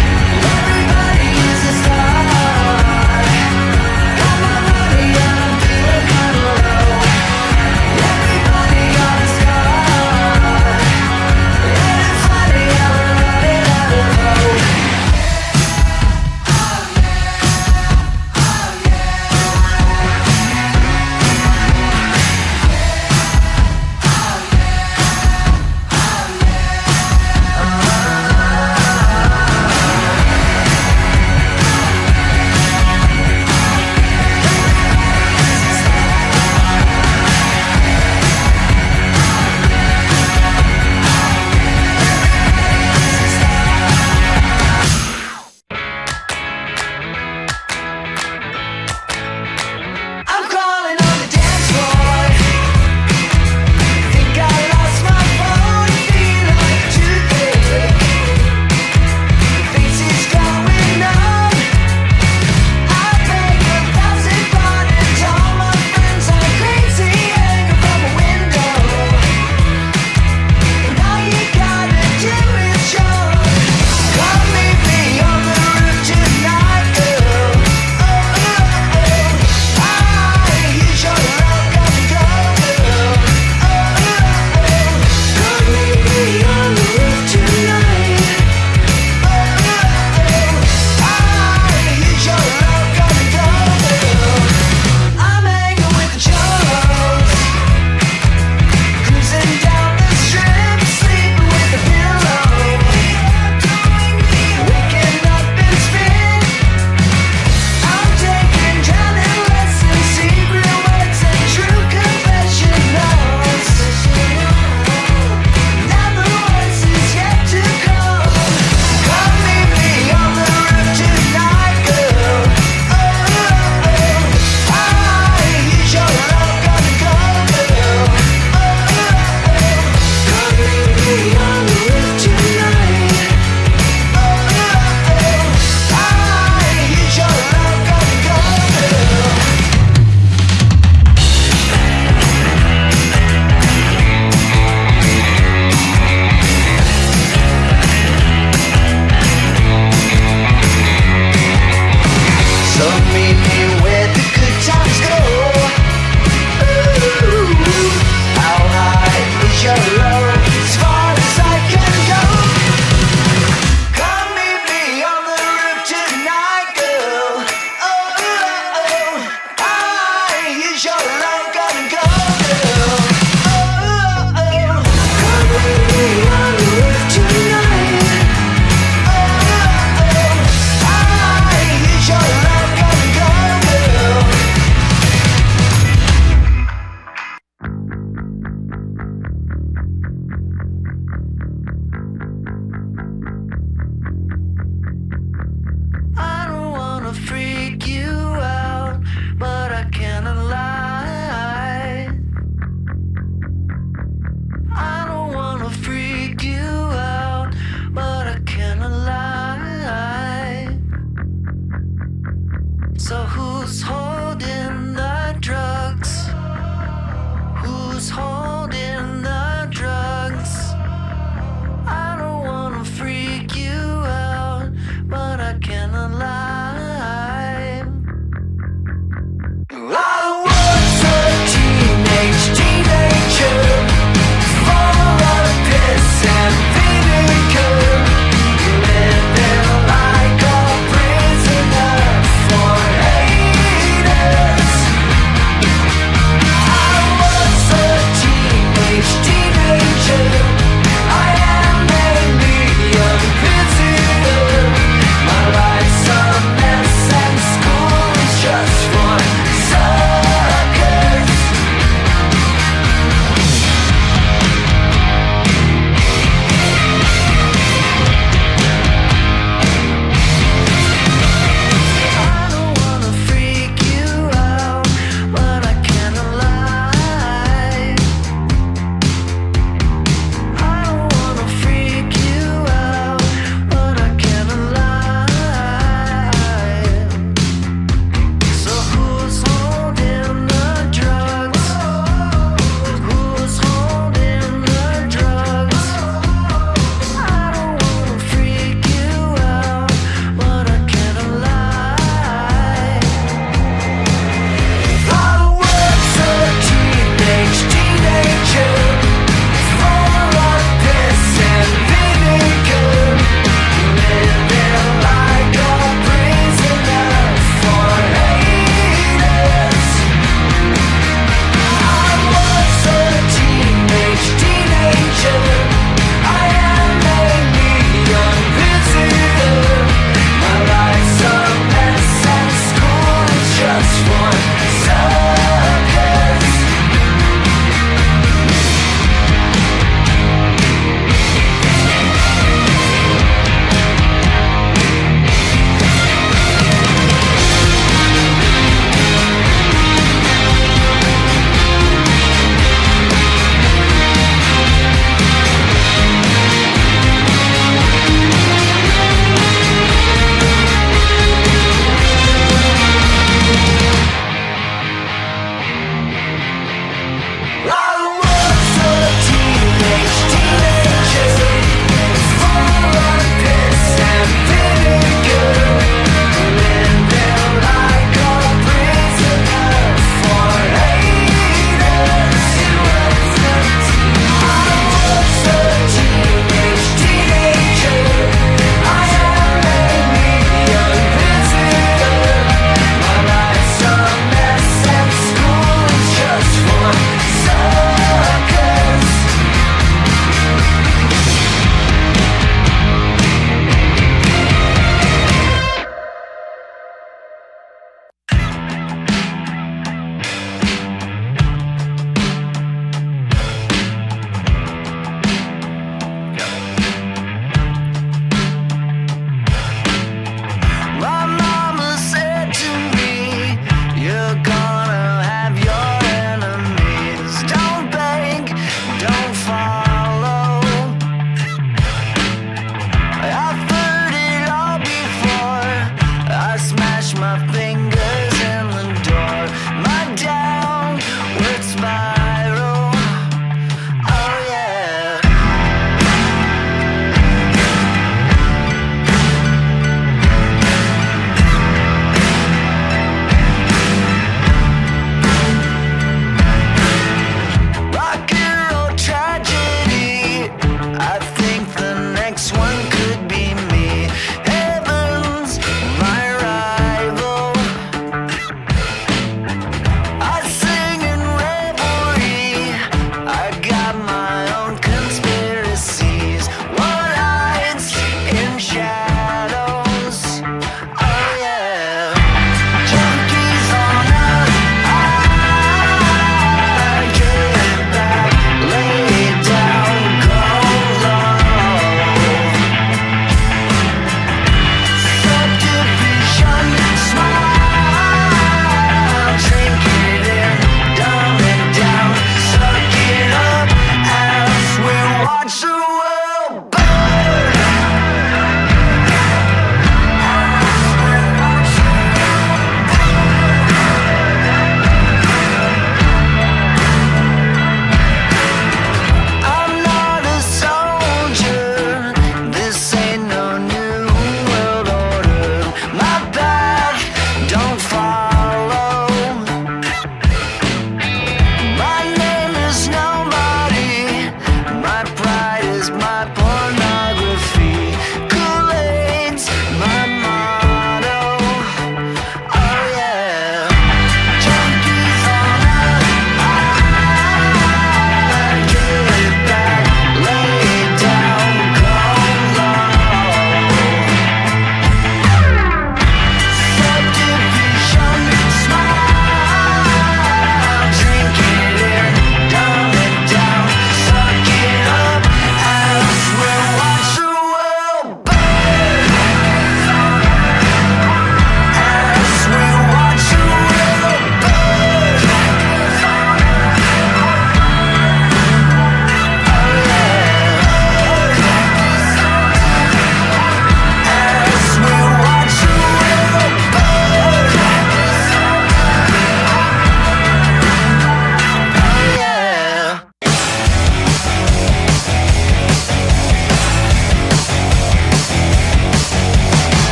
Speaker 2: Everybody is a star. Got my money and I'm feeling kinda low. Everybody got a star. Ain't it funny how we're running out of hope?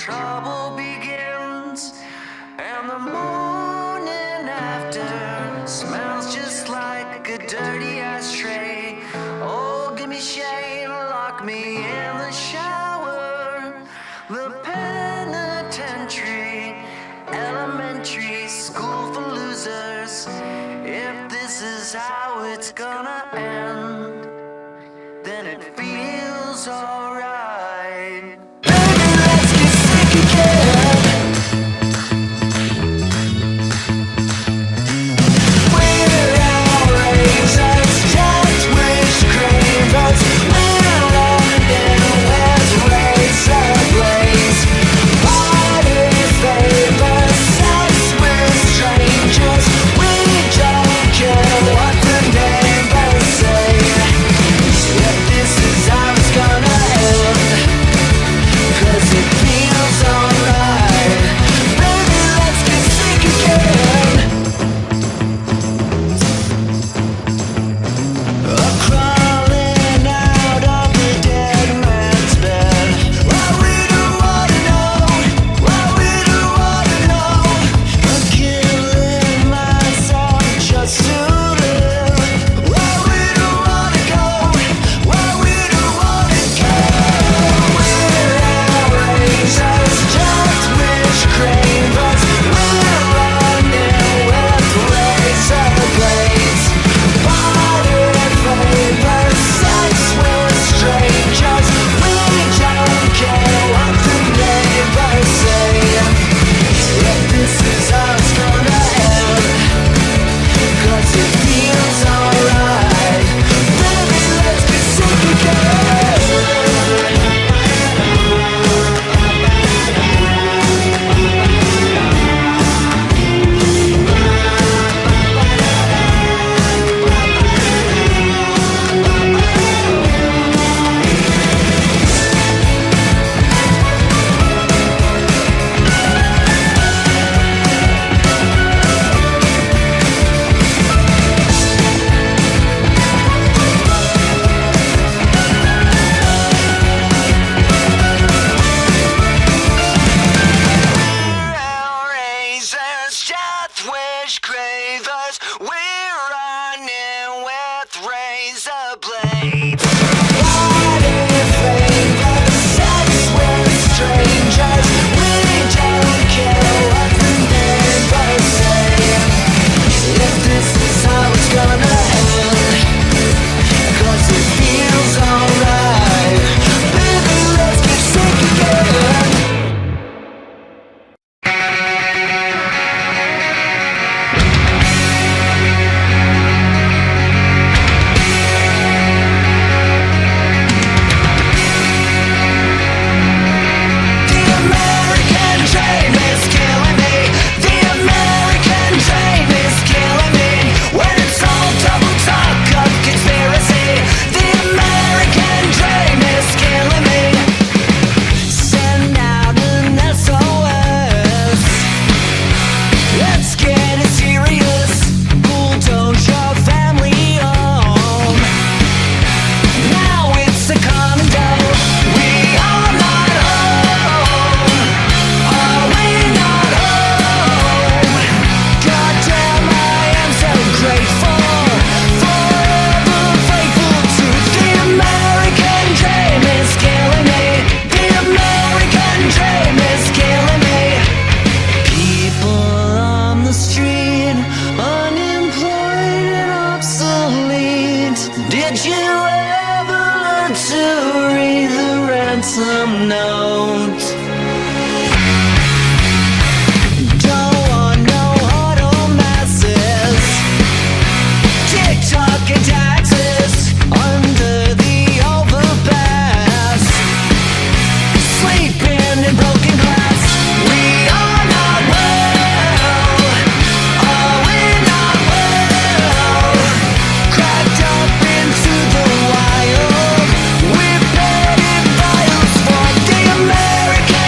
Speaker 2: trouble begins, and the morning after smells just like a dirty ashtray. Oh, give me shame, lock me in the shower. The penitentiary, elementary school for losers. If this is how it's gonna end, then it feels alright. Baby, let's get sick again. We're outrageous, just wish cravers. We're running with razor blades. Party favors, sex with strangers. We don't care what the neighbors say. If this is how it's gonna end, 'cause it feels alright. Baby, let's get sick again. Crawling out of the dead man's bed. Well, we don't wanna know. Well, we don't wanna know. I'm killing myself just to live. Well, we don't wanna go. Well, we don't wanna go. We're outrageous, just wish cravers. We're running with razor blades. Party favors, sex with strangers. We don't care what the neighbors say. If this is how it's gonna end, 'cause it feels alright. Baby, let's get sick again. Razors, death wish cravers. We're running with razor blades. Party favors, sex with strangers. We don't care what the neighbors say. If this is how it's gonna end, 'cause it feels alright. Baby, let's get sick again. The American dream is killing me. The American dream is killing me. When it's all double talk of conspiracy. The American dream is killing me. Send out an SOS. Let's get it serious. Bulldoze your family home. Now it's a common goal. We are not home. Are we not home? Goddamn, I am so grateful. Forever faithful to the American dream is killing me. The American dream is killing me. People on the street, unemployed and obsolete. Did you ever learn to read the ransom note? Don't want no huddle masses. TikTok and taxes under the overpass. Sleeping in broken glass. We are not well. Are we not well? Cracked up into the wild. We paid files for the American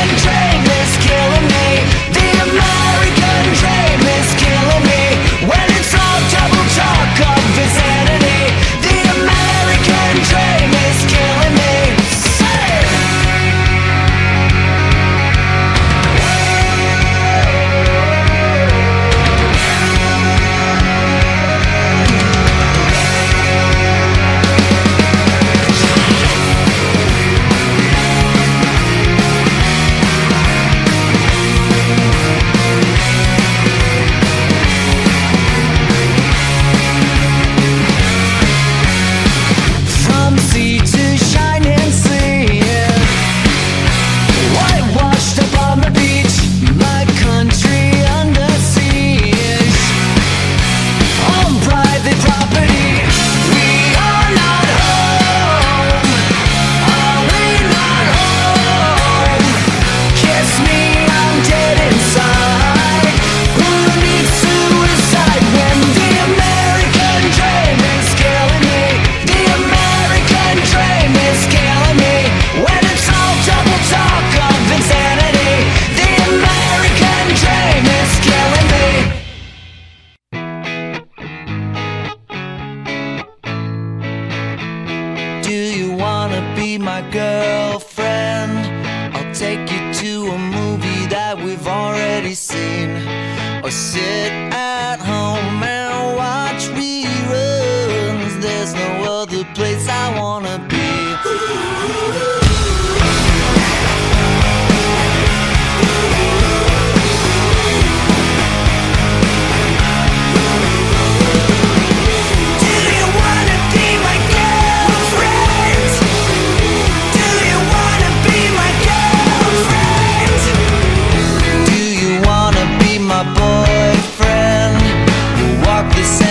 Speaker 2: or sit at home and watch reruns. There's no other place I wanna be.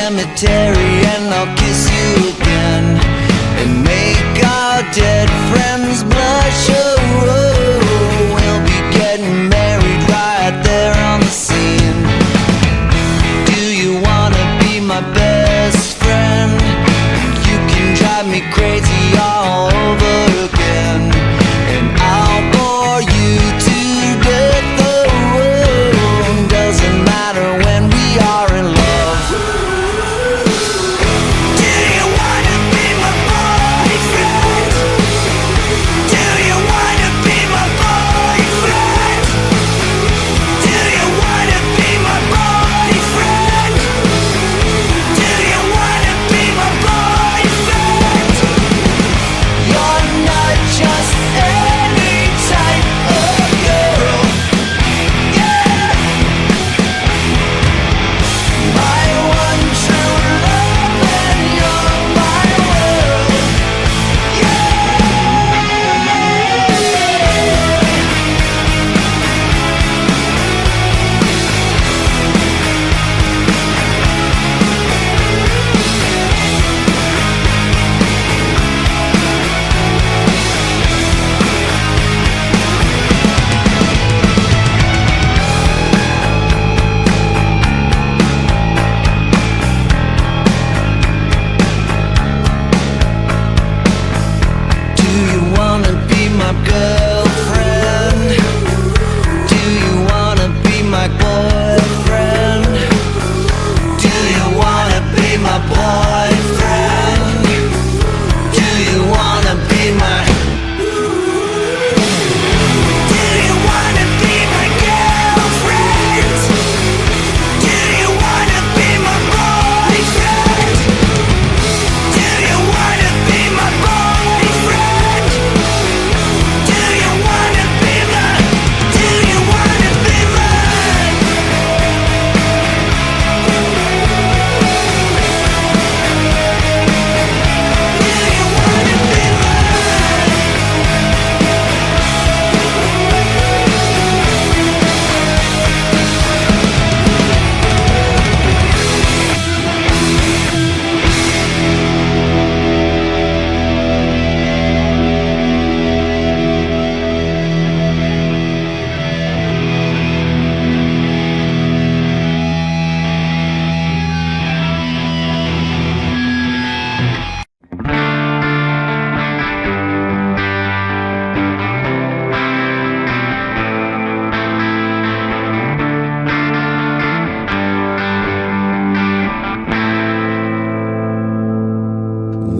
Speaker 2: Cemetery and I'll kiss you again and make our dead friends blush. Oh, we'll be getting married right there on the scene. Do you wanna be my best friend? You can drive me crazy all over again, and I'll bore you to death. Oh, doesn't matter when we are in love.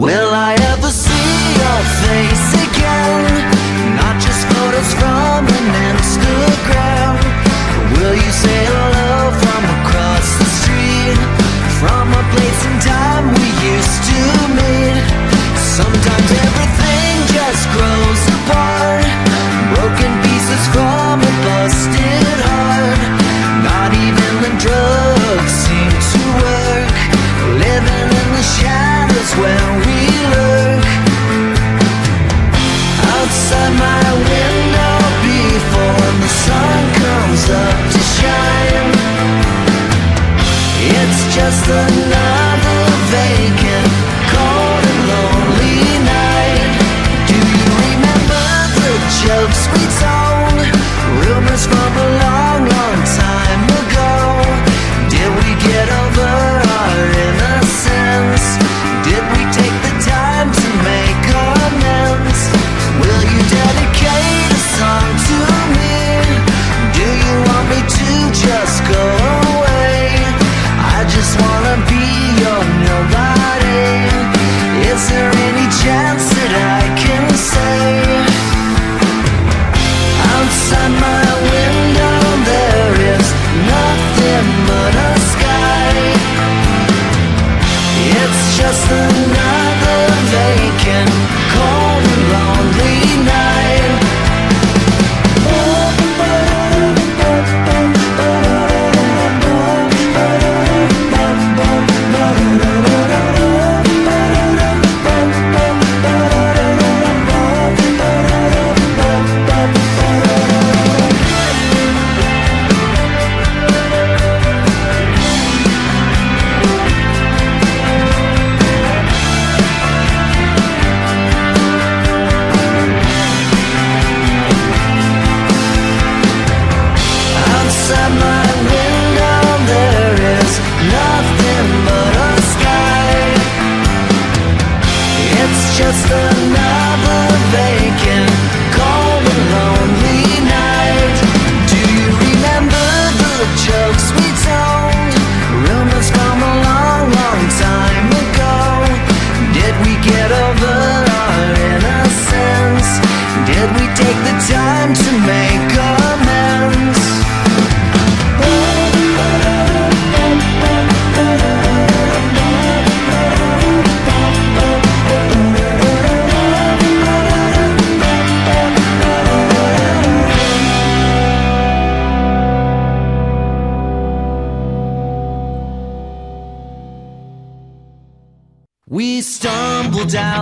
Speaker 2: Will I ever see your face again? Not just photos from an Instagram. Will you say hello from across the street, from a place and time we used to meet? Sometimes everything just grows apart, broken pieces from a busted heart. Not even the drugs seem to work, living in the shadows where we lurk. Outside my window before the sun comes up to shine, it's just another vacant, cold and lonely night. Do you remember the jokes we told, rumors from a long, long time ago? Did we get over our innocence? Did we take the time to make amends? Will you dedicate a song to me? Do you want me to just go away? I just wanna be your nobody. Is there any chance that I can say? Outside my window there is nothing but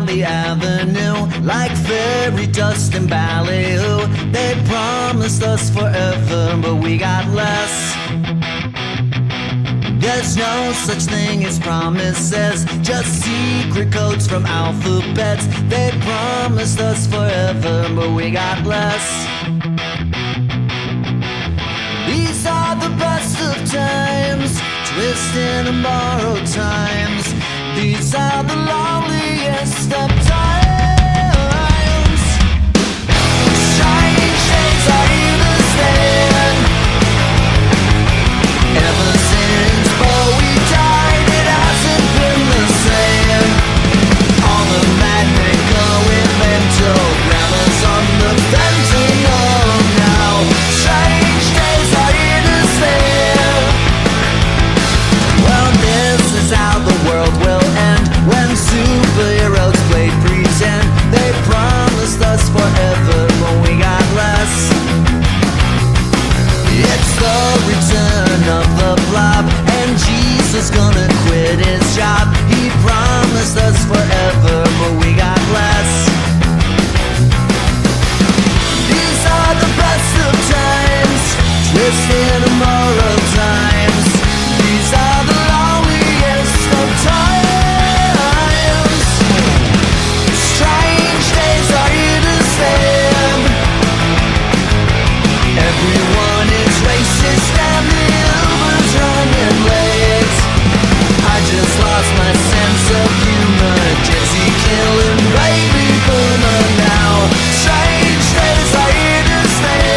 Speaker 2: down the avenue like fairy dust and ballyhoo. They promised us forever, but we got less. There's no such thing as promises, just secret codes from alphabets. They promised us forever, but we got less. These are the best of times, twisting and borrowed times. These are the loneliest of times. Strange days are here to stand. Ever since Bowie died, it hasn't been the same. All the magnet going mental, grandma's on the fentanyl now. Strange days are here to stay. Well, this is how the world will end when superheroes play pretend. They promised us forever, but we got less. It's the return of the blob, and Jesus gonna quit his job. He promised us forever, but we got less. These are the best of times, twisted immoral times. These are the loneliest of times. Strange days are here to stay. Everyone is racist and the Uber's running late. I just lost my sense of humor. Gypsy killing baby boomer now. Strange days are here to stay.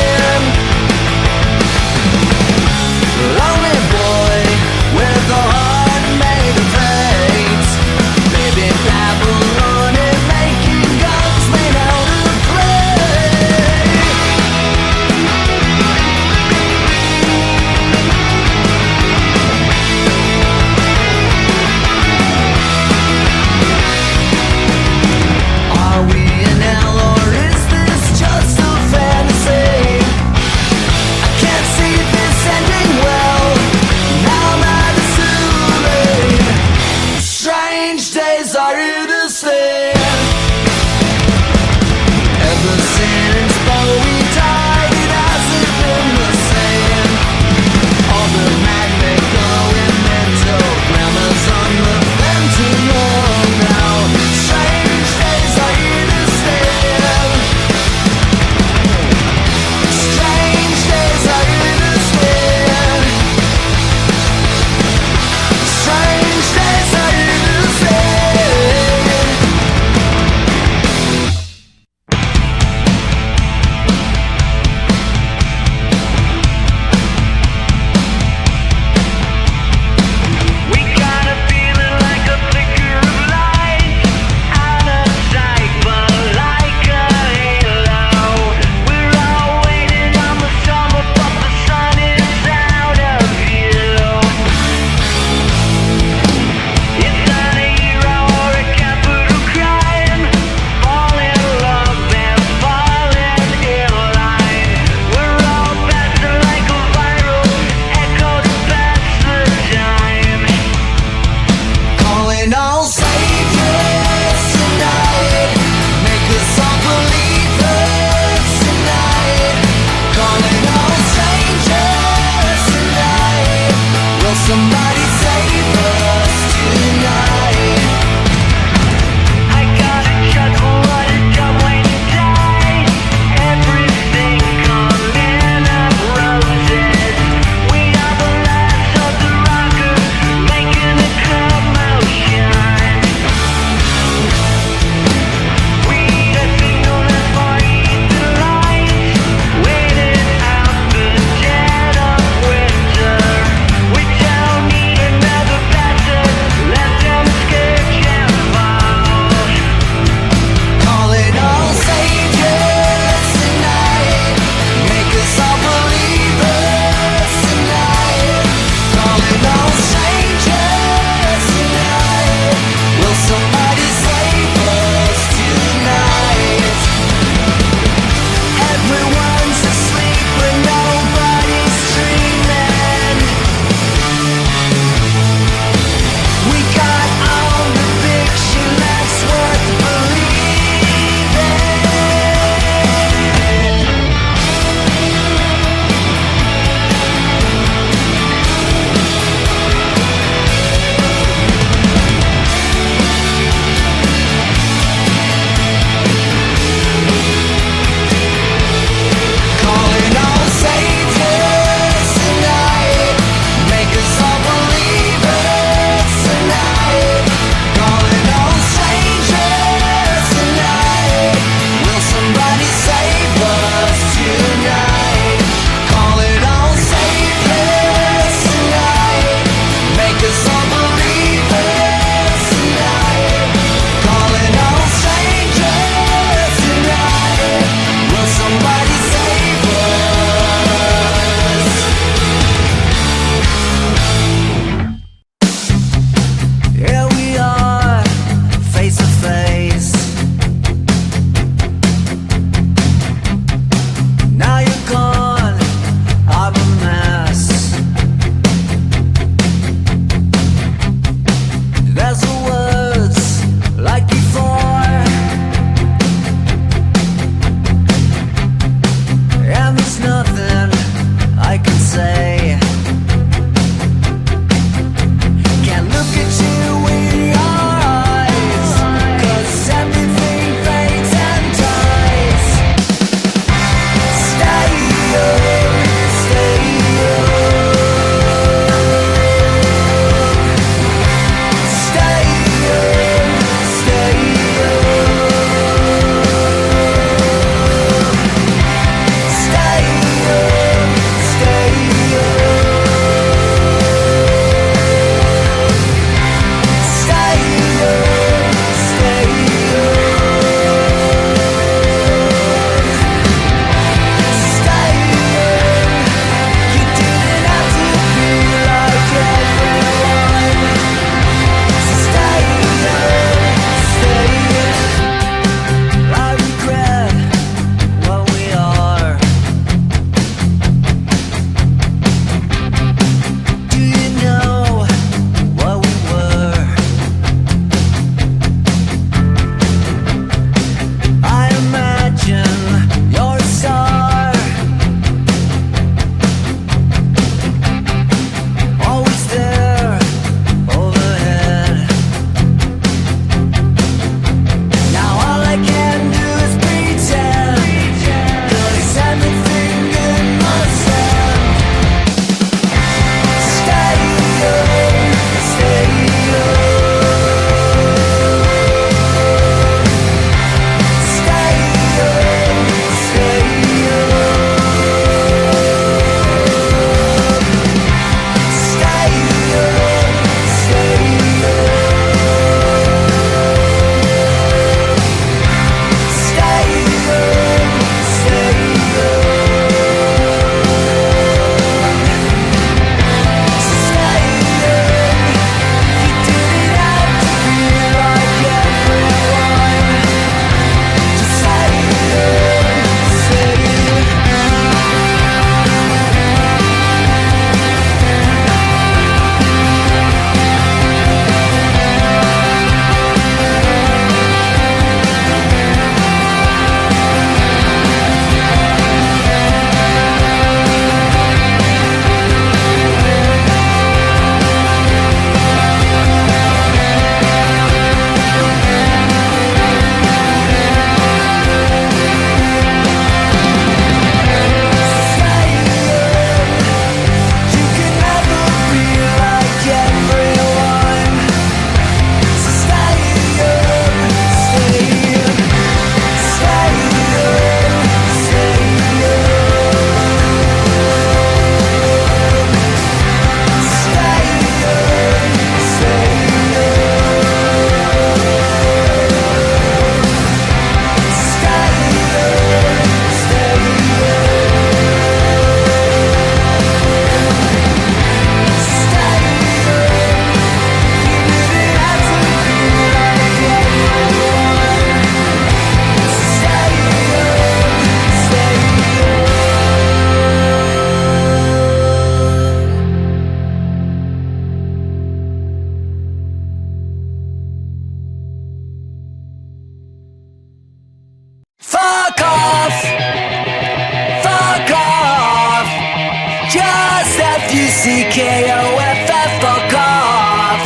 Speaker 2: F-U-C-K-O-F-F, fuck off.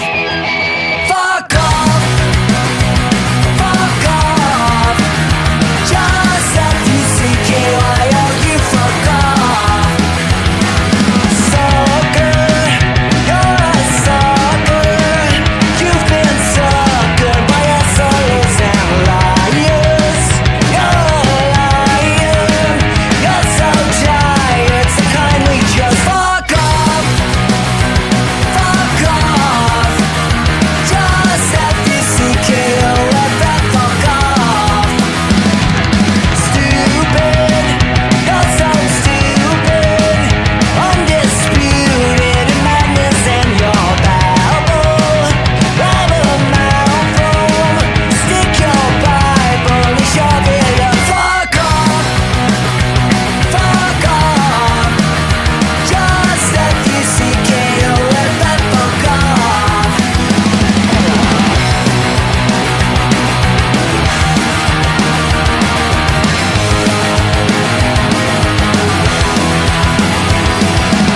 Speaker 2: Fuck off. Fuck off. Just F-U-C-K-Y-O-U, fuck off. Sucker, you're a sucker. You've been suckered by assholes and liars. You're a liar. You're so tired, so kindly just fuck off. Fuck off. Just F-U-C-K-O-F-F, fuck off. Stupid, you're so stupid. Undisputed in madness and your babble. Like a mouthful. Stick your Bible and shove it up. Fuck off. Fuck off. Just F-U-C-K-O-F-F, fuck off.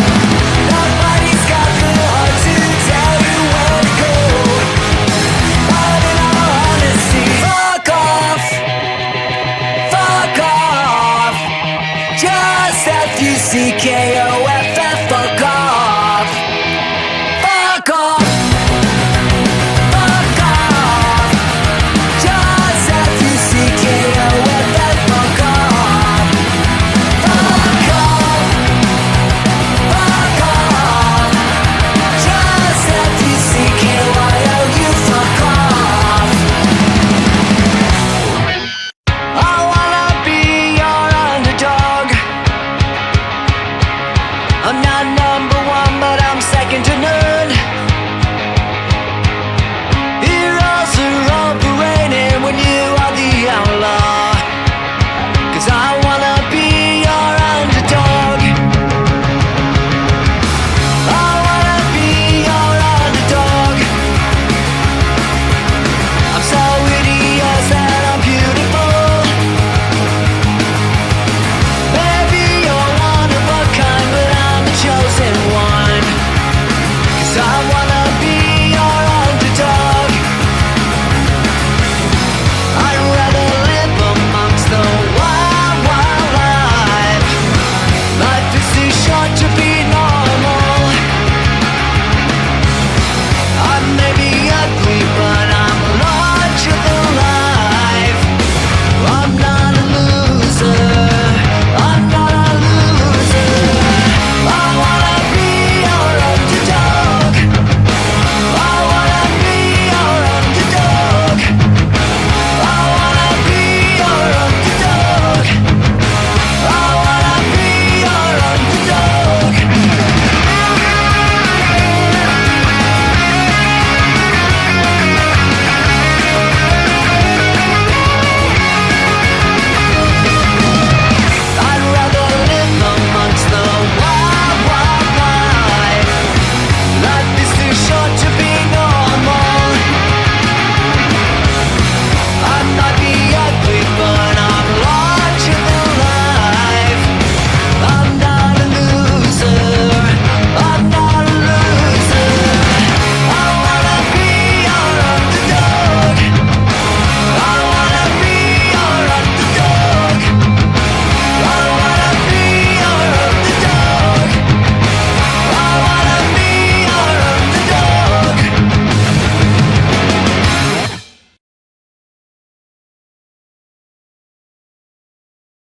Speaker 2: Nobody's got the heart to tell you where to go. But in all honesty, fuck off. Fuck off. Just F-U-C-K-O-F-F,